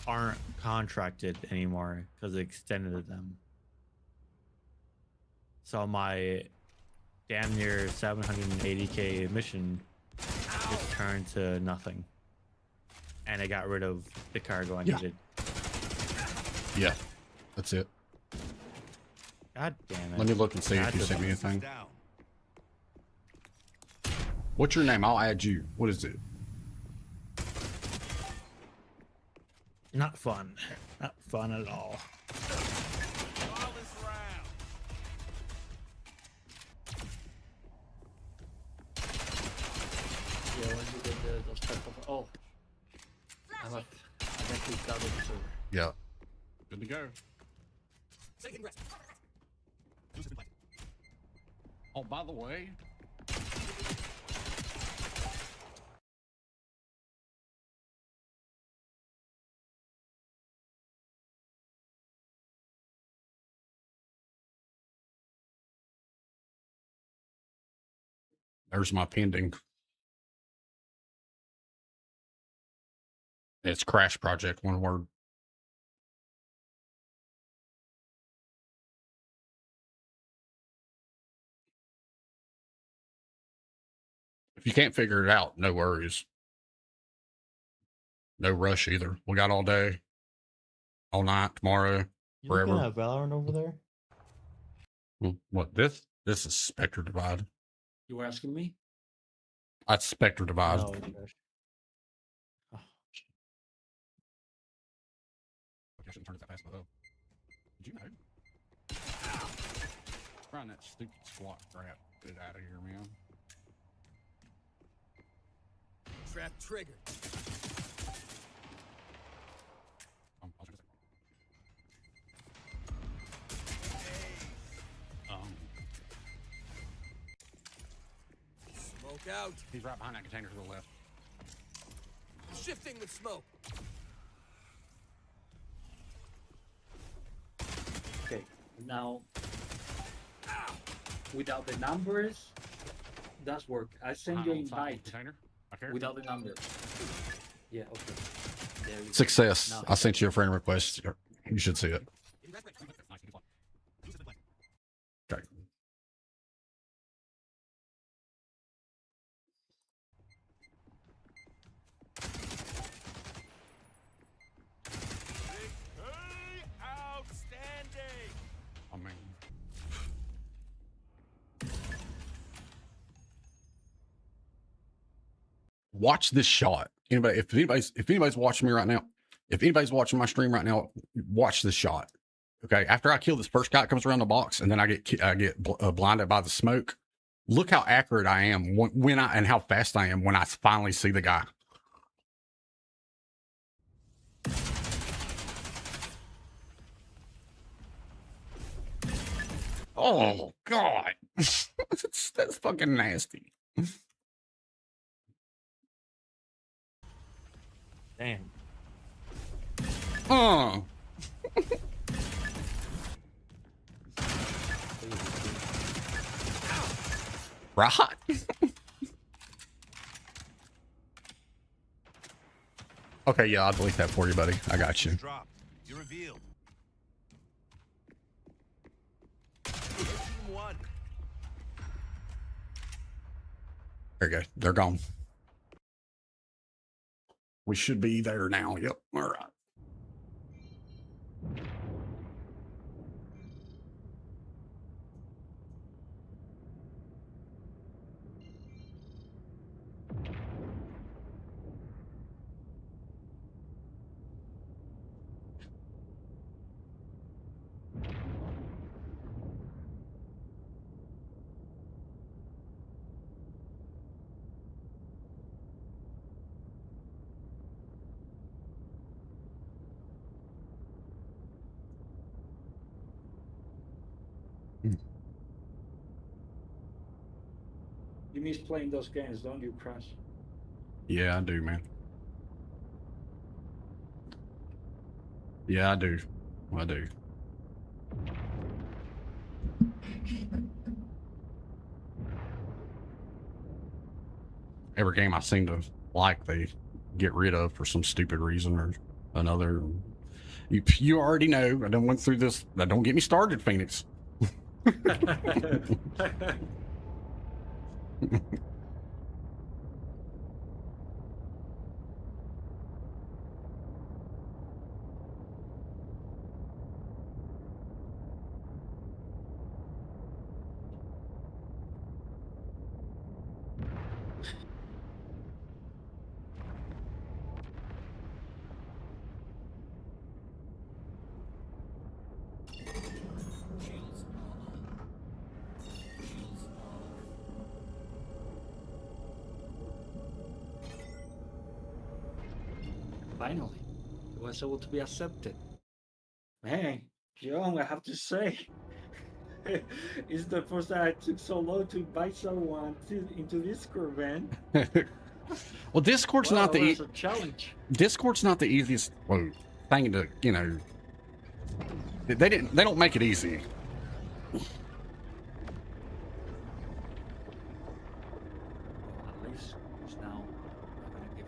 aren't contracted anymore because it extended them. So my damn near 780k mission just turned to nothing. And it got rid of the cargo I Yeah. needed. Yeah, that's it. God damn it. Let me look and see if you sent me anything. What's your name? I'll add you. What is it? Not fun. Not fun at all. Yeah, once you get those type of... Oh. I got kicked out of the server. Yeah. Good to go. Taking rest. Oh, by the way. There's my pending. It's KRASH project, one word. If you can't figure it out, no worries. No rush either. We got all day, all night, tomorrow, You forever. looking at Valorant over there? What, this? This is Spectre Divide. You were asking me? That's Spectre Divide. No, gosh. Oh, shit. I shouldn't turn it that fast, though. Did you know? Run that stupid squat crap. Get out of here, man. Trap triggered. I'll check this. Smoke out. He's right behind that container to the left. Shifting with smoke. Okay, now without the numbers, that's work. I send you an invite without the numbers. Yeah, okay. There you go. Success. Now, I sent you a friend request. You should see it. Okay. Outstanding. I mean, watch this shot. Anybody, if anybody's watching me right now, if anybody's watching my stream right now, watch this shot. Okay, after I kill this first guy that comes around the box, and then I get blinded by the smoke. Look how accurate I am when I and how fast I am when I finally see the guy. Oh God, that's fucking nasty. Damn. Right. Okay, yeah, I'll delete that for you, buddy. I got you. Dropped. You're revealed. One. There you go. They're gone. We should be there now. Yep. All right. You miss playing those games, don't you, KRASH? Yeah, I do, man. Yeah, I do. I do. Every game I seem to like, they get rid of for some stupid reason or another. You already know. I done went through this. Don't get me started, Phoenix. Finally, it was able to be accepted. Man, John, I have to say, it's the first time I took so long to invite someone into Discord, man. Well, Discord's not the a challenge. Discord's not the easiest thing to, you know. They don't make it easy. At least it's now I'm gonna give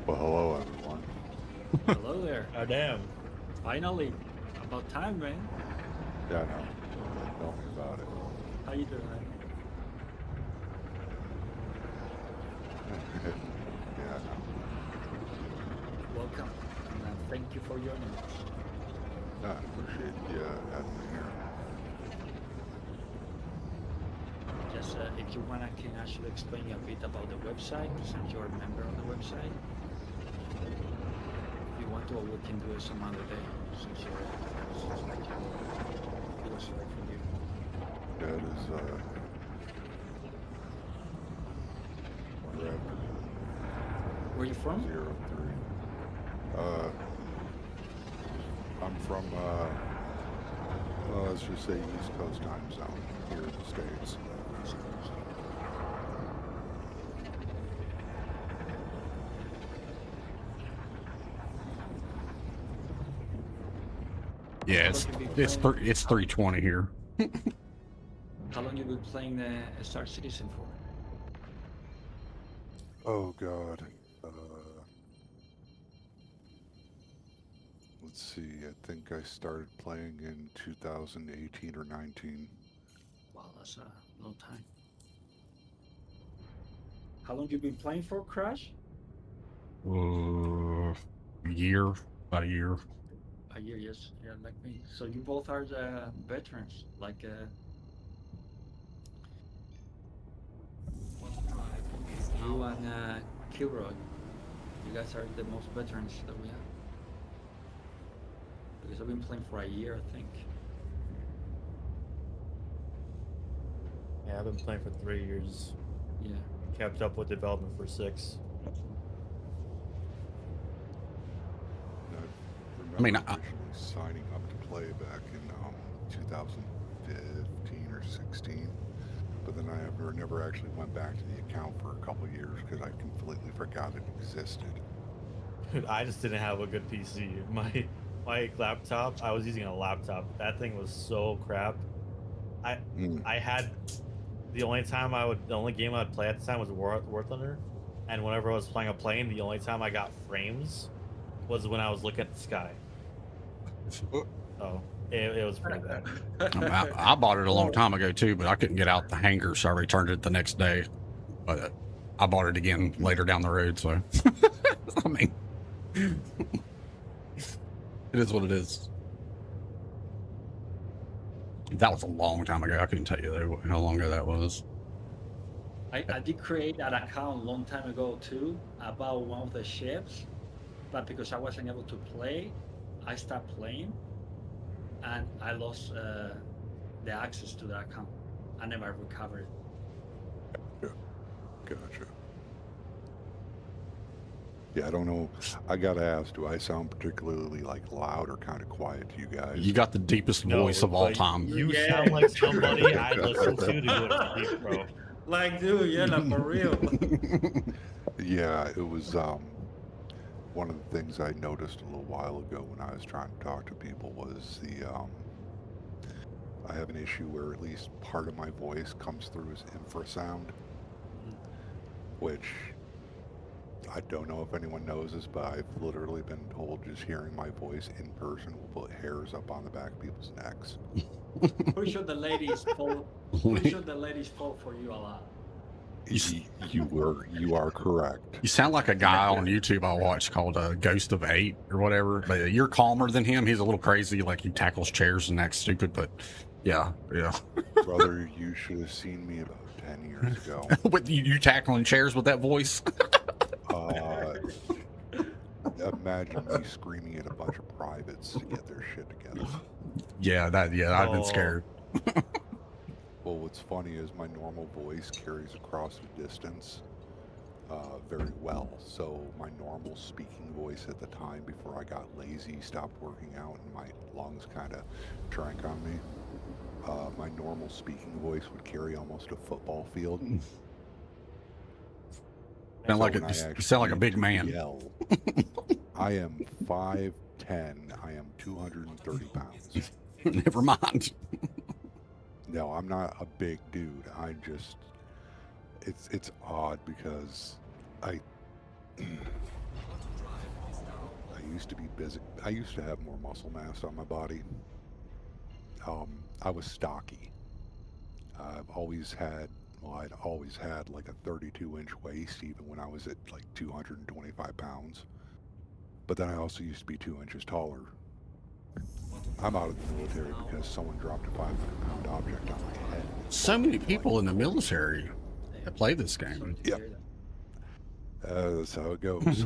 Well, hello, everyone. Hello there. Oh, damn. Finally, about time, man. Yeah, I know. Tell me about it. How you doing, man? Yeah, I know. Welcome, and thank you for joining us. I appreciate you having me here. Just if you want, I can actually explain you a bit about the website, since you're a member of the website. If you want to, or we can do it some other day, since you're like it was right for you. Yeah, it is, we're after Where you from? 03. I'm from, let's just say East Coast time zone here in the States. Yeah, it's 3:20 here. How long you been playing the Star Citizen for? Oh God. Let's see. I think I started playing in 2018 or 19. Wow, that's a long time. How long you been playing for, KRASH? A year, about a year. A year, yes. Yeah, like me. So you both are the veterans, like you and Kilroy. You guys are the most veterans that we have. Because I've been playing for a year, I think. Yeah, I've been playing for 3 years. Yeah. Kept up with development for 6. I mean, signing up to play back in 2015 or 16, but then I never actually went back to the account for a couple of years because I completely forgot it existed. Dude, I just didn't have a good PC. My laptop, I was using a laptop. That thing was so crap. I had the only game I'd play at the time was War Thunder, and whenever I was playing a plane, the only time I got frames was when I was looking at the sky. Oh, it was pretty bad. I bought it a long time ago too, but I couldn't get out the hangar, so I returned it the next day. But I bought it again later down the road, so I mean, it is what it is. That was a long time ago. I couldn't tell you though how long ago that was. I did create an account a long time ago too about one of the ships, but because I wasn't able to play, I stopped playing, and I lost the access to the account. I never recovered it. Gotcha. Yeah, I don't know. I gotta ask, do I sound particularly like loud or kind of quiet to you guys? You got the deepest voice of all time. You sound like somebody I'd listen to go to sleep, bro. Like, dude, yeah, like for real. Yeah, it was one of the things I noticed a little while ago when I was trying to talk to people was I have an issue where at least part of my voice comes through as infrasound, which I don't know if anyone knows this, but I've literally been told just hearing my voice in person will put hairs up on the back of people's necks. Pretty sure the ladies fall. Pretty sure the ladies fall for you a lot. You are correct. You sound like a guy on YouTube I watch called Ghost of 8 or whatever. But you're calmer than him. He's a little crazy, like he tackles chairs and acts stupid. But yeah. Brother, you should have seen me about 10 years ago. With you tackling chairs with that voice? Imagine me screaming at a bunch of privates to get their shit together. Yeah, I've been scared. Well, what's funny is my normal voice carries across the distance very well. So my normal speaking voice at the time, before I got lazy, stopped working out, and my lungs kind of drank on me, my normal speaking voice would carry almost a football field. You sound like a big man. Yell. I am 5'10". I am 230 pounds. Never mind. No, I'm not a big dude. I just, it's odd because I used to be busy. I used to have more muscle mass on my body. I was stocky. I'd always had like a 32-inch waist, even when I was at like 225 pounds. But then I also used to be 2 inches taller. I'm out of the military because someone dropped a 500-pound object on my head. So many people in the military that play this game. Yep. That's how it goes.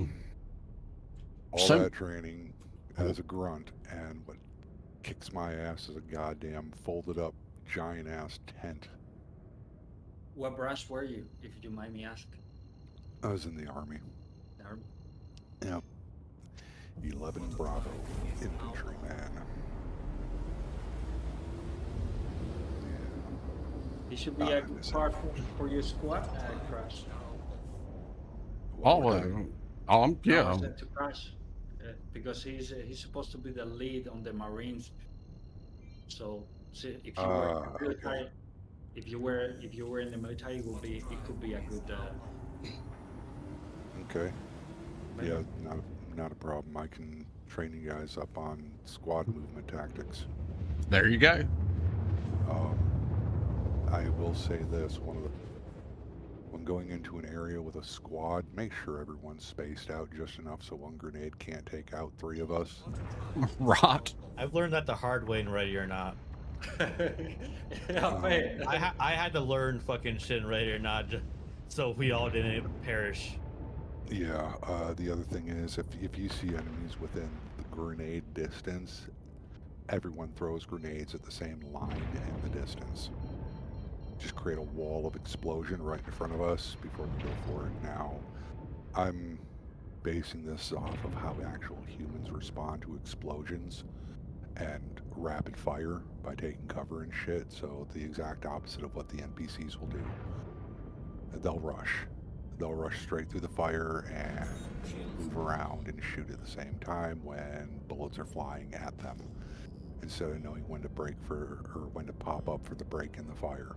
All that training as a grunt, and what kicks my ass is a goddamn folded up giant ass tent. What branch were you, if you mind me asking? I was in the Army. Army? Yep. 11 Bravo infantryman. It should be a good part for your squad, KRASH. Yeah. To KRASH, because he's supposed to be the lead on the Marines. So if you were military, if you were in the military, it could be a good. Okay. Yeah, not a problem. I can train you guys up on squad movement tactics. There you go. I will say this: when going into an area with a squad, make sure everyone's spaced out just enough so one grenade can't take out 3 of us. Right. I've learned that the hard way in Ready or Not. Yeah, I had to learn fucking shit in Ready or Not so we all didn't perish. Yeah, the other thing is, if you see enemies within the grenade distance, everyone throws grenades at the same line in the distance. Just create a wall of explosion right in front of us before we go for it. Now, I'm basing this off of how actual humans respond to explosions and rapid fire by taking cover and shit, so the exact opposite of what the NPCs will do. They'll rush. They'll rush straight through the fire and move around and shoot at the same time when bullets are flying at them, instead of knowing when to when to pop up for the break in the fire.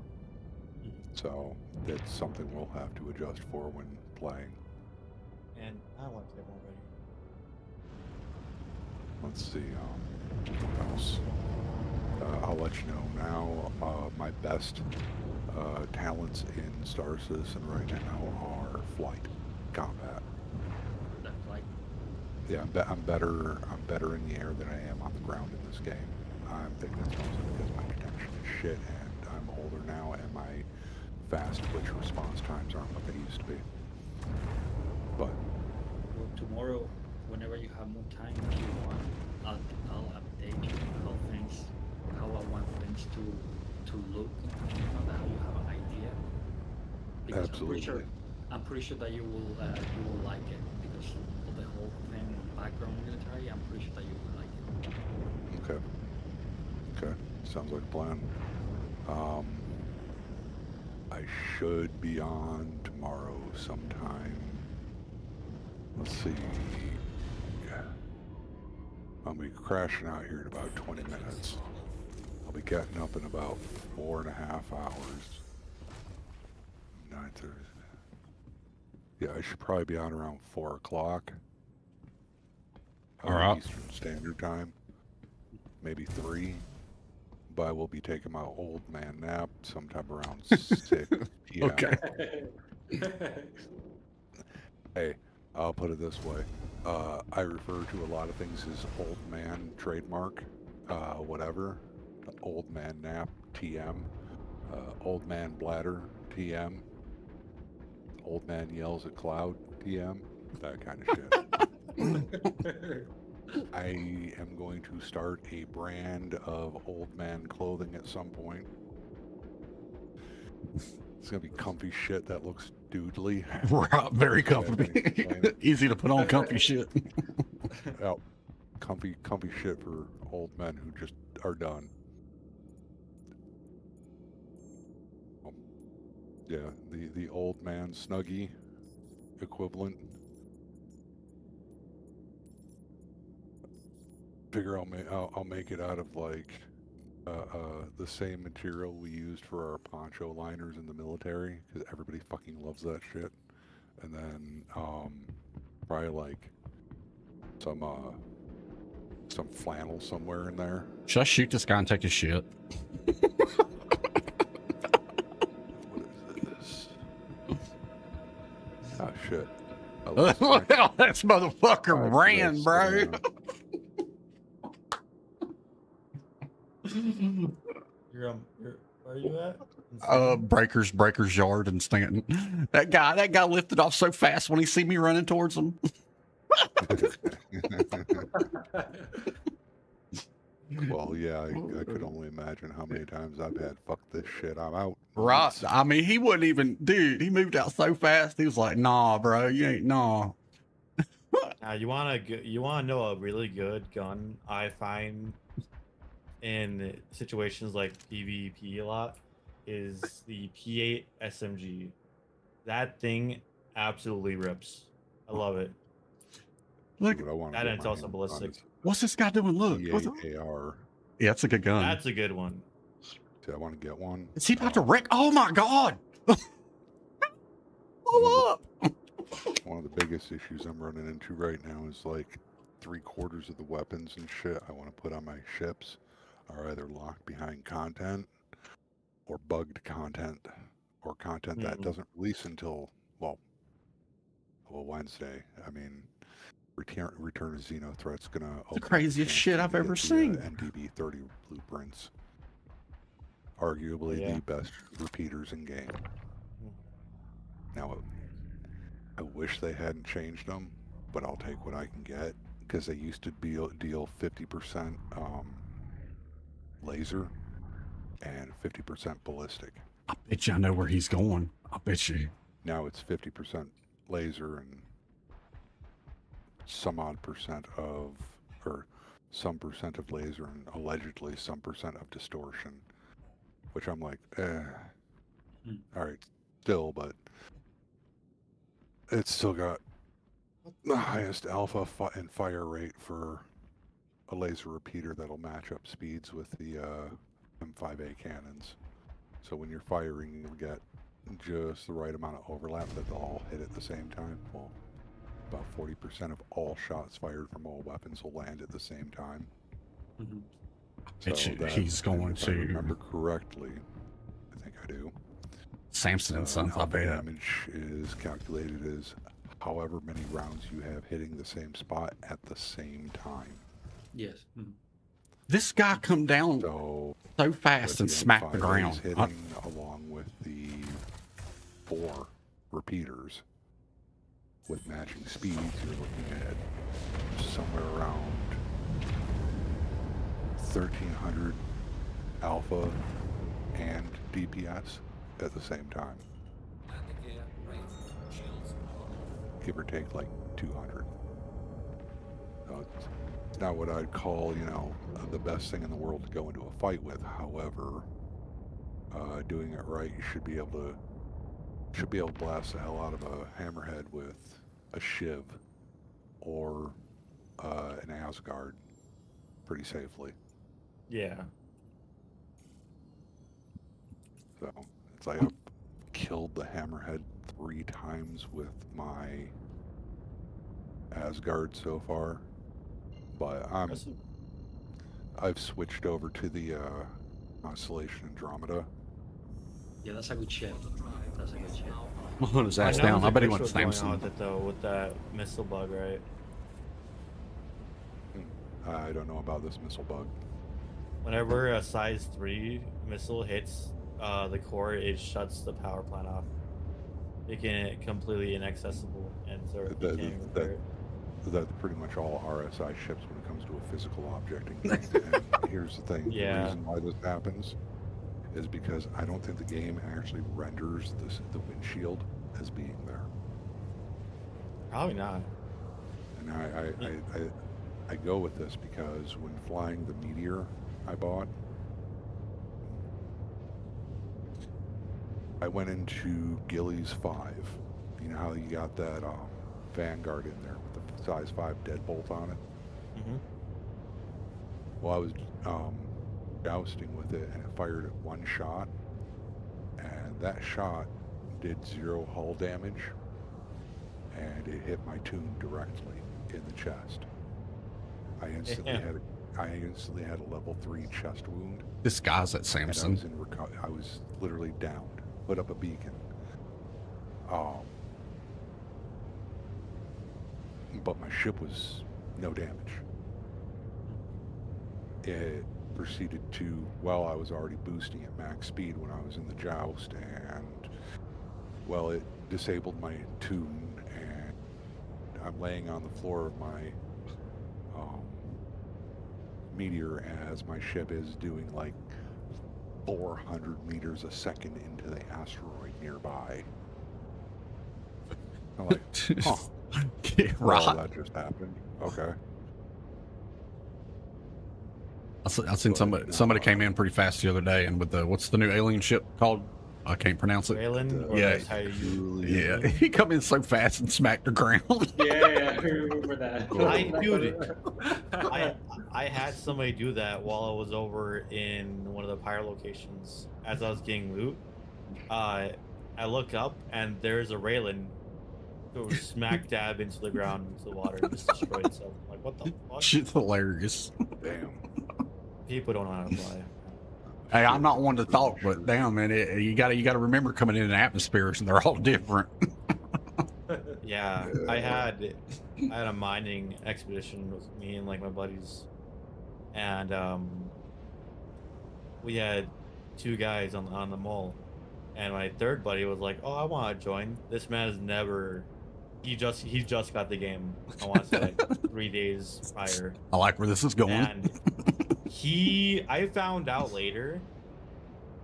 So that's something we'll have to adjust for when playing. And I want to get more ready. Let's see, what else? I'll let you know now. My best talents in Star Citizen right now are flight, combat. Flight. Yeah, I'm better in the air than I am on the ground in this game. I think that's mostly because my detection is shit, and I'm older now, and my fast twitch response times aren't what they used to be. But well, tomorrow, whenever you have more time, if you want, I'll update you how I want things to look, that you have an idea. Because absolutely. I'm pretty sure that you will like it, because of the whole thing, background military. I'm pretty sure that you will like it. Okay, sounds like a plan. I should be on tomorrow sometime. Let's see. I'll be crashing out here in about 20 minutes. I'll be getting up in about 4.5 hours. 9:30. Yeah, I should probably be on around 4 o'clock. All right. Eastern Standard Time. Maybe 3. But I will be taking my old man nap sometime around 6 p.m. Okay. Hey, I'll put it this way. I refer to a lot of things as old man trademark, whatever. Old man nap, TM. Old man bladder, TM. Old man yells at cloud, TM. That kind of shit. I am going to start a brand of old man clothing at some point. It's gonna be comfy shit that looks doodly. Right, very comfy. Easy to put on comfy shit. Yeah, comfy shit for old men who just are done. Yeah, the old man Snuggie equivalent. Figure I'll make it out of like the same material we used for our poncho liners in the military, because everybody fucking loves that shit. And then probably like some flannel somewhere in there. Should I shoot this guy and take his shit? What is this? Oh shit. Well, that motherfucker ran, bro. Where are you at? Breaker's Yard in Stanton. That guy lifted off so fast when he see me running towards him. Well, yeah, I could only imagine how many times I've had fuck this shit, I'm out. Right. I mean, he wouldn't even, dude, he moved out so fast. He was like, nah, bro, you ain't nah. You want to know a really good gun I find in situations like PvP a lot is the P8 SMG. That thing absolutely rips. I love it. Look, and it's also ballistic. What's this guy doing? Look. AR. Yeah, that's a good gun. That's a good one. See, I want to get one. Is he about to wreck? Oh my god! Hold up! One of the biggest issues I'm running into right now is like 3/4 of the weapons and shit I want to put on my ships are either locked behind content or bugged content or content that doesn't release until, well, Wednesday. I mean, Return of Xenothreat's gonna open the craziest shit I've ever seen. NDB 30 blueprints. Arguably the best repeaters in game. Now, I wish they hadn't changed them, but I'll take what I can get, because they used to deal 50% laser and 50% ballistic. I bet you I know where he's going. I bet you. Now it's 50% laser and some percent of laser and allegedly some percent of distortion, which I'm like, all right, still, but it's still got the highest alpha and fire rate for a laser repeater that'll match up speeds with the M5A cannons. So when you're firing, you'll get just the right amount of overlap that they'll all hit at the same time. Well, about 40% of all shots fired from all weapons will land at the same time. So he's going if I remember correctly, I think I do. Samson and Sons, I bet. Damage is calculated as however many rounds you have hitting the same spot at the same time. Yes. This guy come down so fast and smack the ground. Hitting along with the 4 repeaters with matching speeds, you're looking at somewhere around 1,300 alpha and DPS at the same time. Give or take like 200. So it's not what I'd call, the best thing in the world to go into a fight with. However, doing it right, you should be able to blast the hell out of a hammerhead with a shiv or an Asgard pretty safely. Yeah. So it's like I've killed the hammerhead 3 times with my Asgard so far, but I've switched over to the Constellation Andromeda. Yeah, that's a good ship. That's a good ship. on his I ass know down. there's I bet he a went glitch to was going on Samsung. with it though, with that missile bug, right? I don't know about this missile bug. Whenever a size 3 missile hits the core, it shuts the power plant off, making it completely inaccessible, and so you can't even repair it. That's pretty much all RSI ships when it comes to a physical objecting thing. And here's the thing: Yeah. the reason why this happens is because I don't think the game actually renders the windshield as being there. Probably not. And I go with this because when flying the Meteor I bought, I went into Gillies 5. You know how you got that Vanguard in there with the size 5 deadbolt on it? Mm-hmm. Well, I was jousting with it, and it fired at one shot, and that shot did 0 hull damage, and it hit my tune directly in the chest. I instantly had a level 3 chest wound. This guy's at And Samsung. I was literally downed. Put up a beacon. But my ship was no damage. It proceeded to, well, I was already boosting at max speed when I was in the joust, and, well, it disabled my tune, and I'm laying on the floor of my Meteor as my ship is doing like 400 meters a second into the asteroid nearby. I'm like, huh. Well, that just happened. Okay. I seen somebody came in pretty fast the other day, and with the what's the new alien ship called? I can't pronounce it. Raylan, Yeah, he come in so fast and smacked the ground. Yeah, I remember that. I had somebody do that while I was over in one of the pyre locations as I was getting loot. I look up and there's a Raylan that was smack dab into the ground, into the water, and just destroyed itself. I'm like, what the fuck? Shit's hilarious. Damn. People don't know how to fly. Hey, I'm not one to talk, but damn, man, you gotta remember coming in atmospheres, and they're all different. Yeah, I had a mining expedition with me and like my buddies, and we had 2 guys on the mole, and my third buddy was like, "Oh, I want to join." This man has never. He just got the game. I want to say like 3 days prior. I like where this is going. And I found out later.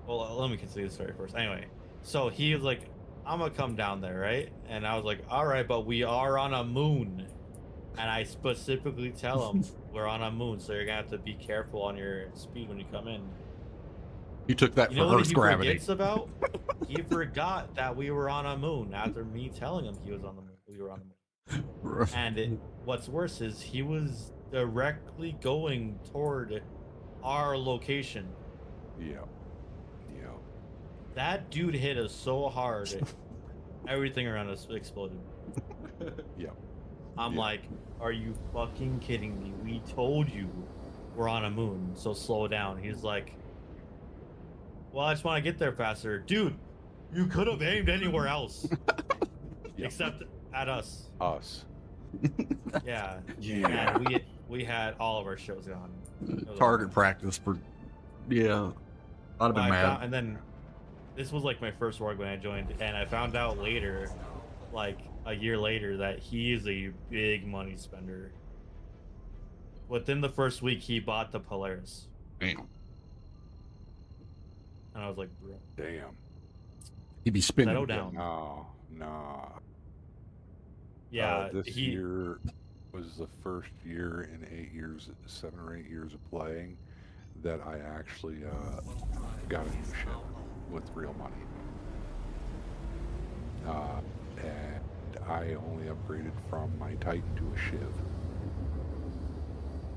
Well, let me continue the story first. Anyway, so he was like, I'm gonna come down there, right? And I was like, all right, but we are on a moon. And I specifically tell him we're on a moon, so you're gonna have to be careful on your speed when you come in. You took that You know for what Earth he gravity. forgets about? He forgot that we were on a moon after me telling him he was on the moon. We were on the moon. And what's worse is he was directly going toward our location. Yeah. That dude hit us so hard, everything around us exploded. Yeah. I'm like, are you fucking kidding me? We told you we're on a moon, so slow down. He's like, well, I just want to get there faster. Dude, you could have aimed anywhere else. Except at us. Yeah. Yeah. And we had all of our shows gone. Target practice for, yeah. I'd have been mad. And then this was like my first org when I joined, and I found out later, like a year later, that he is a big money spender. Within the first week, he bought the Polaris. Damn. And I was like, bro. Damn. He'd be spinning. Settle down. No. Yeah. This year was the first year in 7 or 8 years of playing that I actually got a new ship with real money. And I only upgraded from my Titan to a Shiv.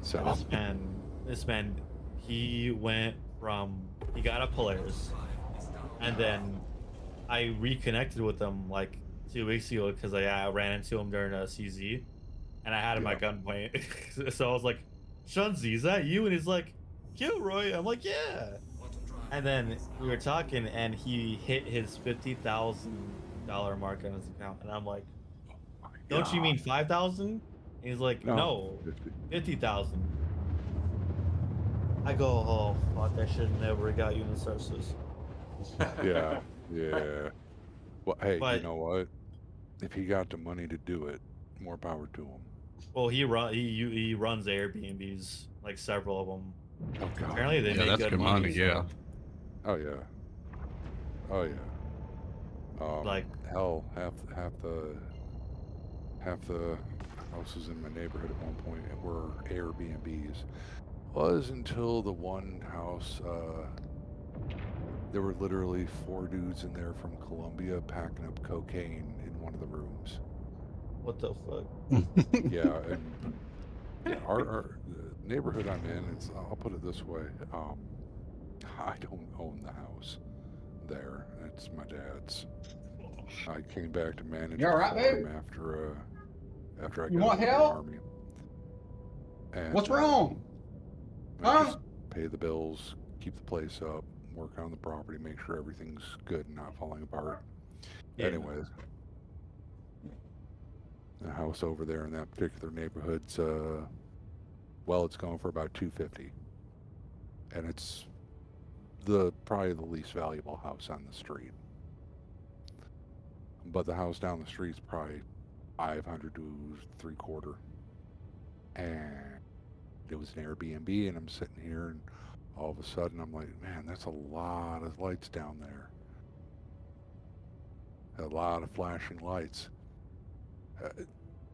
So this man, he got a Polaris, and then I reconnected with him like 2 weeks ago because I ran into him during a CZ, and I had him at gunpoint. So I was like, Shunzi, is that you? And he's like, Gilroy. I'm like, yeah. And then we were talking, and he hit his $50,000 mark on his account, and I'm like, My "Don't you God. mean 5,000?" He's like, "No, 50. 50,000." I go, "Oh fuck, I should never got unit sources." Yeah, yeah. Well, hey, you But know what? If he got the money to do it, more power to him. well, he runs Airbnbs, like several of them. Oh God. Apparently, they Yeah, make that's good good money. money. Yeah. Oh yeah. Oh yeah. Like, hell, half the houses in my neighborhood at one point were Airbnbs. Was until the one house, there were literally 4 dudes in there from Colombia packing up cocaine in one of the rooms. what the fuck? Yeah, and yeah, our the neighborhood I'm in, I'll put it this way, I don't own the house there. It's my dad's. I came back to manage You all it right, for him babe? after I You got want out of the help? army. And What's wrong? I Huh? just pay the bills, keep the place up, work on the property, make sure everything's good and not falling apart. Yeah. Anyways, the house over there in that particular neighborhood's well, it's going for about 250, and it's probably the least valuable house on the street. But the house down the street's probably 500 to 3/4, and it was an Airbnb, and I'm sitting here, and all of a sudden I'm like, man, that's a lot of lights down there, a lot of flashing lights.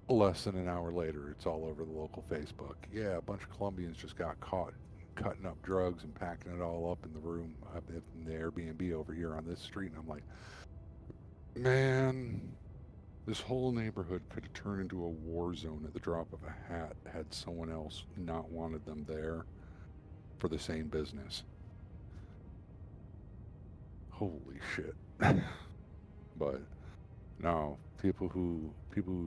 Less than an hour later, it's all over the local Facebook. Yeah, a bunch of Colombians just got caught cutting up drugs and packing it all up in the room up in the Airbnb over here on this street. And I'm like, man, this whole neighborhood could have turned into a war zone at the drop of a hat had someone else not wanted them there for the same business. Holy shit. But no, people who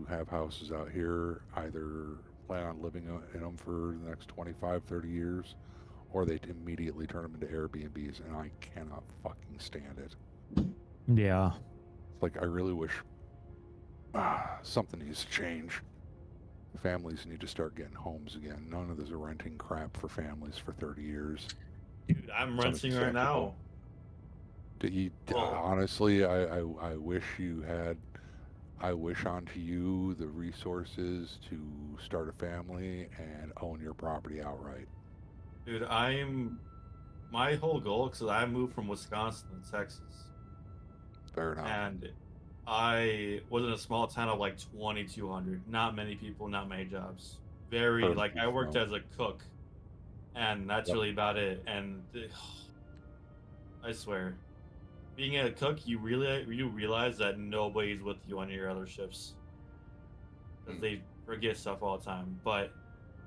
have houses out here either plan on living in them for the next 25, 30 years, or they immediately turn them into Airbnbs, and I cannot fucking stand it. Yeah. It's like, I really wish something needs to change. Families need to start getting homes again. None of this renting crap for families for 30 years. Dude, I'm renting right now. Honestly, I wish you had. I wish onto you the resources to start a family and own your property outright. Dude, my whole goal, because I moved from Wisconsin to Texas. Fair enough. And I was in a small town of like 2,200. Not many people, not many jobs. I worked as a cook, and that's really about it. And I swear, being a cook, you realize that nobody's with you on your other shifts, because they forget stuff all the time. But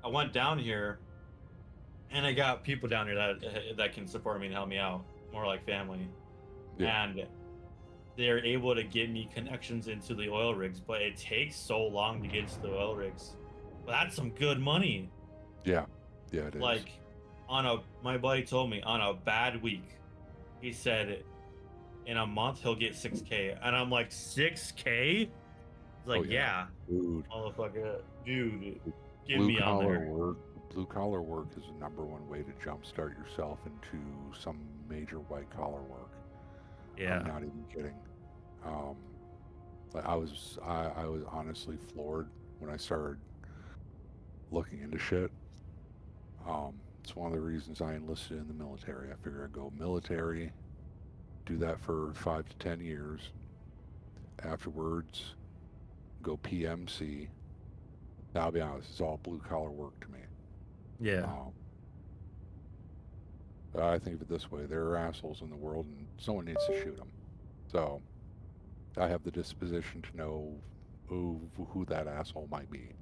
I went down here, and I got people down here that can support me and help me out, more like family. Yeah. And they're able to get me connections into the oil rigs, but it takes so long to get into the oil rigs. But that's some good money. Yeah, it is. Like, my buddy told me on a bad week, he said in a month he'll get 6K, and I'm like, 6K? He's like, yeah, dude, motherfucker, dude, get me on there. Blue collar work is the #1 way to jumpstart yourself into some major white collar work. Yeah. I'm not even kidding. I was honestly floored when I started looking into shit. It's one of the reasons I enlisted in the military. I figured I'd go military, do that for 5 to 10 years. Afterwards, go PMC. Now, I'll be honest, it's all blue collar work to me. Yeah. I think of it this way: there are assholes in the world, and someone needs to shoot them. So, I have the disposition to know who that asshole might be.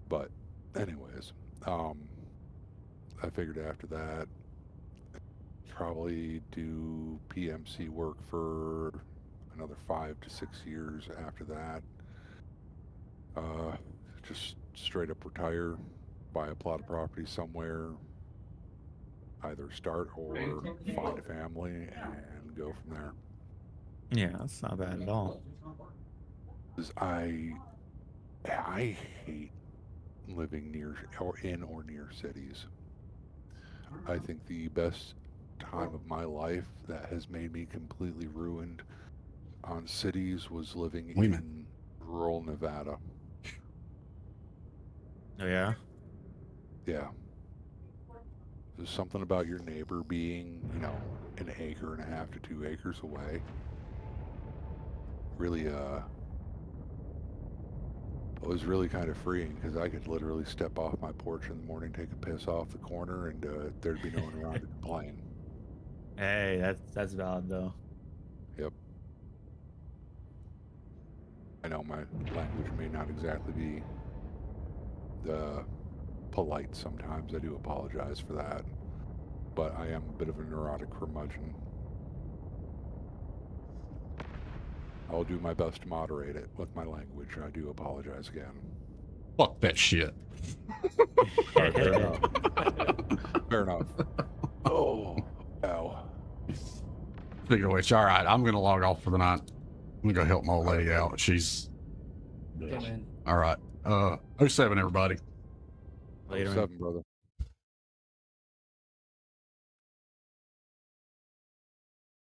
But, anyways, I figured after that, probably do PMC work for another 5 to 6 years after that. Just straight up retire, buy a plot of property somewhere, either start or find a family and go from there. Yeah, that's not bad at all. 'Cause I hate living near or in or near cities. I think the best time of my life that has made me completely ruined on cities was living in rural Nevada. Oh yeah. Yeah. There's something about your neighbor being, you know, an acre and a half to 2 acres away. Really, it was really kind of freeing because I could literally step off my porch in the morning, take a piss off the corner, and there'd be no one around to complain. Hey, that's valid though. Yep. I know my language may not exactly be polite sometimes. I do apologize for that. But I am a bit of a neurotic curmudgeon. I'll do my best to moderate it with my language. I do apologize again. Fuck that shit. Fair enough. Fair enough. Oh, ow. Speaking of which, all right, I'm gonna log off for the night. I'm gonna go help my old lady out. She's Okay, man. all right. 07, everybody. Later, man. 07, brother.